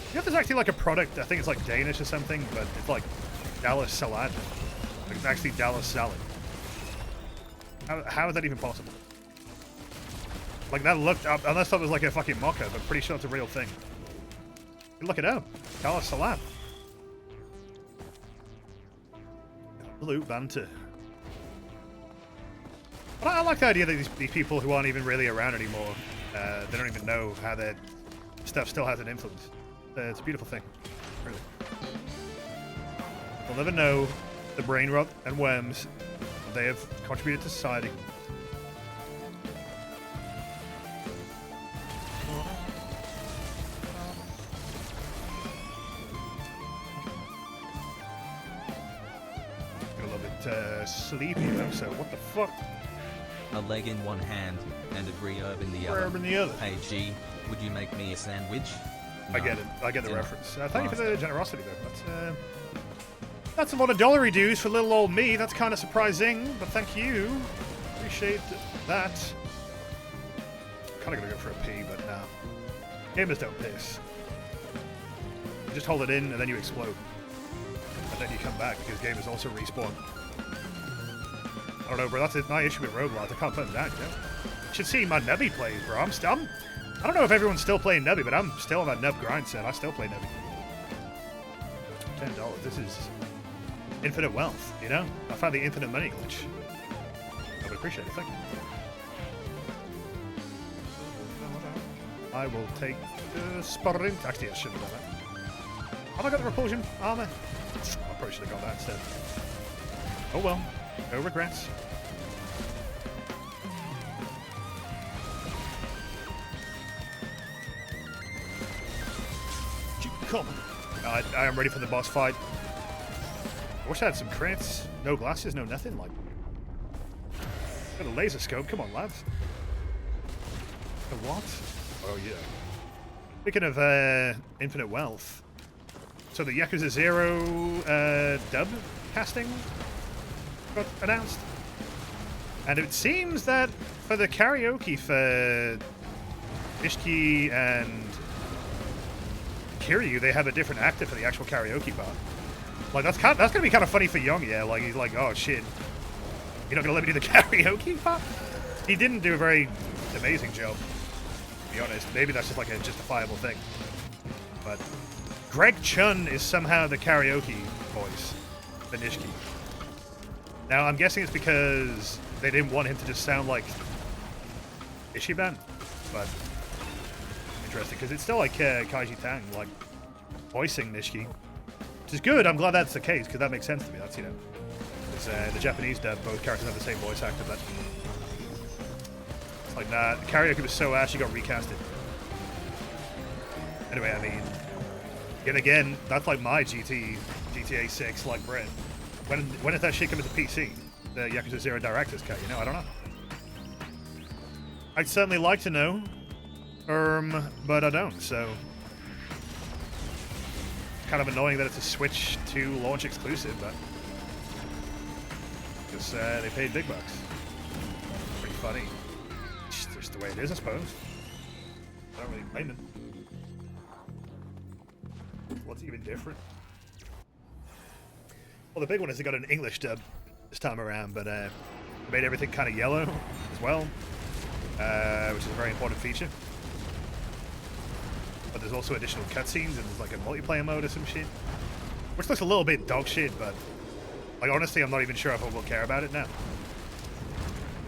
You know, there's actually like a product, I think it's like Danish or something, but it's like Dallas Salad. Like, it's actually Dallas Salad. How is that even possible? Like, that looked up, unless that was like a fucking mock-up, I'm pretty sure it's a real thing. Look it up. Dallas Salad. Absolute banter. But I like the idea that these people who aren't even really around anymore, they don't even know how their stuff still has an influence. It's a beautiful thing, really. They'll never know the brain rot and worms they have contributed to society. A little bit sleepy though, so what the fuck? A leg in one hand and a herb in the Herb in the other. Hey G, would you make me a sandwich? I get it. I get the reference. Thank you for the generosity, though. That's a lot of dollary dues for little old me. That's kind of surprising, but thank you. Appreciate that. Kind of gonna go for a pee, but nah. Gamers don't piss. You just hold it in, and then you explode. And then you come back, because gamers also respawn. I don't know, bro. That's my issue with roguelites. I can't put them down, you know? You should see my Nebby plays, bro. I don't know if everyone's still playing Nebby, but I'm still on that Neb grind set. I still play Nebby. $10. This is infinite wealth, you know? I found the infinite money glitch. I would appreciate it. Thank you. I will take the sprint. Actually, I shouldn't have done that. Have I got the repulsion armor? I probably should have got that instead. Oh well. No regrets. Come. I am ready for the boss fight. I wish I had some crits. No glasses, no nothing. Like, got a laser scope. Come on, lads. A what? Oh yeah. Speaking of infinite wealth, so the Yakuza 0 dub casting got announced, and it seems that for the karaoke for Ishiki and Kiryu, they have a different actor for the actual karaoke part. Like, that's gonna be kind of funny for Young, yeah. Like, he's like, oh shit, You're not gonna let me do the karaoke part? He didn't do a very amazing job, to be honest. Maybe that's just like a justifiable thing. But Greg Chun is somehow the karaoke voice for Nishiki. Now, I'm guessing it's because they didn't want him to just sound like Ishiban, but interesting, because it's still like Kaiji Tang, like, voicing Nishiki, which is good. I'm glad that's the case, because that makes sense to me. That's, you know, because the Japanese dub, both characters have the same voice actor, but it's like, nah, the karaoke was so ass, you got recasted. Anyway, I mean, yet again, that's like my GTA 6, like Brit. When is that shit coming to PC? The Yakuza 0 Director's Cut, you know? I don't know. I'd certainly like to know, but I don't, so... It's kind of annoying that it's a Switch 2 launch exclusive, but... Because they paid big bucks. Pretty funny. It's just the way it is, I suppose. I don't really blame them. What's even different? Well, the big one is they got an English dub this time around, but made everything kind of yellow as well, which is a very important feature. But there's also additional cutscenes, and there's like a multiplayer mode or some shit, which looks a little bit dog shit, but like honestly, I'm not even sure if I will care about it now.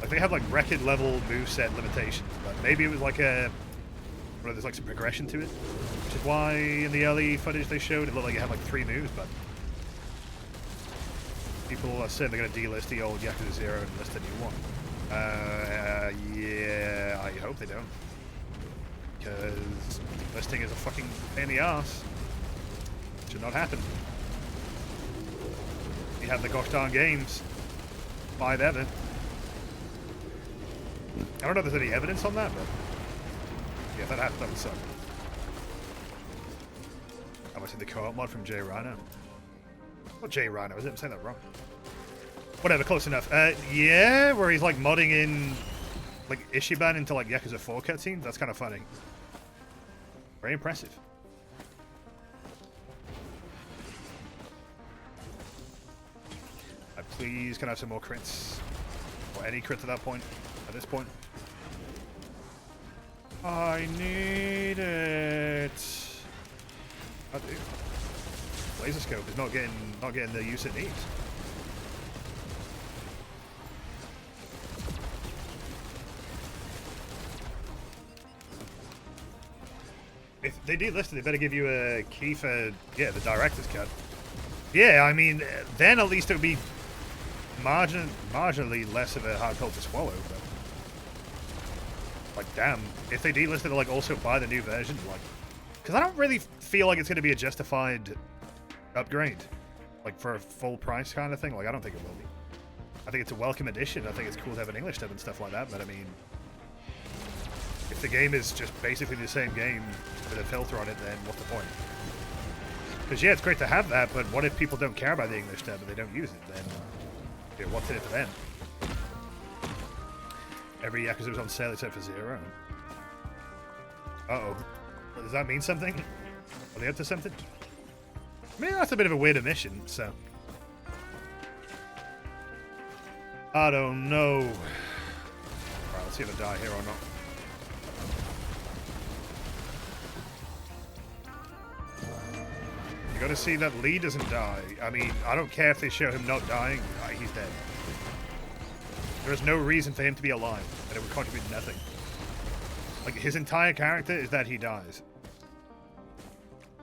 Like they have like record level moveset limitations, but maybe it was like a, well, there's like some progression to it, which is why in the early footage they showed it looked like it had like 3 moves, but. People are saying they're going to delist the old Yakuza 0 and list a new one. Yeah, I hope they don't. Because listing is a fucking pain in the ass. Should not happen. You have the gosh darn games. Buy them then. I don't know if there's any evidence on that, but... Yeah, if that happened, that would suck. Have I seen the co-op mod from Jay Rhino? Not Jay Rhino, is it? I'm saying that wrong. Whatever, close enough. Yeah, where he's like modding in like Ishiban into like Yakuza 4 cutscenes. That's kind of funny. Very impressive. Please, can I have some more crits? Or any crits at that point? At this point? I need it. I do. Laser scope is not getting the use it needs. If they delist it, they better give you a key for the director's cut. Yeah, I mean, then at least it would be marginally less of a hard pill to swallow. But like, damn, if they delist it, like also buy the new version, like, because I don't really feel like it's going to be a justified upgrade, like for a full price kind of thing. Like, I don't think it will be. I think it's a welcome addition. I think it's cool to have an English dub and stuff like that. But I mean, if the game is just basically the same game with a filter on it, then what's the point? Because yeah, it's great to have that, but what if people don't care about the English dub and they don't use it? Then what's in it for them? Every Yakuza was on sale except for 0. Uh-oh. Does that mean something? Are they up to something? I mean, that's a bit of a weird omission, so... I don't know. Alright, let's see if I die here or not. You gotta see that Lee doesn't die. I mean, I don't care if they show him not dying. He's dead. There is no reason for him to be alive, and it would contribute nothing. Like, his entire character is that he dies.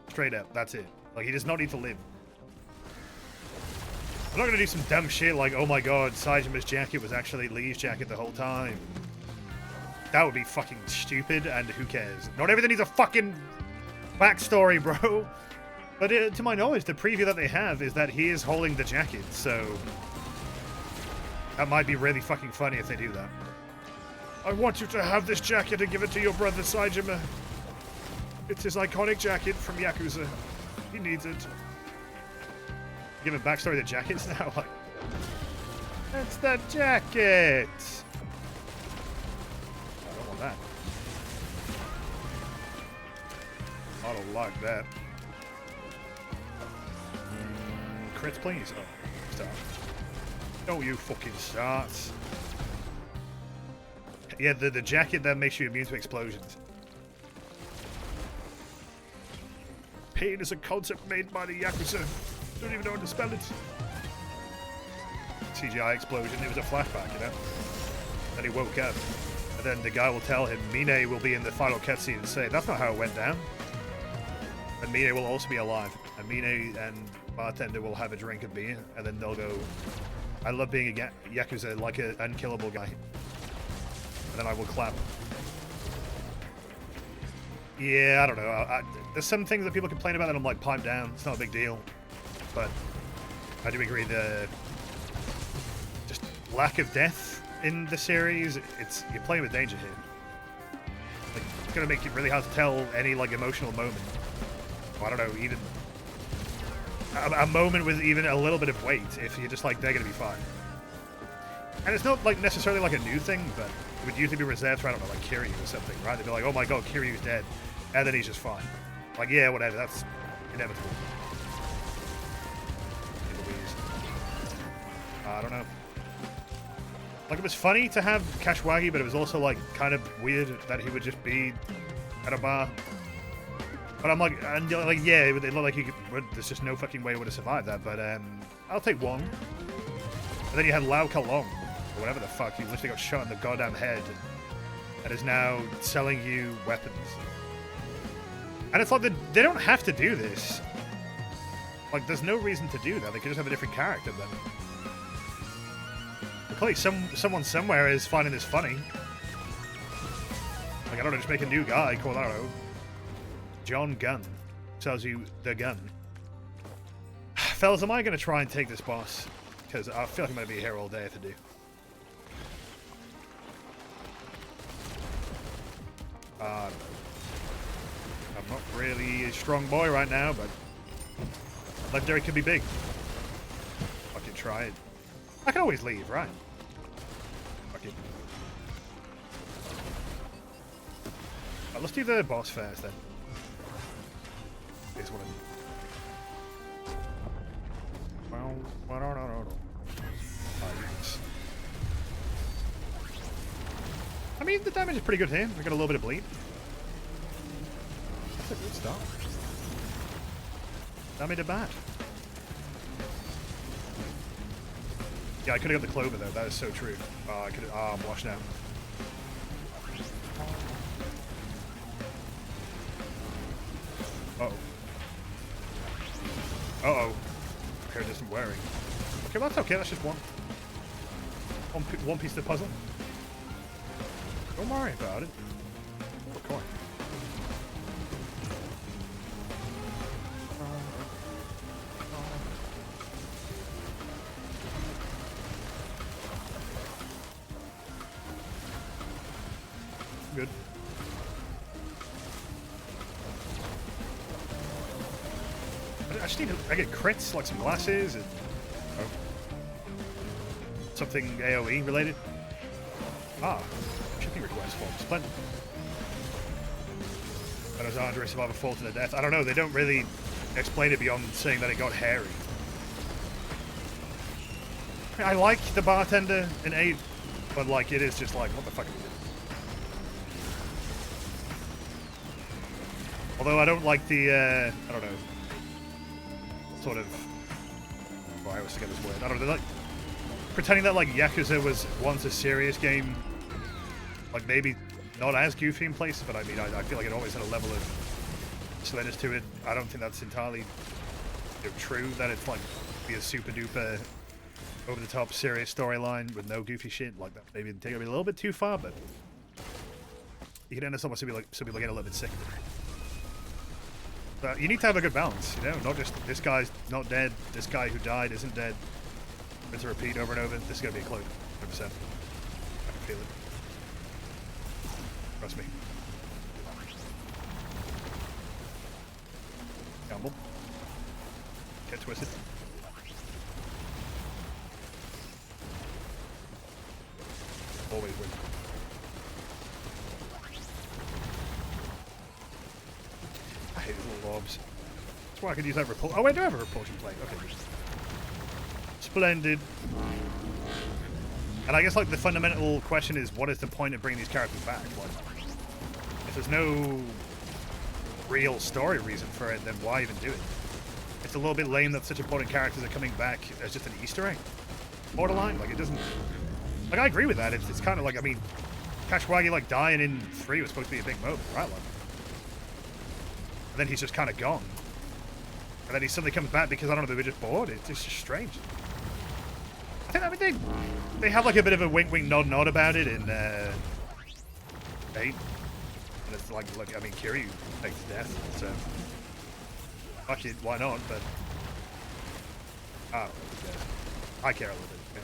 Straight up, that's it. Like, he does not need to live. I'm not gonna do some dumb shit like, oh my god, Saijima's jacket was actually Lee's jacket the whole time. That would be fucking stupid, and who cares? Not everything needs a fucking backstory, bro. But to my knowledge, the preview that they have is that he is holding the jacket, so... That might be really fucking funny if they do that. I want you to have this jacket and give it to your brother Saijima. It's his iconic jacket from Yakuza. He needs it. Give him backstory to jackets now? Like, that's the jacket! I don't want that. I don't like that. Crits, please. Oh, stop. Don't you fucking start. Yeah, the jacket that makes you immune to explosions. Pain is a concept made by the Yakuza. Don't even know how to spell it. CGI explosion. It was a flashback, you know? Then he woke up. And then the guy will tell him, Mine will be in the final cutscene and say, that's not how it went down. And Mine will also be alive. And Mine and Bartender will have a drink of beer. And then they'll go, I love being a Yakuza, like an unkillable guy. And then I will clap. Yeah, I don't know. There's some things that people complain about that I'm like, pipe down. It's not a big deal. But I do agree the just lack of death in the series, you're playing with danger here. Like, it's gonna make it really hard to tell any like emotional moment. Or, I don't know, even a moment with even a little bit of weight if you're just like, they're gonna be fine. And it's not like necessarily like a new thing, but it would usually be reserved for, I don't know, like Kiryu or something, right? They'd be like, oh my god, Kiryu's dead. And then he's just fine. Like, yeah, whatever, that's inevitable. I don't know. Like, it was funny to have Kashwagi, but it was also, like, kind of weird that he would just be at a bar. But I'm like, and like, yeah, it looked like he could, there's just no fucking way he would have survived that, but I'll take one. And then you had Lau Kalong, or whatever the fuck, he literally got shot in the goddamn head and is now selling you weapons. And it's like, they don't have to do this. Like, there's no reason to do that. They could just have a different character then. Clearly, someone somewhere is finding this funny. Like, I don't know, just make a new guy called, I don't know, John Gunn. Tells you the gun. Fellas, am I going to try and take this boss? Because I feel like I'm going to be here all day if I do. I'm not really a strong boy right now, but legendary could be big. I can try it. I can always leave, right? Fuck it. Right, let's do the boss first then. Here's what I mean, the damage is pretty good here. We got a little bit of bleed. That's a good start. That made it bad. Yeah, I could have got the clover though. That is so true. I could. I'm washed now. Uh oh. Hair isn't wearing. Okay, well, that's okay. That's just one piece of the puzzle. Don't worry about it. Oh, coin. Good. I just need to. I get crits, like some glasses, and something AOE related. Ah, shipping request form. Splendid. And as Andre survived a fall to the death. I don't know. They don't really explain it beyond saying that it got hairy. I like the bartender in 8, but like it is just like, what the fuck is it? Although I don't like the, I don't know, sort of, well, I always forget this word, I don't know, like, pretending that, like, Yakuza was once a serious game, like, maybe not as goofy in places, but I mean, I feel like it always had a level of silliness to it. I don't think that's entirely true, that it's, like, be a super-duper, over-the-top serious storyline with no goofy shit, like that. Maybe take it a little bit too far, but you can end up almost to be like getting a little bit sick of it. But you need to have a good balance, you know? Not just, this guy's not dead, this guy who died isn't dead. It's a repeat over and over. This is going to be a clone, 100%. I can feel it. Trust me. Gamble. Get twisted. Always win. I hate these little orbs. That's why I could use that repulsion. Oh, I do have a repulsion plate. Okay. Splendid. And I guess like the fundamental question is, what is the point of bringing these characters back? Like, if there's no real story reason for it, then why even do it? It's a little bit lame that such important characters are coming back as just an Easter egg. Borderline, like it doesn't. Like I agree with that. It's kind of like, I mean, Kashwagi like dying in 3 was supposed to be a big moment, right? Like, and then he's just kind of gone, and then he suddenly comes back because I don't know, they were just bored. It's just strange. I mean, they have like a bit of a wink, wink, nod, nod about it in 8. And it's like, look, I mean, Kiryu takes death, so fuck it, why not? But I care a little bit.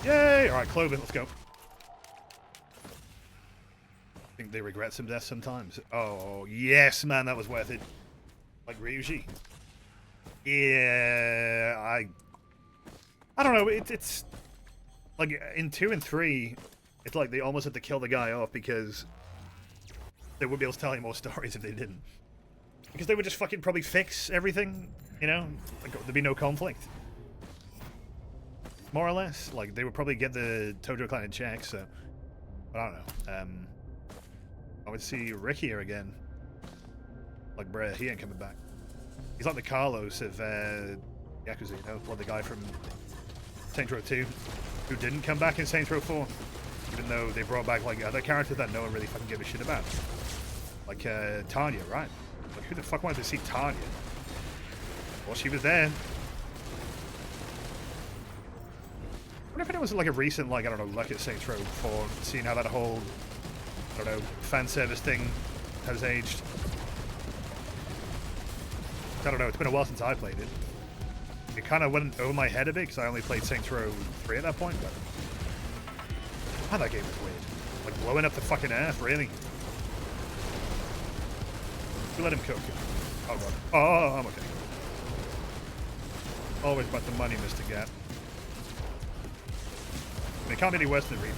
Yeah. Yay! All right, Clover, let's go. I think they regret some death sometimes. Oh yes, man, that was worth it. Like Ryuji. Yeah, I don't know, it's like in 2 and 3, it's like they almost had to kill the guy off because they wouldn't be able to tell any more stories if they didn't. Because they would just fucking probably fix everything, you know? Like, there'd be no conflict. More or less. Like, they would probably get the Tojo clan in check, so... But I don't know. I would see Rick here again. Like, bruh, he ain't coming back. He's like the Carlos of Yakuza, you know? Or the guy from Saints Row 2, who didn't come back in Saints Row 4, even though they brought back like other characters that no one really fucking gave a shit about, like Tanya, right? Like who the fuck wanted to see Tanya? Well, she was there. I wonder if it was like a recent, like I don't know, look at Saints Row 4, seeing how that whole, I don't know, fan service thing has aged. I don't know. It's been a while since I played it. It kind of went over my head a bit because I only played Saints Row 3 at that point, but man, that game was weird. Like blowing up the fucking earth, really. You let him cook. Oh god. Oh, I'm okay. Always about the money, Mr. Gat. I mean, it can't be any worse than Reaper,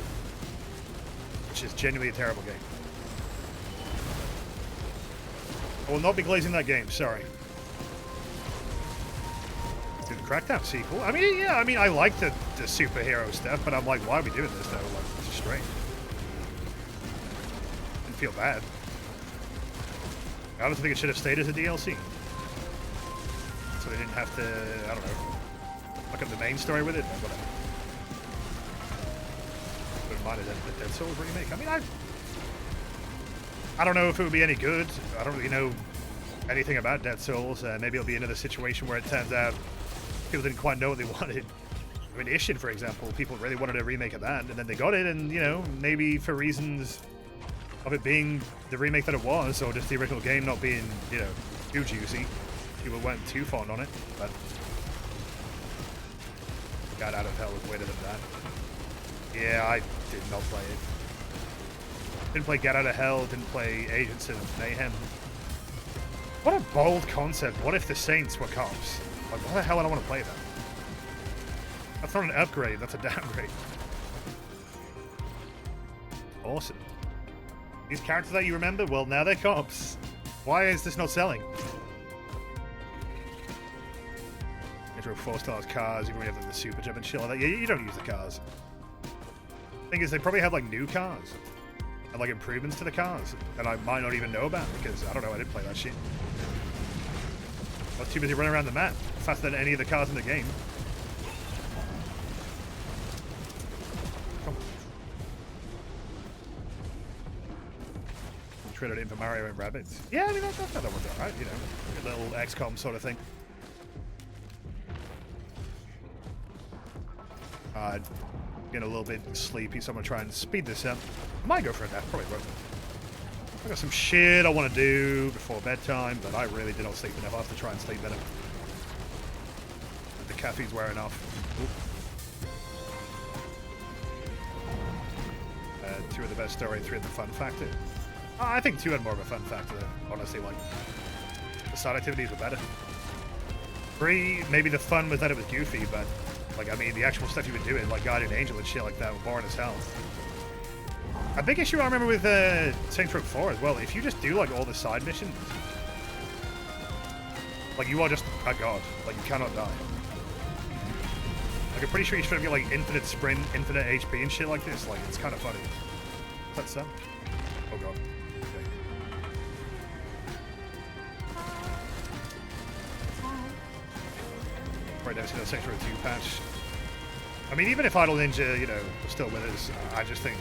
which is genuinely a terrible game. I will not be glazing that game. Sorry. The Crackdown sequel. I mean, yeah, I mean, I like the superhero stuff, but I'm like, why are we doing this though? Like, it's just strange. Didn't feel bad. I don't think it should have stayed as a DLC. So they didn't have to, I don't know, look up the main story with it, but whatever. Wouldn't mind a Dead Souls remake. I mean, I don't know if it would be any good. I don't really know anything about Dead Souls. Maybe it'll be another situation where it turns out people didn't quite know what they wanted. I mean, Ishin, for example, people really wanted a remake of that, and then they got it, and, you know, maybe for reasons of it being the remake that it was, or just the original game not being, you know, too juicy, people weren't too fond on it, but Got Out of Hell was weirder than that. Yeah, I did not play it. Didn't play Get Out of Hell, didn't play Agents of Mayhem. What a bold concept. What if the Saints were cops? Like, why the hell would I want to play that? That's not an upgrade, that's a downgrade. Awesome. These characters that you remember, well, now they're cops. Why is this not selling? Intro 4 stars cars, even when you have like, the super jump and shit like that. Yeah, you don't use the cars. Thing is, they probably have like new cars and like improvements to the cars that I might not even know about because I don't know, I didn't play that shit. I was too busy running around the map faster than any of the cars in the game. Traded in for Mario and Rabbids. Yeah, I mean, that one's alright, you know, a little XCOM sort of thing. Getting a little bit sleepy, so I'm gonna try and speed this up. I might go for a nap, probably won't. I got some shit I want to do before bedtime, but I really did not sleep enough. I'll have to try and sleep better. The caffeine's wearing off. 2 of the best story, 3 of the fun factor. I think 2 had more of a fun factor, honestly. Like, the side activities were better. 3, maybe the fun was that it was goofy, but, like, I mean, the actual stuff you were doing, like Guardian Angel and shit like that, were boring as hell. A big issue I remember with Saints Row 4 as well, if you just do, like, all the side missions, like, you are just a god. Like, you cannot die. Like, I'm pretty sure you should get like infinite sprint, infinite HP and shit like this. Like, it's kind of funny. Is that so? Oh god. Okay. Right, never seen a Sector 2 patch. I mean, even if Idle Ninja, you know, was still with us, I just think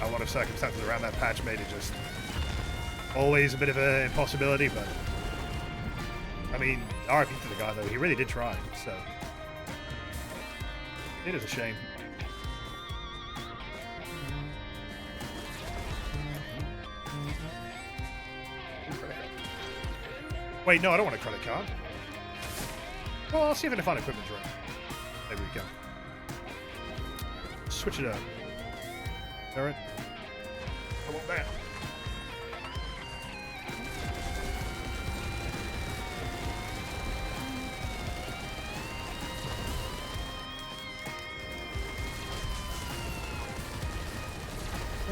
a lot of circumstances around that patch made it just always a bit of an impossibility, but I mean, RIP to the guy though, he really did try, so it is a shame. Wait, no, I don't want a credit card. Well, I'll see if I can find equipment drop. There we go. Switch it up. Alright. Come on down.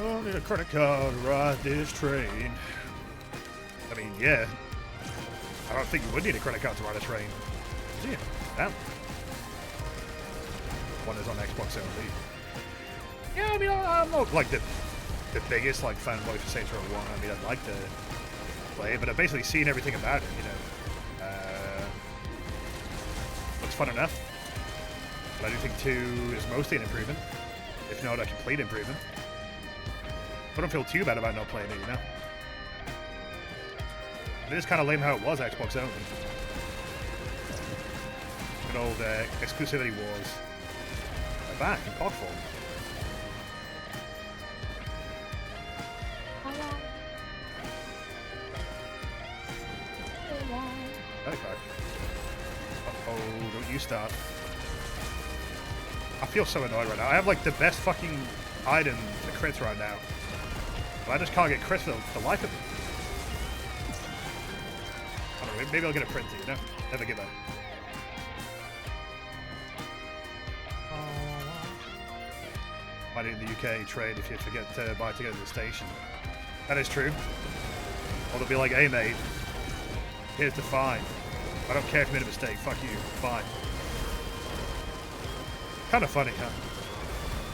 Oh, need a credit card to ride this train. I mean, yeah. I don't think you would need a credit card to ride a train. Yeah, damn. One is on Xbox only. Yeah, I mean, I'm not like the biggest like fanboy for Saints Row 1. I mean, I'd like to play it, but I've basically seen everything about it, you know. Looks fun enough. But I do think 2 is mostly an improvement, if not a complete improvement. I don't feel too bad about not playing it, you know. It is kind of lame how it was Xbox only. Good old exclusivity wars. They're back in pod form. Uh-oh, don't you start. I feel so annoyed right now. I have like the best fucking item to crits right now. But I just can't get crits for the life of me. I don't know, maybe I'll get a print, you know? Never give up. Might in the UK trade if you forget to buy tickets at the station. That is true. Or they'll be like, hey mate, here's the fine. I don't care if you made a mistake, fuck you, fine. Kind of funny, huh?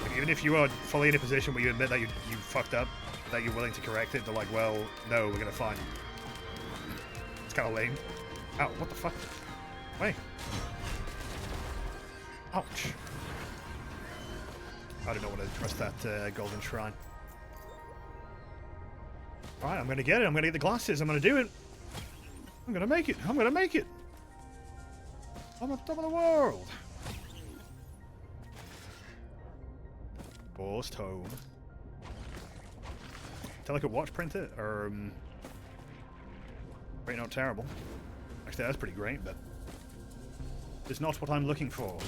Like, even if you are fully in a position where you admit that you fucked up, that you're willing to correct it, they're like, well, no, we're gonna fine you. It's kind of lame. Ow, what the fuck? Wait. Ouch. I do not want to trust that golden shrine. Alright, I'm gonna get it. I'm gonna get the glasses. I'm gonna do it. I'm gonna make it. I'm gonna make it. I'm on top of the world. Forced home. Tell I could watch print it, or great, not terrible. Actually, that's pretty great, but it's not what I'm looking for.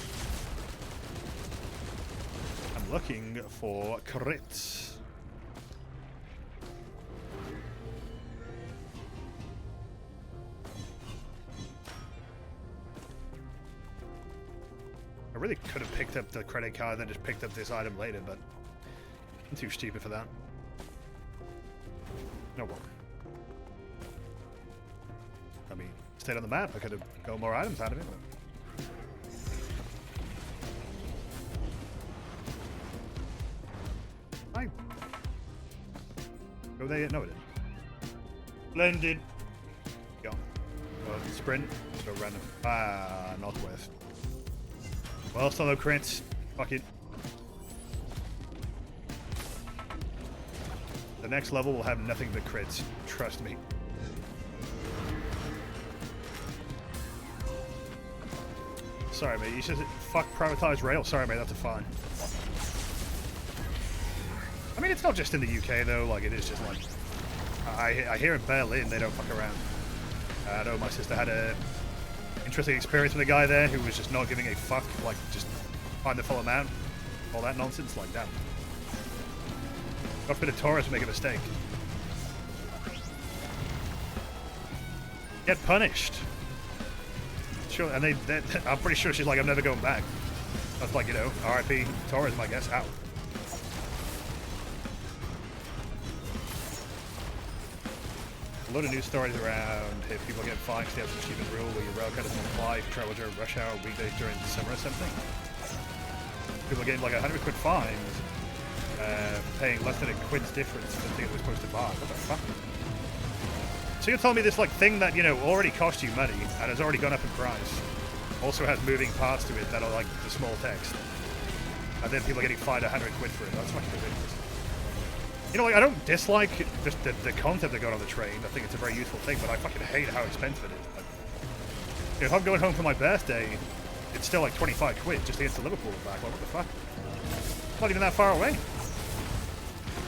I'm looking for crits. I really could have picked up the credit card and then just picked up this item later, but I'm too stupid for that. No well. I mean, stayed on the map. I could have got more items out of it, but I go there yet? No, it didn't. Blended. Go. Sprint. Go random. Ah, northwest. Well, still no crits. Fuck it. The next level will have nothing but crits. Trust me. Sorry, mate. You said fuck privatized rail. Sorry, mate. That's a fine. I mean, it's not just in the UK though. Like, it is just like I hear in Berlin they don't fuck around. I know my sister had a interesting experience with a guy there who was just not giving a fuck. Like, just find the full amount. All that nonsense. Like, damn. Got a bit of tourists make a mistake. Get punished. Sure, and I'm pretty sure she's like, I'm never going back. That's like, you know, RIP tourism, I guess. Ow. A lot of news stories around if people get fined, they have some stupid rule where your rail card doesn't apply if you travel during rush hour weekdays during the summer or something. People are getting like 100 quid fines, paying less than a quid's difference for the thing that was supposed to buy. What the fuck? So you're telling me this like thing that, you know, already cost you money and has already gone up in price, also has moving parts to it that are like the small text, and then people are getting fined 100 quid for it. That's fucking ridiculous. You know, like, I don't dislike just the content that got on the train. I think it's a very useful thing, but I fucking hate how expensive it is. Like, you know, if I'm going home for my birthday, it's still like 25 quid just to get to Liverpool and back. Like, what the fuck? It's not even that far away.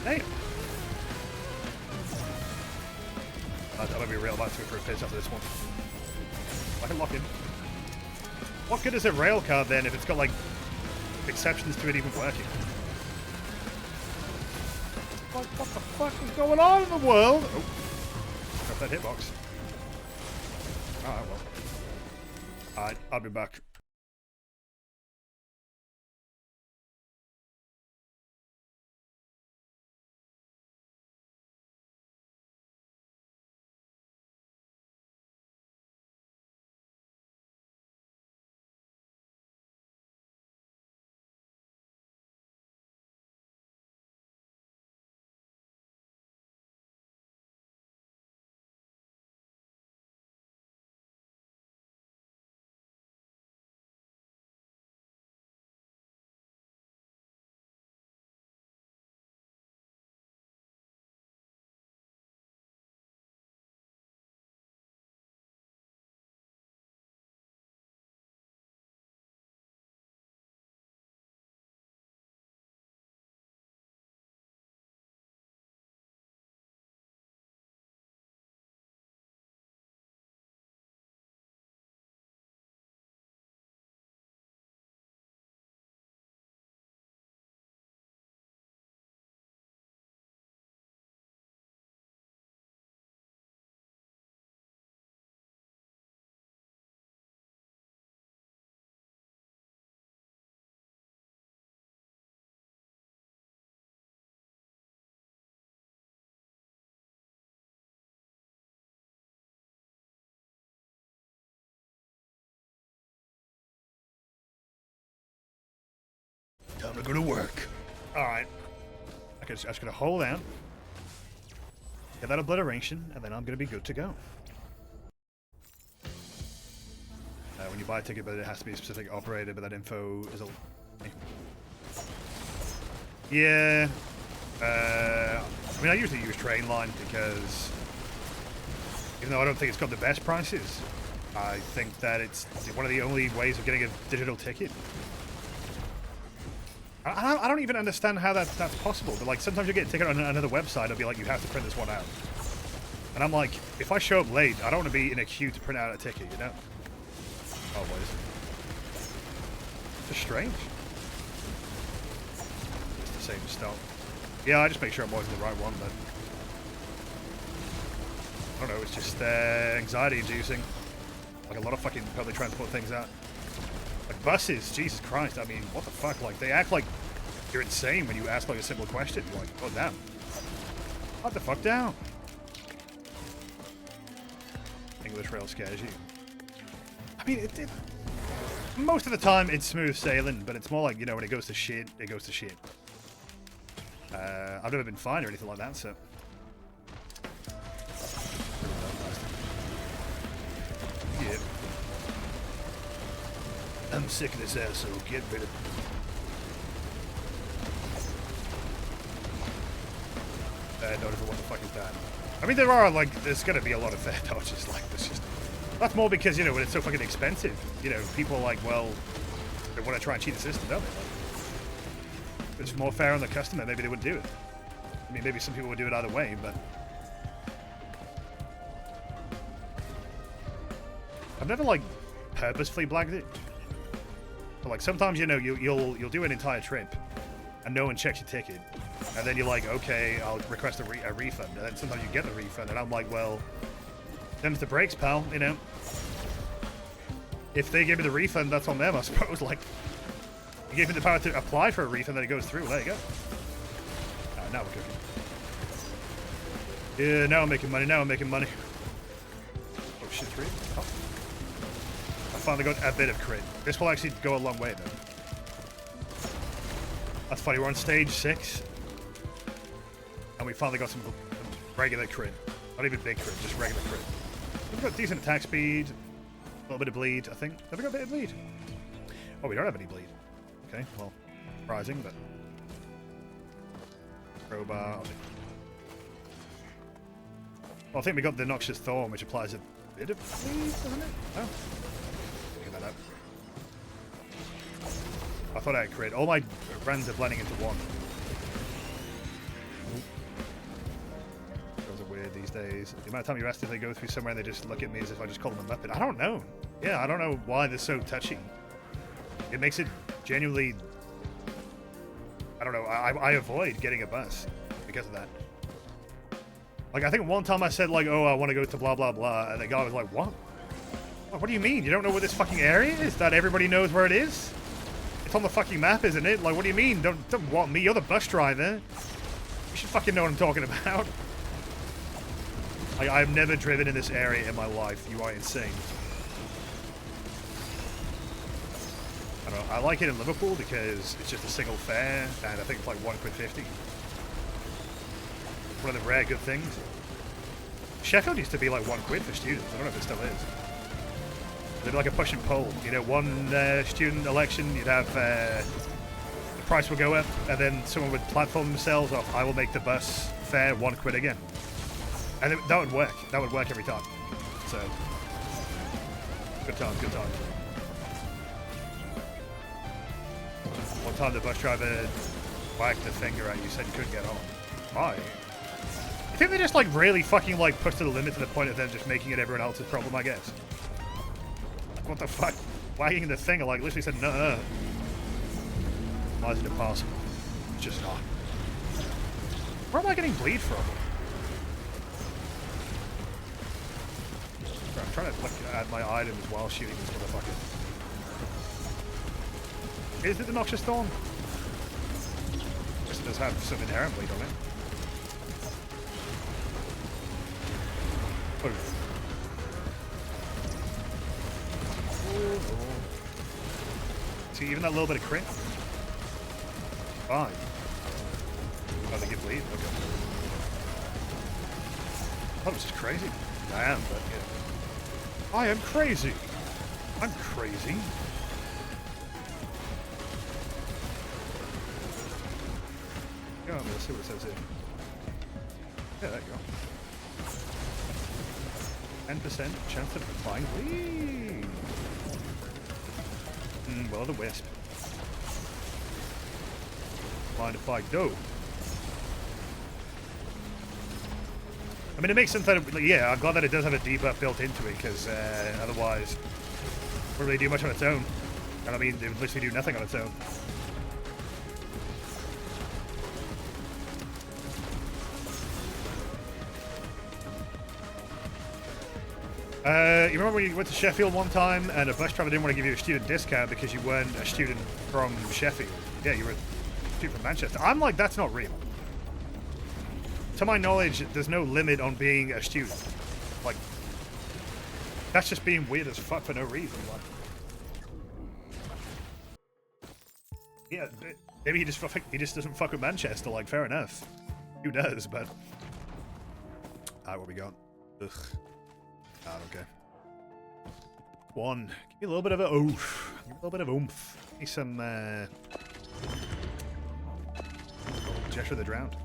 Damn. I'm gonna be real about to go for a piss after this one. I can lock in. What good is a rail card then if it's got like exceptions to it even working? What the fuck is going on in the world? Oh, got that hitbox. Alright, well. Alright, I'll be back. Time to go to work. Alright. Okay, so I'm just gonna hold down. Get that obliteration, and then I'm gonna be good to go. When you buy a ticket, but it has to be a specific operator, but that info is a... Yeah. I mean, I usually use Trainline because even though I don't think it's got the best prices, I think that it's one of the only ways of getting a digital ticket. I don't even understand how that's possible, but like sometimes you get a ticket on another website, it'll be like, you have to print this one out. And I'm like, if I show up late, I don't want to be in a queue to print out a ticket, you know? Oh, what is it? It's just strange. It's the same stuff. Yeah, I just make sure I'm always in the right one, but I don't know, it's just anxiety inducing. Like a lot of fucking public transport things out. Like buses, Jesus Christ, I mean, what the fuck? Like, they act like you're insane when you ask like a simple question. You're like, oh damn. What the fuck down? English rail scares you. I mean, most of the time it's smooth sailing, but it's more like, you know, when it goes to shit, it goes to shit. I've never been fined or anything like that, so. Yeah. I'm sick of this asshole. Get rid of it. Not even what the fuck is that? I mean, there's gonna be a lot of fair dodges like this. Just that's more because, you know, when it's so fucking expensive, you know, people are like, well, they want to try and cheat the system, don't they? Like, if it's more fair on the customer, maybe they would do it. I mean, maybe some people would do it either way, but I've never like purposefully blagged it. But like sometimes, you know, you'll do an entire trip and no one checks your ticket, and then you're like, okay, I'll request a refund, and then sometimes you get the refund, and I'm like, well, them's the breaks, pal, you know. If they give me the refund, that's on them, I suppose. Like, you gave me the power to apply for a refund, then it goes through. There you go. Now we're cooking. Yeah, now I'm making money. Now I'm making money. Oh shit, 3. Oh. I finally got a bit of crit. This will actually go a long way, though. That's funny, we're on stage 6. And we finally got some regular crit. Not even big crit, just regular crit. We've got decent attack speed, a little bit of bleed, I think. Have we got a bit of bleed? Oh, we don't have any bleed. Okay, well, surprising, but... Crowbar. Well, I think we got the Noxious Thorn, which applies a bit of bleed, doesn't it? Oh. Figure that out. I thought I had crit. All my brands are blending into one. Those are weird these days. The amount of time you ask if they go through somewhere and they just look at me as if I just call them a Muppet. I don't know. Yeah, I don't know why they're so touchy. It makes it genuinely... I don't know. I avoid getting a bus because of that. Like, I think one time I said, like, oh, I want to go to blah, blah, blah. And the guy was like, what? What do you mean? You don't know where this fucking area is? That everybody knows where it is? It's on the fucking map, isn't it? Like, what do you mean? Don't want me. You're the bus driver. You should fucking know what I'm talking about. Like, I've never driven in this area in my life. You are insane. I don't know. I like it in Liverpool because it's just a single fare, and I think it's like £1.50. One of the rare good things. Sheffield used to be like £1 for students. I don't know if it still is. They'd be like a push and pull. You know, one student election, you'd have the price will go up, and then someone would platform themselves off. I will make the bus fare £1 again, and that would work. That would work every time. So, good times, good times. One time the bus driver wagged the finger at you, said you couldn't get on. Why? I think they just like really fucking like push to the limit to the point of them just making it everyone else's problem, I guess. What the fuck? Wagging the finger like literally said no. Why is it impossible? It's just not. Where am I getting bleed from? I'm trying to look at my items while shooting this motherfucker. Is it the Noxious Thorn? I guess it does have some inherent bleed on it. Oh. See, even that little bit of crit? Fine. Oh, they get bleed? Okay. Oh, this is crazy. I am, but yeah. I am crazy. I'm crazy. Go on, let's see what it says here. Yeah, there you go. 10% chance of applying bleed. Well, the wisp. Mind if I do? I mean, it makes sense that, yeah, I'm glad that it does have a debuff built into it, because otherwise, it wouldn't really do much on its own. And I mean, it would literally do nothing on its own. You remember when you went to Sheffield one time and a bus driver didn't want to give you a student discount because you weren't a student from Sheffield? Yeah, you were a student from Manchester. I'm like, that's not real. To my knowledge, there's no limit on being a student. Like, that's just being weird as fuck for no reason. Like, yeah, maybe he just doesn't fuck with Manchester. Like, fair enough. Who does? But what we got? Ugh. I don't care. One. Give me a little bit of a oomph. Give me a little bit of oomph. Give me some Gesture of the Drowned.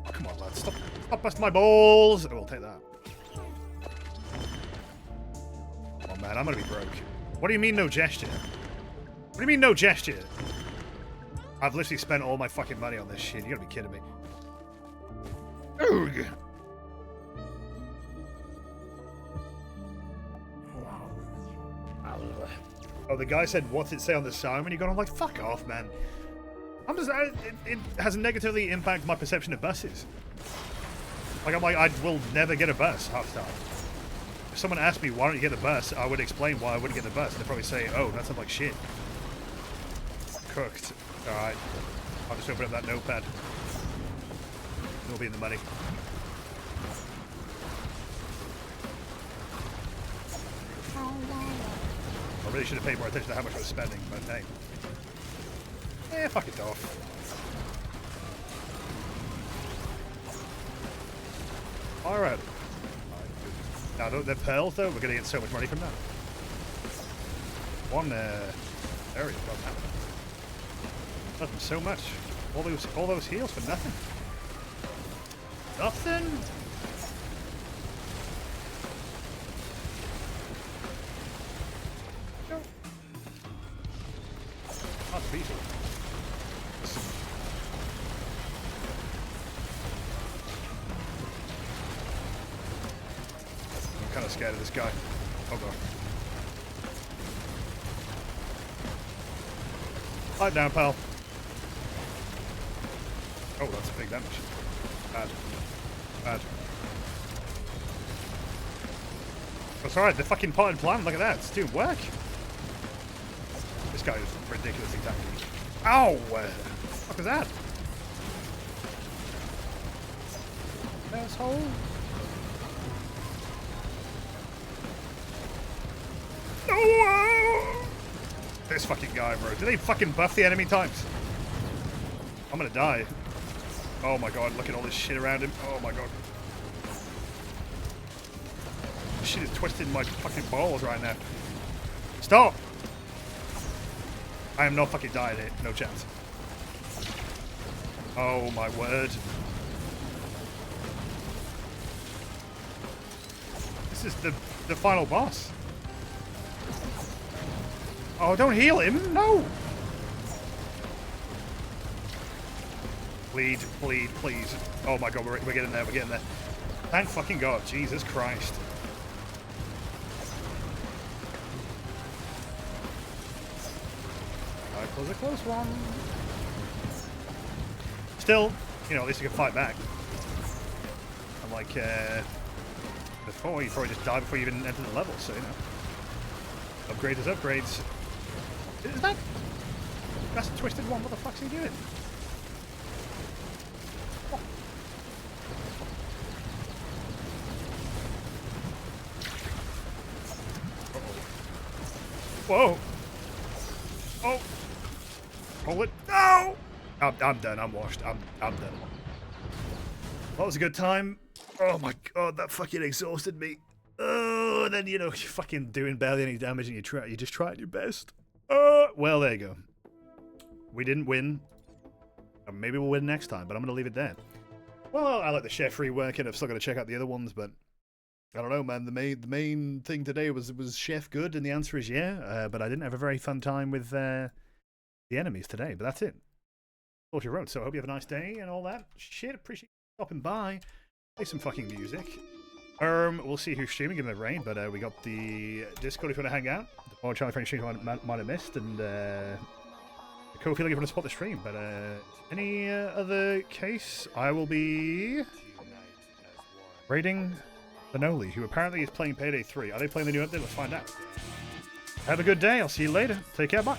Oh, come on, lads. Stop busting my balls. Oh, we'll take that. Oh man, I'm gonna be broke. What do you mean no gesture? What do you mean no gesture? I've literally spent all my fucking money on this shit. You gotta be kidding me. Ugh. Oh, the guy said, what's it say on the sign when you got on? Like, fuck off, man. I'm just, it has negatively impacted my perception of buses. Like, I'm like, I will never get a bus half the time. If someone asked me, why don't you get a bus, I would explain why I wouldn't get the bus. And they'd probably say, oh, that sounds like shit. Cooked. Alright. I'll just open up that notepad. It'll be in the money. I really should have paid more attention to how much I was spending, but hey. Eh, fuck it off. Alright. Now, the pearls, though, we're going to get so much money from that. One, area. Well, nothing so much. All those heals for nothing. Nothing? No. Not people. I'm kind of scared of this guy. Oh god. Pipe down, pal. Oh, that's a big damage. Bad. Bad. That's alright, the fucking potted plant, look at that, it's doing work. This guy is ridiculously tanky. Ow! What the fuck was that? Asshole. No! This fucking guy, bro. Do they fucking buff the enemy types? I'm gonna die. Oh my god, look at all this shit around him. Oh my god. This shit is twisting my fucking balls right now. Stop! I am not fucking dying here. No chance. Oh my word. This is the final boss. Oh, don't heal him! No! Bleed, bleed, please. Oh my god, we're getting there, we're getting there. Thank fucking god, Jesus Christ. That was a close one. Still, you know, at least you can fight back. Unlike, before, you probably just die before you even enter the level, so, you know. Upgrades is upgrades. Is that... That's a twisted one, what the fuck's he doing? Whoa! Oh! Hold it! No! I'm done. I'm washed. I'm done. That was a good time. Oh my god, that fucking exhausted me. Oh, and then, you know, you're fucking doing barely any damage and you just tried your best. Well, there you go. We didn't win. Maybe we'll win next time, but I'm going to leave it there. Well, I like the chef reworking. I've still got to check out the other ones, but I don't know, man. The main thing today was chef good, and the answer is yeah. But I didn't have a very fun time with the enemies today, but that's it. All you wrote. So I hope you have a nice day and all that shit. Appreciate you stopping by. Play some fucking music. We'll see who's streaming, give it a rain, but we got the Discord if you want to hang out. The more Charlie Frank stream you might have missed, and cool feeling if you want to support the stream. But any other case, I will be raiding Benoli, who apparently is playing Payday 3. Are they playing the new update? Let's find out. Have a good day. I'll see you later. Take care. Bye.